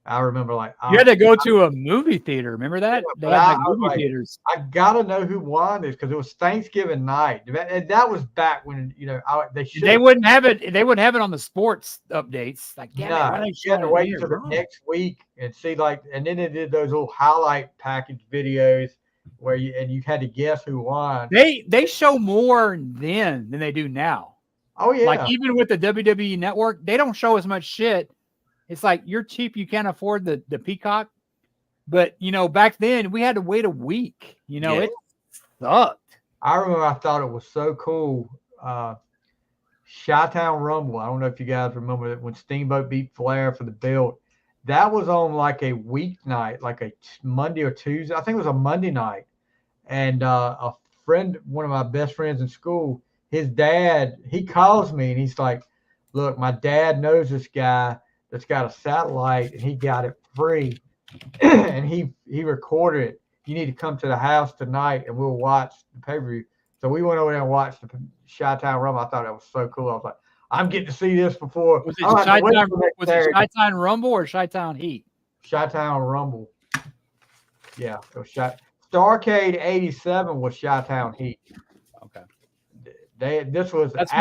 I remember, like, you had to go to a movie theater. Remember that? They had movie theaters. I gotta know who won this, because it was Thanksgiving night, and that was back when they wouldn't have it. They wouldn't have it on the sports updates. Like, you had to wait until the next week and see, like, and then they did those little highlight package videos where you had to guess who won. They show more then than they do now. Oh yeah, like even with the WWE Network, they don't show as much shit. It's like, you're cheap, you can't afford the Peacock. But, back then we had to wait a week. It sucked. I remember I thought it was so cool. Chi-Town Rumble. I don't know if you guys remember that when Steamboat beat Flair for the belt. That was on like a weeknight, like a Monday or Tuesday. I think it was a Monday night. And a friend, one of my best friends in school, his dad, he calls me and he's like, look, my dad knows this guy that's got a satellite, and he got it free, and he recorded it. You need to come to the house tonight, and we'll watch the pay-per-view. So we went over there and watched the Chi-Town Rumble. I thought that was so cool. I was like, I'm getting to see this before. Was it Chi-Town Rumble or Chi-Town Heat? Chi-Town Rumble. Yeah, it was Starrcade '87 was Chi-Town Heat. Okay. This was that's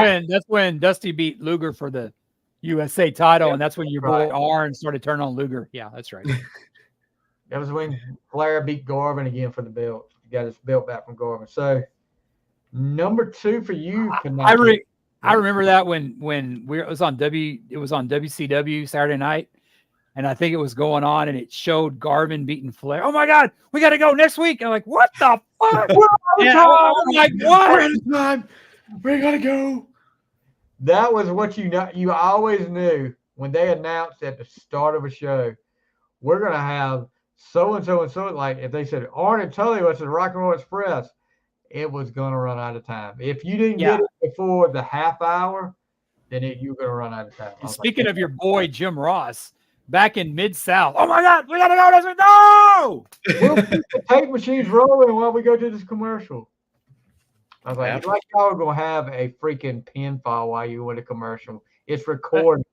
when Dusty beat Luger for the USA title, and that's when your boy Arn started turning on Luger. Yeah, that's right. That was when Flair beat Garvin again for the belt. He got his belt back from Garvin. So number 2 for you, I remember that when it was on WCW Saturday night, and I think it was going on, and it showed Garvin beating Flair. Oh my God, we got to go next week. I'm like, what the fuck? I'm like, what? We're out of time. We gotta go. That was what you always knew when they announced at the start of a show, we're gonna have so and so and so. Like if they said Arn and Tully was the Rock and Roll Express, it was gonna run out of time. If you didn't get it before the half hour, then you were gonna run out of time. Speaking of your boy Jim Ross, back in Mid-South, oh my God, we gotta go. No! We'll keep the tape machines rolling while we go to this commercial. I was like, y'all are gonna have a freaking pinfall while you went to commercial. It's recorded.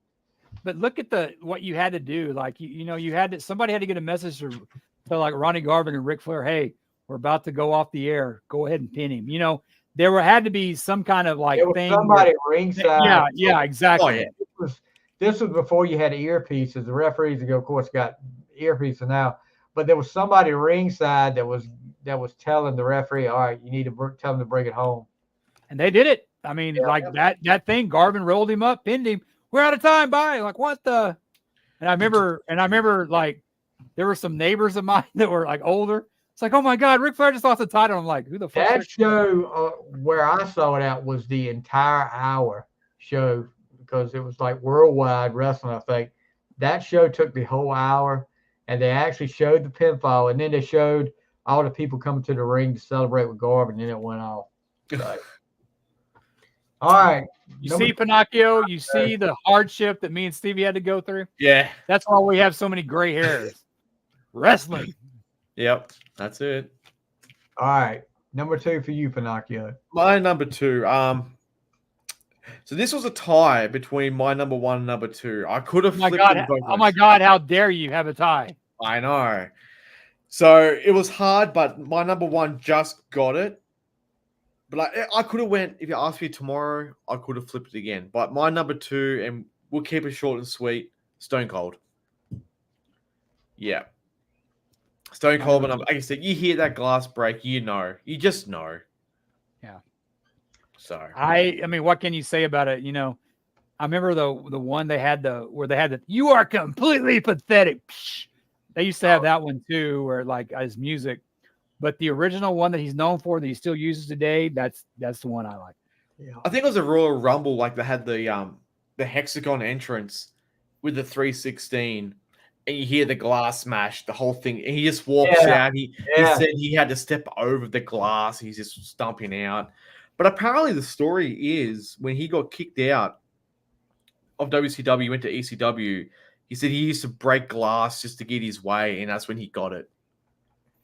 But look at what you had to do. Like somebody had to get a message to like Ronnie Garvin and Ric Flair. Hey, we're about to go off the air. Go ahead and pin him. There had to be some kind of like thing. Somebody ringside. Yeah, exactly. Oh, yeah. This was before you had earpieces. The referees, of course, got earpieces now. But there was somebody ringside that was telling the referee, all right, you need to tell them to bring it home. And they did it. I mean, that thing, Garvin rolled him up, pinned him. We're out of time. Bye. Like, what the? And I remember like there were some neighbors of mine that were like older. It's like, oh my God, Ric Flair just lost the title. I'm like, who the fuck? That show where I saw it at was the entire hour show because it was like worldwide wrestling, I think. That show took the whole hour, and they actually showed the pinfall, and then they showed all the people coming to the ring to celebrate with Garvin, and then it went off. So, all right. You see, Pinocchio, you see the hardship that me and Stevie had to go through? Yeah. That's why we have so many gray hairs. Wrestling. Yep. That's it. All right. Number 2 for you, Pinocchio. My number 2. So this was a tie between my number 1 and number 2. I could have flipped them both. Oh my God, how dare you have a tie? I know. So it was hard, but my number 1 just got it. But I could have went, if you asked me tomorrow, I could have flipped it again. But my number 2, and we'll keep it short and sweet, Stone Cold. Yeah. Stone Cold, but like I said, you hear that glass break, you just know. Yeah. So I mean, what can you say about it? I remember the one they had where they had the "You are completely pathetic." They used to have that one too, where like his music. But the original one that he's known for that he still uses today, that's the one I like. Yeah. I think it was a Royal Rumble, like they had the hexagon entrance with the 316, and you hear the glass smash, the whole thing, and he just walks out. He said he had to step over the glass. He's just stomping out. But apparently the story is when he got kicked out of WCW, went to ECW, he said he used to break glass just to get his way, and that's when he got it.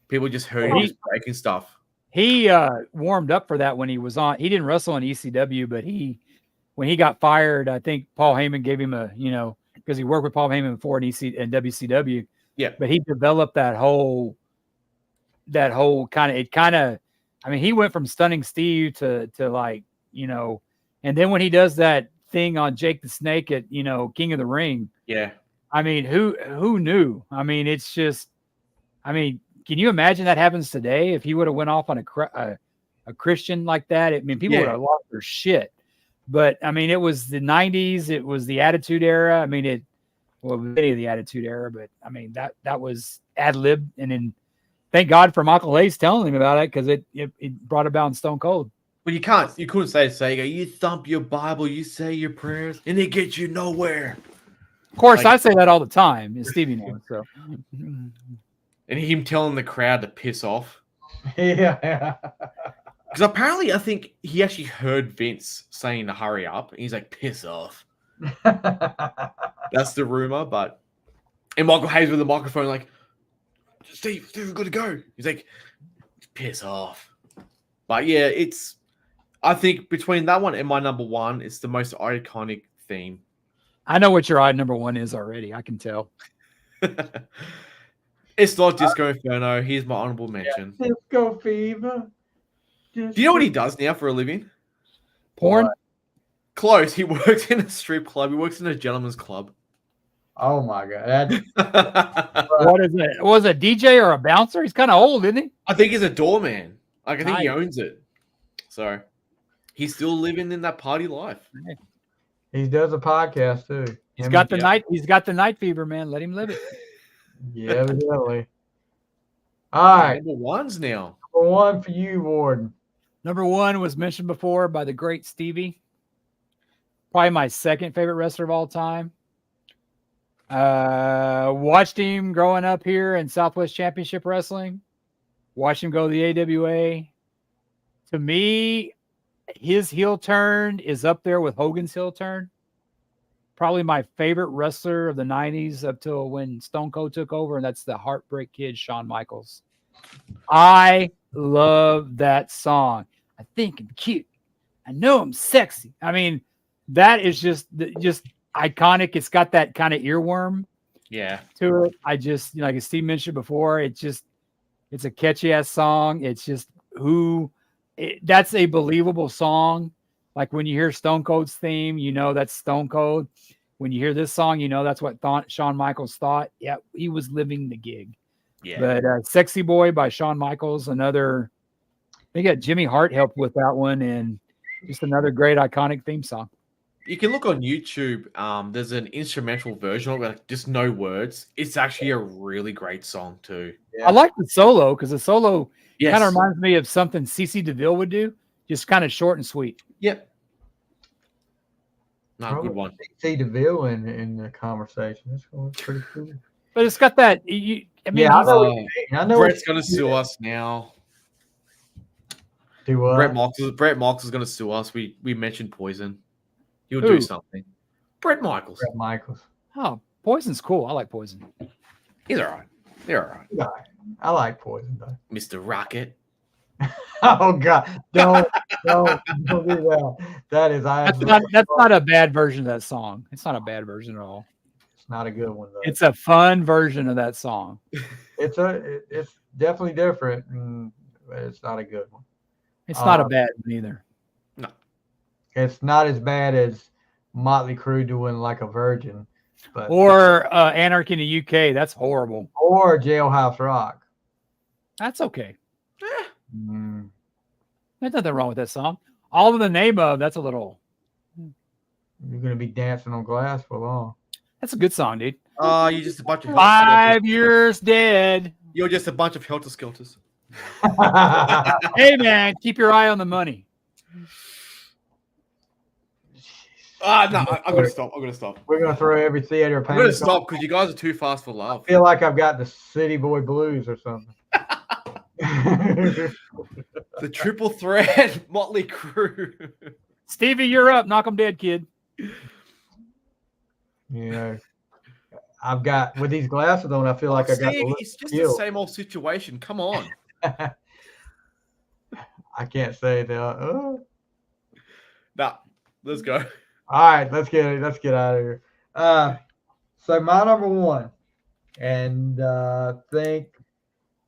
People just heard he was breaking stuff. He warmed up for that when he was on. He didn't wrestle in ECW, but when he got fired, I think Paul Heyman gave him because he worked with Paul Heyman before in WCW. Yeah. But he developed that whole kind of, I mean, he went from Stunning Steve to like, and then when he does that thing on Jake the Snake at, King of the Ring. Yeah. I mean, who knew? I mean, it's just, can you imagine that happens today? If he would have went off on a Christian like that, I mean, people would have lost their shit. But I mean, it was the 90s. It was the Attitude Era. I mean, many of the Attitude Era, but I mean, that was ad lib. And then thank God for Michael Hayes telling him about it because it brought about in Stone Cold. But you couldn't say, you thump your Bible, you say your prayers, and it gets you nowhere. Of course, I say that all the time, and Stevie knows. So, and him telling the crowd to piss off. Yeah. Because apparently, I think he actually heard Vince saying to hurry up, and he's like, piss off. That's the rumor, and Michael Hayes with the microphone, like, Steve, we've got to go. He's like, piss off. But yeah, I think between that one and my number 1, it's the most iconic theme. I know what your number 1 is already. I can tell. It's not Disco Inferno. Here's my honorable mention. Disco Fever. Do you know what he does now for a living? Porn? What? Close. He works in a strip club. He works in a gentleman's club. Oh my God. What is it? Was it a DJ or a bouncer? He's kind of old, isn't he? I think he's a doorman. Like, I think he Nice. owns it. So he's still living in that party life. He does a podcast too. He's got the night fever, man. Let him live it. Yeah, evidently. All right. Number ones now. Number one for you, Warden. Number one was mentioned before by the great Stevie. Probably my second favorite wrestler of all time. Watched him growing up here in Southwest Championship Wrestling. Watched him go to the AWA. To me, his heel turn is up there with Hogan's heel turn. Probably my favorite wrestler of the 90s up till when Stone Cold took over, and that's the Heartbreak Kid, Shawn Michaels. I love that song. I think I'm cute. I know I'm sexy. I mean, that is just iconic. It's got that kind of earworm to it. I just, like as Steve mentioned before, it's a catchy ass song. It's just that's a believable song. Like when you hear Stone Cold's theme, you know that's Stone Cold. When you hear this song, you know that's what Shawn Michaels thought. Yeah, he was living the gig. Yeah. But Sexy Boy by Shawn Michaels, another, they got Jimmy Hart helped with that one, and just another great iconic theme song. You can look on YouTube. There's an instrumental version of it, like just no words. It's actually a really great song too. Yeah. I like the solo because the solo Yes. kind of reminds me of something CeCe DeVille would do, just kind of short and sweet. Yep. Not a good one. See DeVille in the conversation. This one's pretty cool. But it's got that. I mean, I know what you mean. I know. Brett's gonna sue us now. Do what? Brett Michaels is gonna sue us. We mentioned Poison. He'll Who? do something. Brett Michaels. Bret Michaels. Oh, Poison's cool. I like Poison. He's all right. They're all right. Yeah, I like Poison though. Mr. Rocket. Oh God! Don't do that. That is That's not a bad version of that song. It's not a bad version at all. It's not a good one though. It's a fun version of that song. It's definitely different. But it's not a good one. It's not a bad one either. No. It's not as bad as Motley Crue doing Like a Virgin, but Or Anarchy in the UK. That's horrible. or Jailhouse Rock. That's okay. Mm. There's nothing wrong with that song. All in the name of, that's a little. You're gonna be dancing on glass for long. That's a good song, dude. Oh, you're just a bunch of 5 years dead. You're just a bunch of helter skelters. Hey, man, keep your eye on the money. No, I'm gonna stop. We're gonna throw every theater I'm paint. gonna stop because you guys are too fast for love. I feel like I've got the City Boy Blues or something. The triple threat, Motley Crue. Stevie, you're up. Knock 'em dead, kid. You know, I've got with these glasses on. I feel like I got. Steve, it's just the same old situation. Come on. I can't say that. Nah, let's go. All right, let's get out of here. So my number one, and I think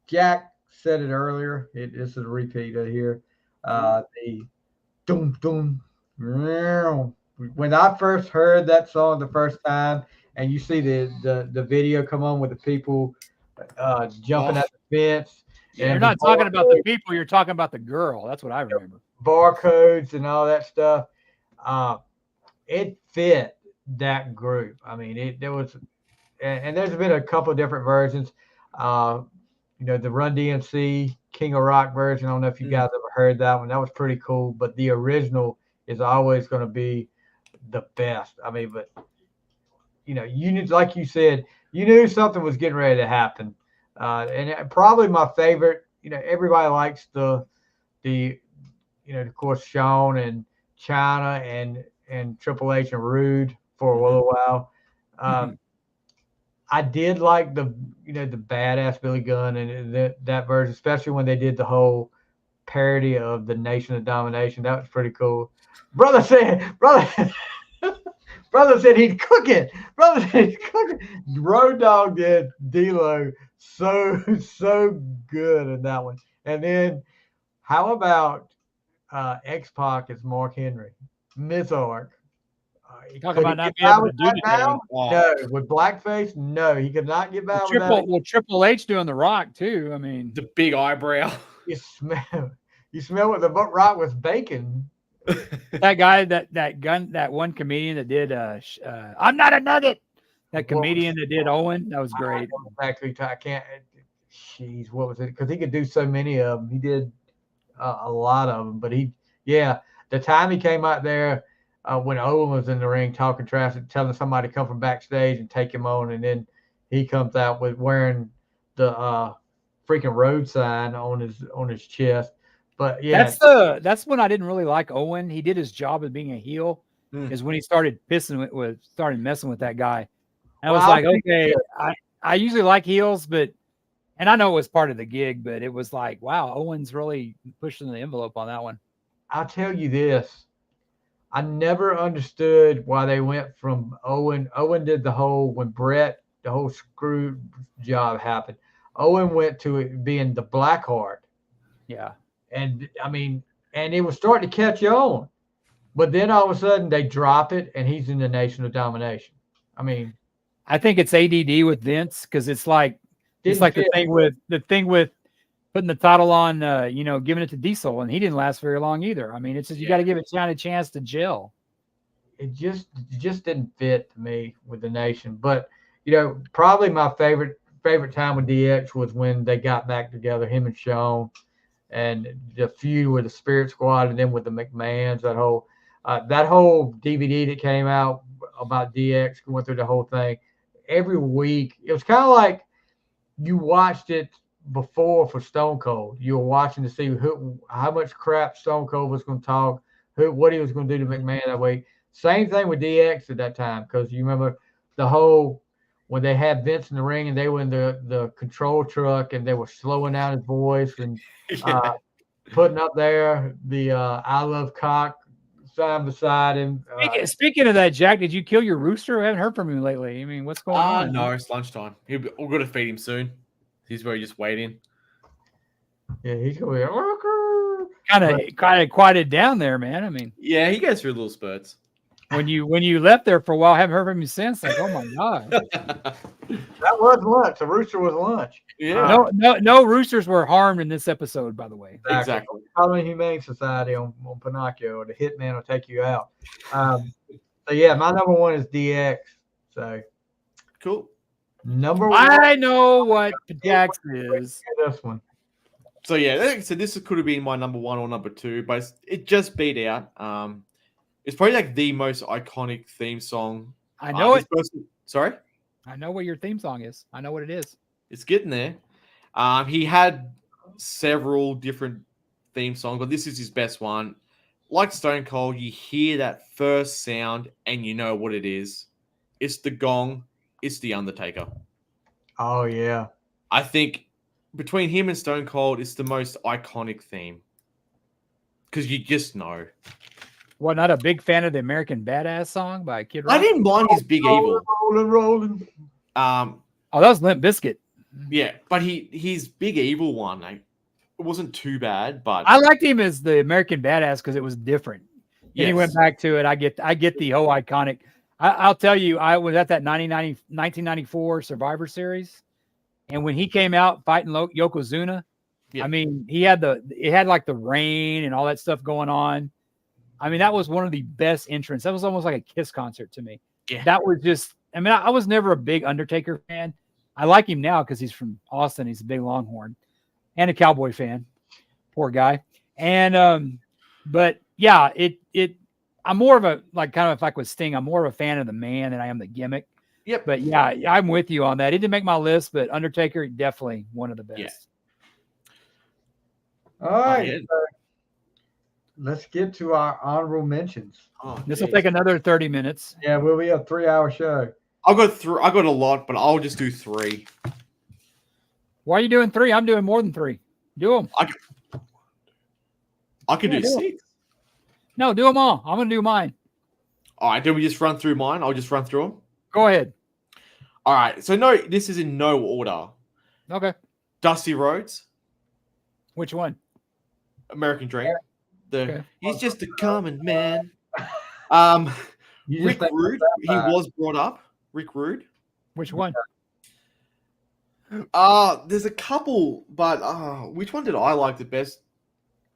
Jack said it earlier. This is a repeat of here. The doom doom. When I first heard that song the first time, and you see the video come on with the people jumping at the fence. You're not talking about the people. You're talking about the girl. That's what I remember. Barcodes and all that stuff. It fit that group. I mean, there was, and there's been a couple of different versions. The Run DMC King of Rock version. I don't know if you guys ever heard that one. That was pretty cool. But the original is always going to be the best. I mean, but you knew, like you said, you knew something was getting ready to happen. And probably my favorite. Everybody likes the of course, Shawn and Chyna and Triple H and Rude for a little while. I did like the badass Billy Gunn and that version, especially when they did the whole parody of the Nation of Domination. That was pretty cool. Brother said he'd cook it. Brother said he'd cook it. Road Dogg did D-Lo so good in that one. And then how about X-Pac as Mark Henry. Mizark. Talk Could about he not get being by able to with do that the now? name. Oh, No, with blackface, no, he could not get by with that. Triple H doing the Rock too. I mean, the big eyebrow. You smell what the rock was bacon. that guy, that one comedian that did I'm not a nugget. That comedian that did Owen, that was great. Exactly, I can't. Jeez, what was it? Because he could do so many of them. He did a lot of them, but the time he came out there when Owen was in the ring talking trash, telling somebody to come from backstage and take him on, and then he comes out with wearing the freaking road sign on his chest. But yeah, that's when I didn't really like Owen. He did his job of being a heel. Is when he started started messing with that guy. And I was like, okay, I usually like heels, and I know it was part of the gig, but it was like, wow, Owen's really pushing the envelope on that one. I'll tell you this. I never understood why they went from Owen. Owen did the whole, when Brett, the whole screw job happened. Owen went to it being the Blackheart. Yeah. And I mean, and it was starting to catch on. But then all of a sudden they drop it and he's in the Nation of Domination. I mean, I think it's ADD with Vince because it's like the thing with putting the title on, giving it to Diesel, and he didn't last very long either. I mean, it's just you got to give it a chance to gel. It just didn't fit to me with the Nation. But probably my favorite time with DX was when they got back together, him and Shawn, and the feud with the Spirit Squad, and then with the McMahons. That whole DVD that came out about DX going through the whole thing every week. It was kind of like you watched it before for Stone Cold. You were watching to see how much crap Stone Cold was going to talk, what he was going to do to McMahon that week. Same thing with DX at that time, because you remember the whole when they had Vince in the ring and they were in the control truck and they were slowing down his voice and putting up there the I Love Cock sign beside him. Speaking of that, Jack, did you kill your rooster? I haven't heard from you lately. I mean, what's going on? No, it's lunchtime. We're going to feed him soon. He's very just waiting. Yeah, he's going kind of quieted down there, man. I mean, yeah, he goes through little spurts. When you left there for a while, I haven't heard from you since. Like, oh my god, that was lunch. The rooster was lunch. Yeah. No roosters were harmed in this episode, by the way. Exactly. Probably Humane Society on Pinocchio, or the hitman will take you out. So yeah, my number one is DX. So cool. Number one. I know what Jax is. This one. So yeah, like I said, this could have been my number one or number two, but it just beat out. It's probably like the most iconic theme song. I know it. Sorry? I know what your theme song is. I know what it is. It's getting there. He had several different theme songs, but this is his best one. Like Stone Cold, you hear that first sound and you know what it is. It's the gong. It's the Undertaker. Oh, yeah. I think between him and Stone Cold, it's the most iconic theme. Because you just know. Well, not a big fan of the American Badass song by Kid Rock? I didn't mind his Big Evil. Rolling. Oh, that was Limp Bizkit. Yeah, but his Big Evil one, it wasn't too bad. But I liked him as the American Badass because it was different. Yes. And he went back to it. I get the whole iconic. I'll tell you, I was at that 1994 Survivor Series, and when he came out fighting Yokozuna, I mean, it had like the rain and all that stuff going on. I mean, that was one of the best entrants. That was almost like a Kiss concert to me. Yeah. That was just, I mean, I was never a big Undertaker fan. I like him now because he's from Austin. He's a big Longhorn and a Cowboy fan. Poor guy. And, but yeah, I'm more of a, like, kind of like with Sting, I'm more of a fan of the man than I am the gimmick. Yep. But yeah, I'm with you on that. It didn't make my list, but Undertaker, definitely one of the best. Yeah. All right. Let's get to our honorable mentions. This will take another 30 minutes. Yeah, we'll be a 3-hour show. I got a lot, but I'll just do 3. Why are you doing 3? I'm doing more than 3. Do them. I can do 6. No, do them all. I'm going to do mine. All right, then we just run through mine. I'll just run through them. Go ahead. All right. So no, this is in no order. Okay. Dusty Rhodes. Which one? American Dream. He's just a common man. You just Rick think Rude, about he that. was brought up. Rick Rude. Which one? There's a couple, but which one did I like the best?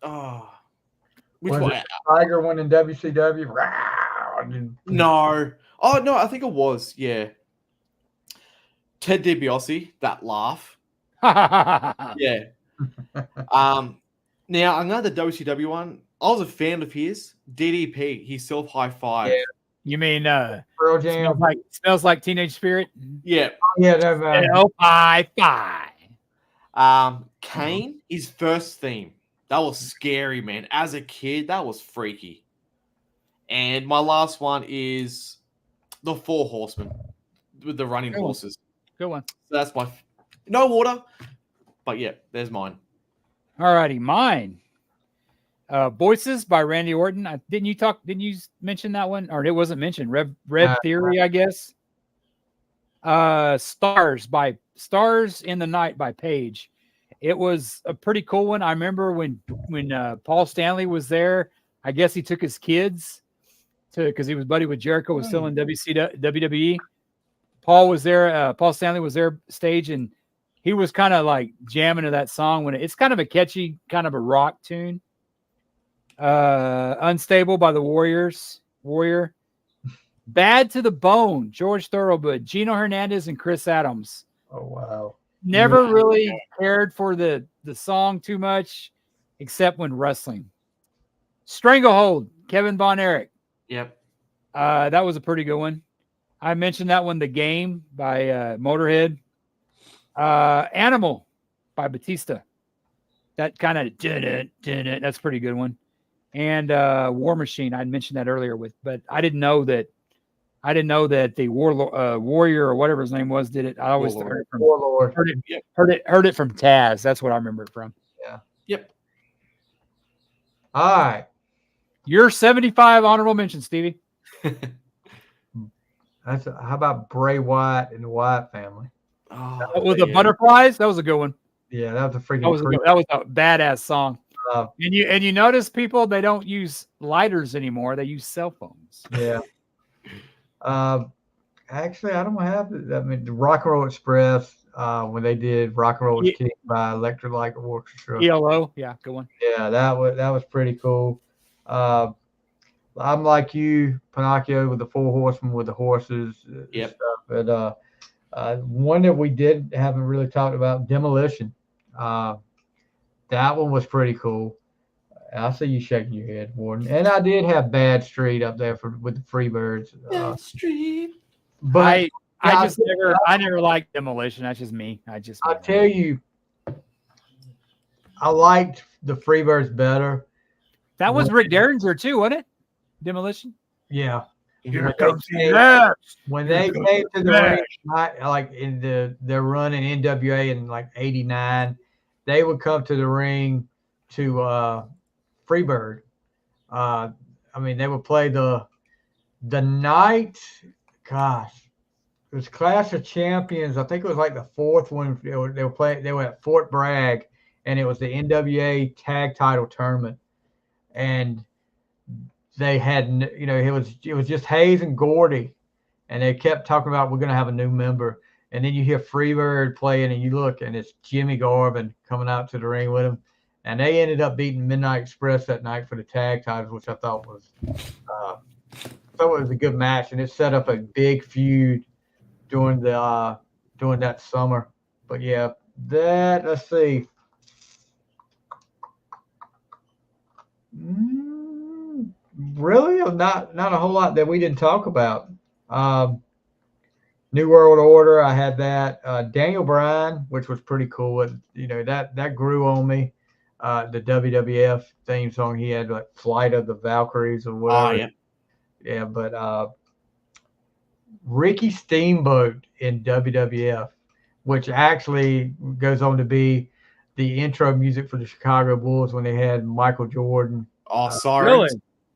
Which Was one? it Tiger one in WCW? Rawr, and- No. Oh no, I think it was. Yeah. Ted DiBiase, that laugh. Yeah. Now another WCW one. I was a fan of his. DDP, his self high five. Yeah. You mean Pearl Jam. smells like Teenage Spirit? Yeah. Yeah, that, Five. Kane, his first theme. That was scary, man. As a kid, that was freaky. And my last one is the Four Horsemen with the running Good one. horses. Good one. So that's my no water, but yeah, there's mine. All righty, mine. Voices by Randy Orton. Didn't you mention that one? Or it wasn't mentioned. Red Theory, I guess. Stars in the Night by Paige. It was a pretty cool one. I remember when Paul Stanley was there. I guess he took his kids because he was buddy with Jericho, was still in WWE. Paul was there. Paul Stanley was there stage, and he was kind of like jamming to that song when it's kind of a catchy, kind of a rock tune. Unstable by the Warrior. Bad to the Bone, George Thorogood, Gino Hernandez, and Chris Adams. Oh wow. Never really cared for the song too much, except when wrestling. Stranglehold, Kevin Von Erich. Yep. That was a pretty good one. I mentioned that one, The Game by Motorhead. Animal by Batista. That kind of that's a pretty good one. And War Machine, I mentioned that earlier but I didn't know that the Warrior or whatever his name was did it. I always heard it from Warlord. heard it from Taz. That's what I remember it from. Yeah. Yep. All right. Your 75 honorable mention, Stevie. How about Bray Wyatt and the Wyatt family? With the Butterflies, that was a good one. Yeah, that was a freaking. That was a badass song. Uh, And you notice people, they don't use lighters anymore. They use cell phones. Yeah. Actually, I don't have it. I mean, the Rock and Roll Express, when they did Rock and Roll is King by Electric Light Orchestra. ELO, yeah, good one. Yeah, that was pretty cool. I'm like you, Pinocchio, with the Four Horsemen with the horses. Yep. And stuff. But one that we haven't really talked about, Demolition. That one was pretty cool. I see you shaking your head, Warden. And I did have Bad Street up there with the Freebirds. Bad Street. But I never liked Demolition. That's just me. I'll tell you, I liked the Freebirds better. That was Rick Derringer too, wasn't it? Demolition. Yeah. Here comes the next. When they came to the ring, like in their run in NWA in like '89, they would come to the ring to Freebird. I mean, they would play the night. Gosh, it was Clash of Champions. I think it was like the fourth one. They were playing. They were at Fort Bragg, and it was the NWA Tag Title Tournament, and they had, it was just Hayes and Gordy, and they kept talking about we're going to have a new member, and then you hear Freebird playing, and you look, and it's Jimmy Garvin coming out to the ring with him, and they ended up beating Midnight Express that night for the tag titles, which I thought was a good match, and it set up a big feud during that summer. But yeah, let's see. Really, not a whole lot that we didn't talk about. New World Order, I had that. Daniel Bryan, which was pretty cool. That grew on me. The WWF theme song, he had like Flight of the Valkyries or whatever. Oh, yeah. Yeah, but Ricky Steamboat in WWF, which actually goes on to be the intro music for the Chicago Bulls when they had Michael Jordan. Oh, sorry. Really?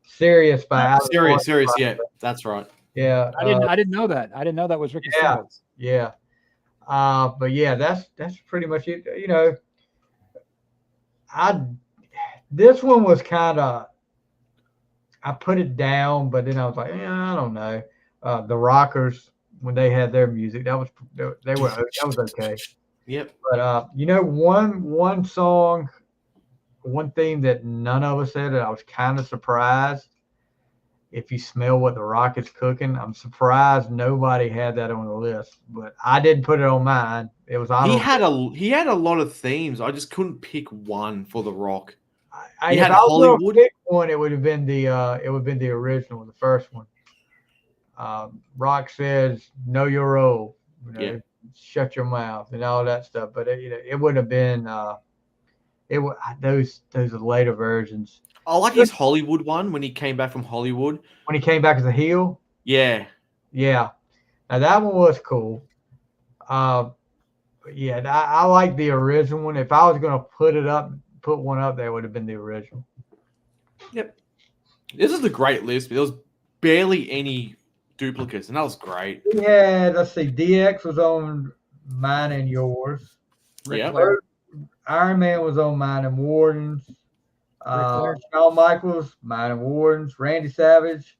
Serious by Serious, yeah, that's right. Yeah, I didn't know that. I didn't know that was Ricky Steamboat. Yeah. But yeah, that's pretty much it. This one was kind of I put it down, but then I was like, I don't know. The Rockers, when they had their music, that was okay. Yep. But one song, one theme that none of us said that I was kind of surprised. If you smell what the Rockets cooking, I'm surprised nobody had that on the list. But I didn't put it on mine. It was He had a lot of themes. I just couldn't pick one for The Rock. He if had I was gonna Hollywood. pick one, it would have been the original, the first one. Rock says, "Know your role." Yeah. Shut your mouth and all that stuff. But it would have been those later versions. I like his Hollywood one when he came back from Hollywood. When he came back as a heel. Yeah. Yeah. Now that one was cool. Yeah, I like the original one. If I was gonna put one up there, it would have been the original. Yep. This is a great list. There was barely any duplicates, and that was great. Yeah, let's see. DX was on mine and yours. Yeah. Iron Man was on mine and Warden's. Shawn Michaels, mine and Warden's. Randy Savage,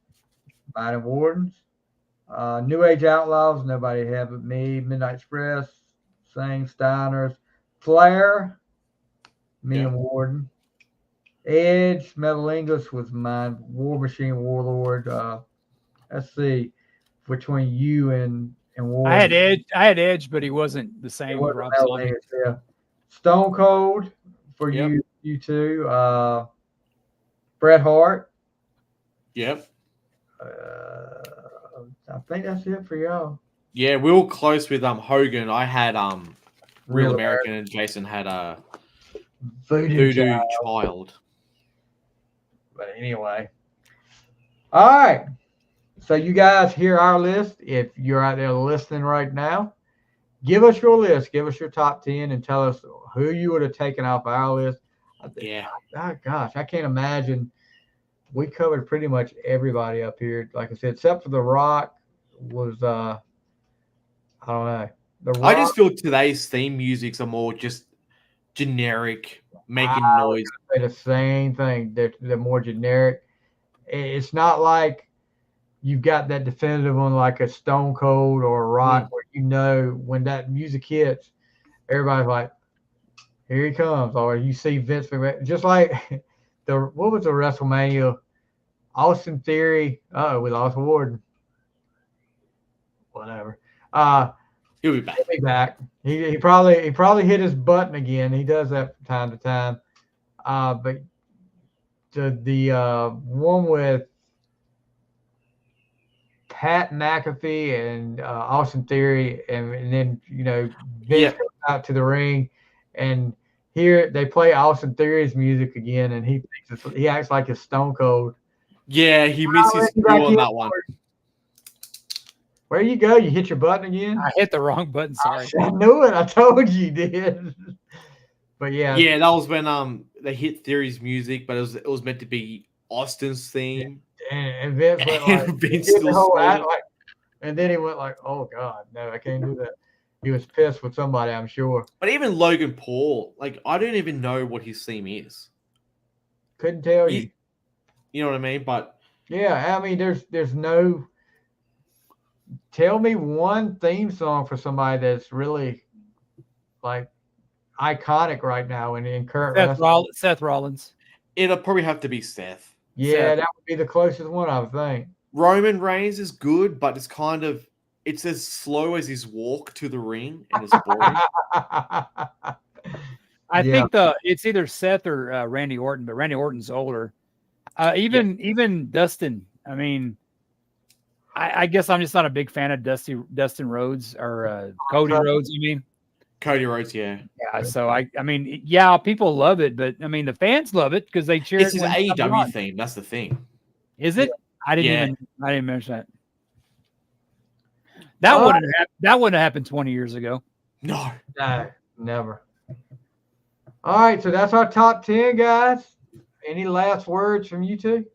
mine and Warden's. New Age Outlaws, nobody had but me. Midnight Express, Sing, Steiners. Flair, me and Warden. Edge, Metal English was mine. War Machine, Warlord. Let's see, between you and Warden. I had Edge, but he wasn't the same with Rob Zombie. Yeah. Stone Cold for you two. Bret Hart. Yep. I think that's it for y'all. Yeah, we were close with Hogan. I had Real American, and Jason had Voodoo Child. But anyway. All right. So you guys hear our list. If you're out there listening right now, give us your list. Give us your top 10 and tell us who you would have taken off our list. Yeah. Oh, gosh, I can't imagine. We covered pretty much everybody up here. Like I said, except for The Rock was, I don't know. I just feel today's theme musics are more just generic, making noise. Say the same thing. They're more generic. It's not like you've got that definitive one like a Stone Cold or a Rock where when that music hits, everybody's like, here he comes. Or you see Vince McMahon, just like what was the WrestleMania? Austin Theory. We lost Warden. Whatever. He'll be back. He'll be back. He probably hit his button again. He does that from time to time. But the one with Pat McAfee and Austin Theory, and then Vince comes out to the ring, and here they play Austin Theory's music again, and he acts like it's Stone Cold. Yeah, he missed his screw on that one. Where you go? You hit your button again? I hit the wrong button. Sorry. I knew it. I told you did. But yeah. Yeah, that was when they hit Theory's music, but it was meant to be Austin's theme. And Vince went like, and then he went like, "Oh God, no, I can't do that." He was pissed with somebody, I'm sure. But even Logan Paul, I don't even know what his theme is. Couldn't tell you. You know what I mean? But yeah, I mean, there's no. Tell me one theme song for somebody that's really iconic right now in current. Seth Rollins. It'll probably have to be Seth. Yeah, that would be the closest one, I would think. Roman Reigns is good, but it's as slow as his walk to the ring, and it's boring. I think it's either Seth or Randy Orton, but Randy Orton's older. Even Dustin. I mean, I guess I'm just not a big fan of Dustin Rhodes or Cody Rhodes. You mean? Cody Rhodes, yeah. Yeah, so I mean, people love it, but I mean, the fans love it because they cheer. It's his AEW theme. That's the thing. Is it? I didn't mention that. That wouldn't have happened 20 years ago. No, never. All right, so that's our top 10, guys. Any last words from you two?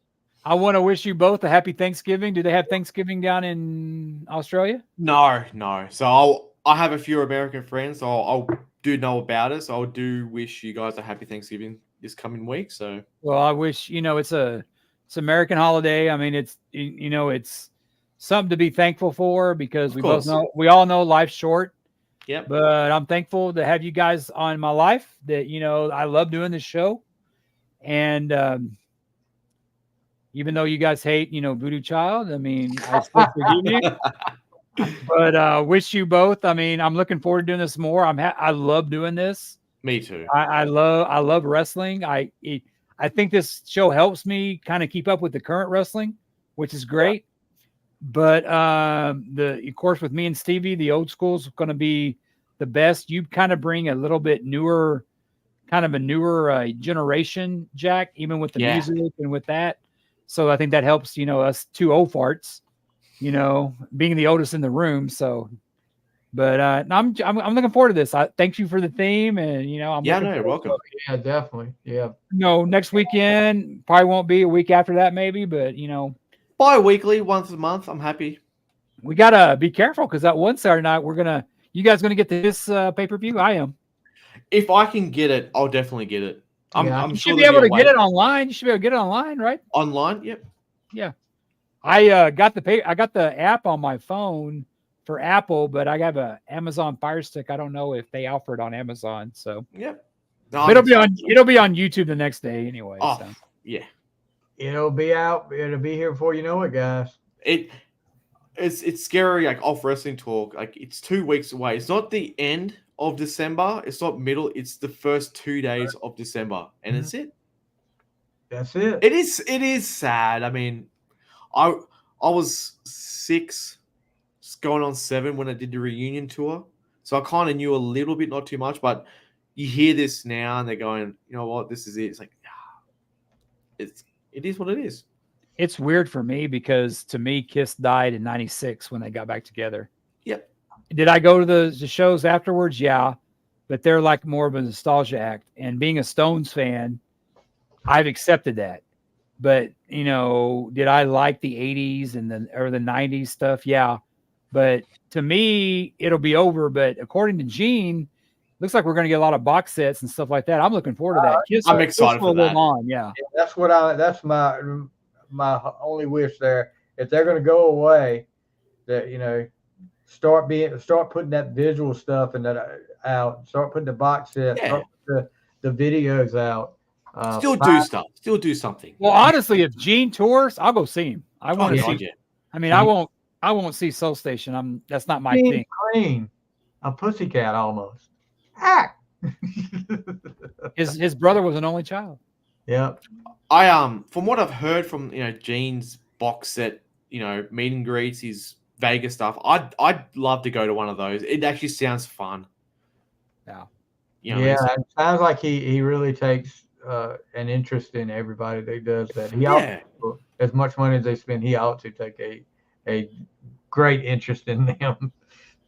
I want to wish you both a happy Thanksgiving. Do they have Thanksgiving down in Australia? No. So I have a few American friends, so I do know about it. So I do wish you guys a happy Thanksgiving this coming week. So I wish it's a It's American holiday. I mean, it's it's something to be thankful for because we all know life's short. Yep. But I'm thankful to have you guys on my life. That I love doing this show, and even though you guys hate Voodoo Child, I mean, I still forgive you. But wish you both. I mean, I'm looking forward to doing this more. I love doing this. Me too. I love wrestling. I think this show helps me kind of keep up with the current wrestling, which is great. But of course, with me and Stevie, the old school is going to be the best. You kind of bring a little bit newer, generation, Jack, even with the music and with that. So I think that helps, us two old farts, being the oldest in the room. So, but I'm looking forward to this. I thank you for the theme, and you're welcome. Yeah, definitely. Yeah. Next weekend probably won't be, a week after that maybe, but bi-weekly, once a month. I'm happy. We gotta be careful because that one Saturday night you guys gonna get this pay-per-view? I am. If I can get it, I'll definitely get it. I'm you sure should be able to get it online. You should be able to get it online, right? Online, yep. Yeah. I got the app on my phone for Apple, but I have a Amazon Fire Stick. I don't know if they offer it on Amazon. So yep. No, it'll be on YouTube the next day anyway. Oh, so. Yeah. It'll be out. It'll be here before you know it, guys. It's scary, like off wrestling talk. Like it's 2 weeks away. It's not the end of December. It's not middle. It's the first 2 days of December, and it's it. That's it. It is sad. I mean, I was 6, going on 7 when I did the reunion tour, so I kind of knew a little bit, not too much. But you hear this now, and they're going, you know what, this is it. It's like, it is what it is. It's weird for me because to me, Kiss died in '96 when they got back together. Yep. Did I go to the shows afterwards? Yeah, but they're like more of a nostalgia act. And being a Stones fan, I've accepted that. But did I like the '80s and the 90s stuff? Yeah, but to me, it'll be over. But according to Gene, looks like we're going to get a lot of box sets and stuff like that. I'm looking forward to that. I'm excited for that. Yeah, that's my only wish there. If they're going to go away, that start putting that visual stuff and that out. Start putting the box set. Yeah. Start putting the videos out. Still do something. Well, honestly, if Gene tours, I'll go see him. I want to see. Yeah. I mean, I won't see Soul Station. That's not my thing. Clean, a pussycat almost. Ah. His brother was an only child. Yep. I from what I've heard from Gene's box set, meet and greets, his Vegas stuff. I'd love to go to one of those. It actually sounds fun. Yeah. It sounds like he really takes an interest in everybody that does that. He ought, as much money as they spend, he ought to take a great interest in them.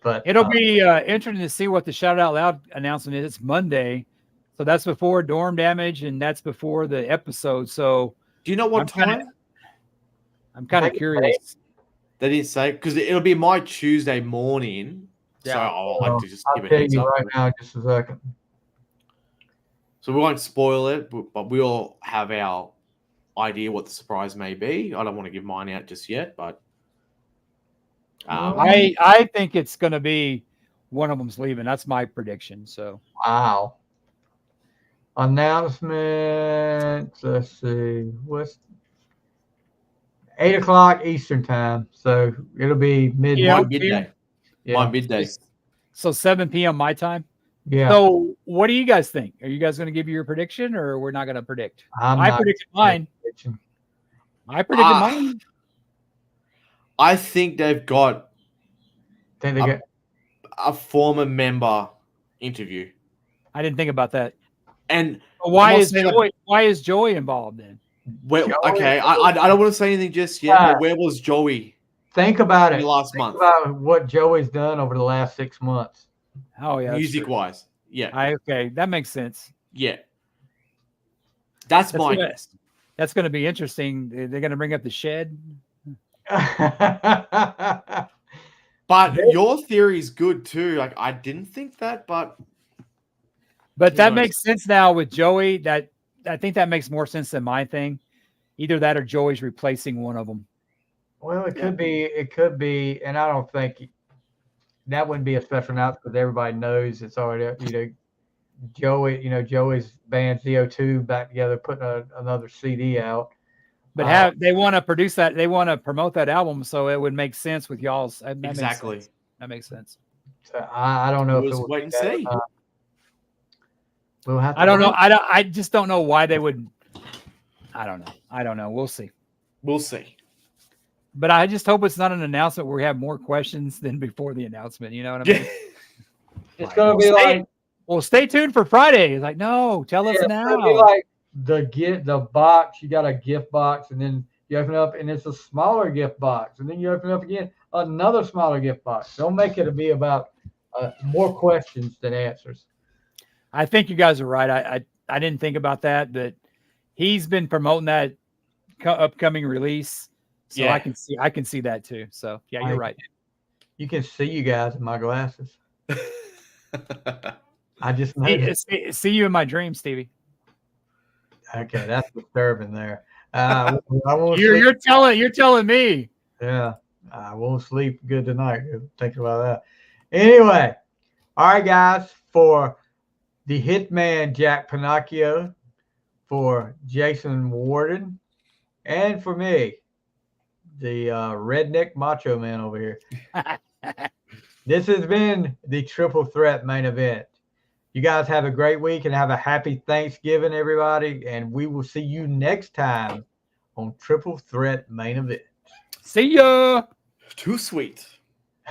But it'll be interesting to see what the Shout Out Loud announcement is. It's Monday, so that's before Dorm Damage and that's before the episode. So do you know what time? I'm kind of curious. They didn't say, because it'll be my Tuesday morning. Yeah. So I'll have to just give I'll a tell heads you up. right now, just a second. So we won't spoil it, but we all have our idea what the surprise may be. I don't want to give mine out just yet, but I think it's going to be one of them's leaving. That's my prediction. So wow. Announcement. Let's see. What's 8:00 Eastern time? So it'll be midday. Yeah. midday. Yeah. My midday. So 7 p.m. my time. Yeah. So what do you guys think? Are you guys going to give your prediction, or we're not going to predict? I predicted mine. I predicted mine. I think they've got got a former member interview. I didn't think about that. And why is Joey involved then? Well, okay, I don't want to say anything just yet, but where was Joey? Think about it. Last month. About what Joey's done over the last 6 months. Oh yeah, music-wise. Yeah. Okay, that makes sense. Yeah. That's my guess. That's going to be interesting. They're going to bring up the Shed. But your theory is good too. Like, I didn't think that, but that makes sense now with Joey. That I think that makes more sense than my thing. Either that or Joey's replacing one of them. Well, it could be, and I don't think that wouldn't be a special announcement because everybody knows it's already, Joey's band ZO2 back together, putting another CD out. But they want to produce that, they want to promote that album, so it would make sense with y'all's. Exactly. That makes sense. So I don't know if it would wait and see. We'll have to I don't know. I just don't know why they would. I don't know. We'll see. We'll see. But I just hope it's not an announcement where we have more questions than before the announcement. You know what I mean? It's going to be like, well, stay tuned for Friday. It's like, no, tell us now. It's going to be like the box. You got a gift box, and then you open up, and it's a smaller gift box, and then you open up again, another smaller gift box. Don't make it be about more questions than answers. I think you guys are right. I didn't think about that, but he's been promoting that upcoming release, so yeah. I can see that too. So yeah, you're right. You can see you guys in my glasses. I just noticed. See you in my dreams, Stevie. Okay, that's disturbing there. You're telling me. Yeah, I won't sleep good tonight thinking about that. Anyway, all right, guys, for the Hitman Jack Pinocchio, for Jason Warden, and for me, the redneck macho man over here. This has been the Triple Threat main event. You guys have a great week and have a happy Thanksgiving, everybody. And we will see you next time on Triple Threat main event. See ya. Too sweet.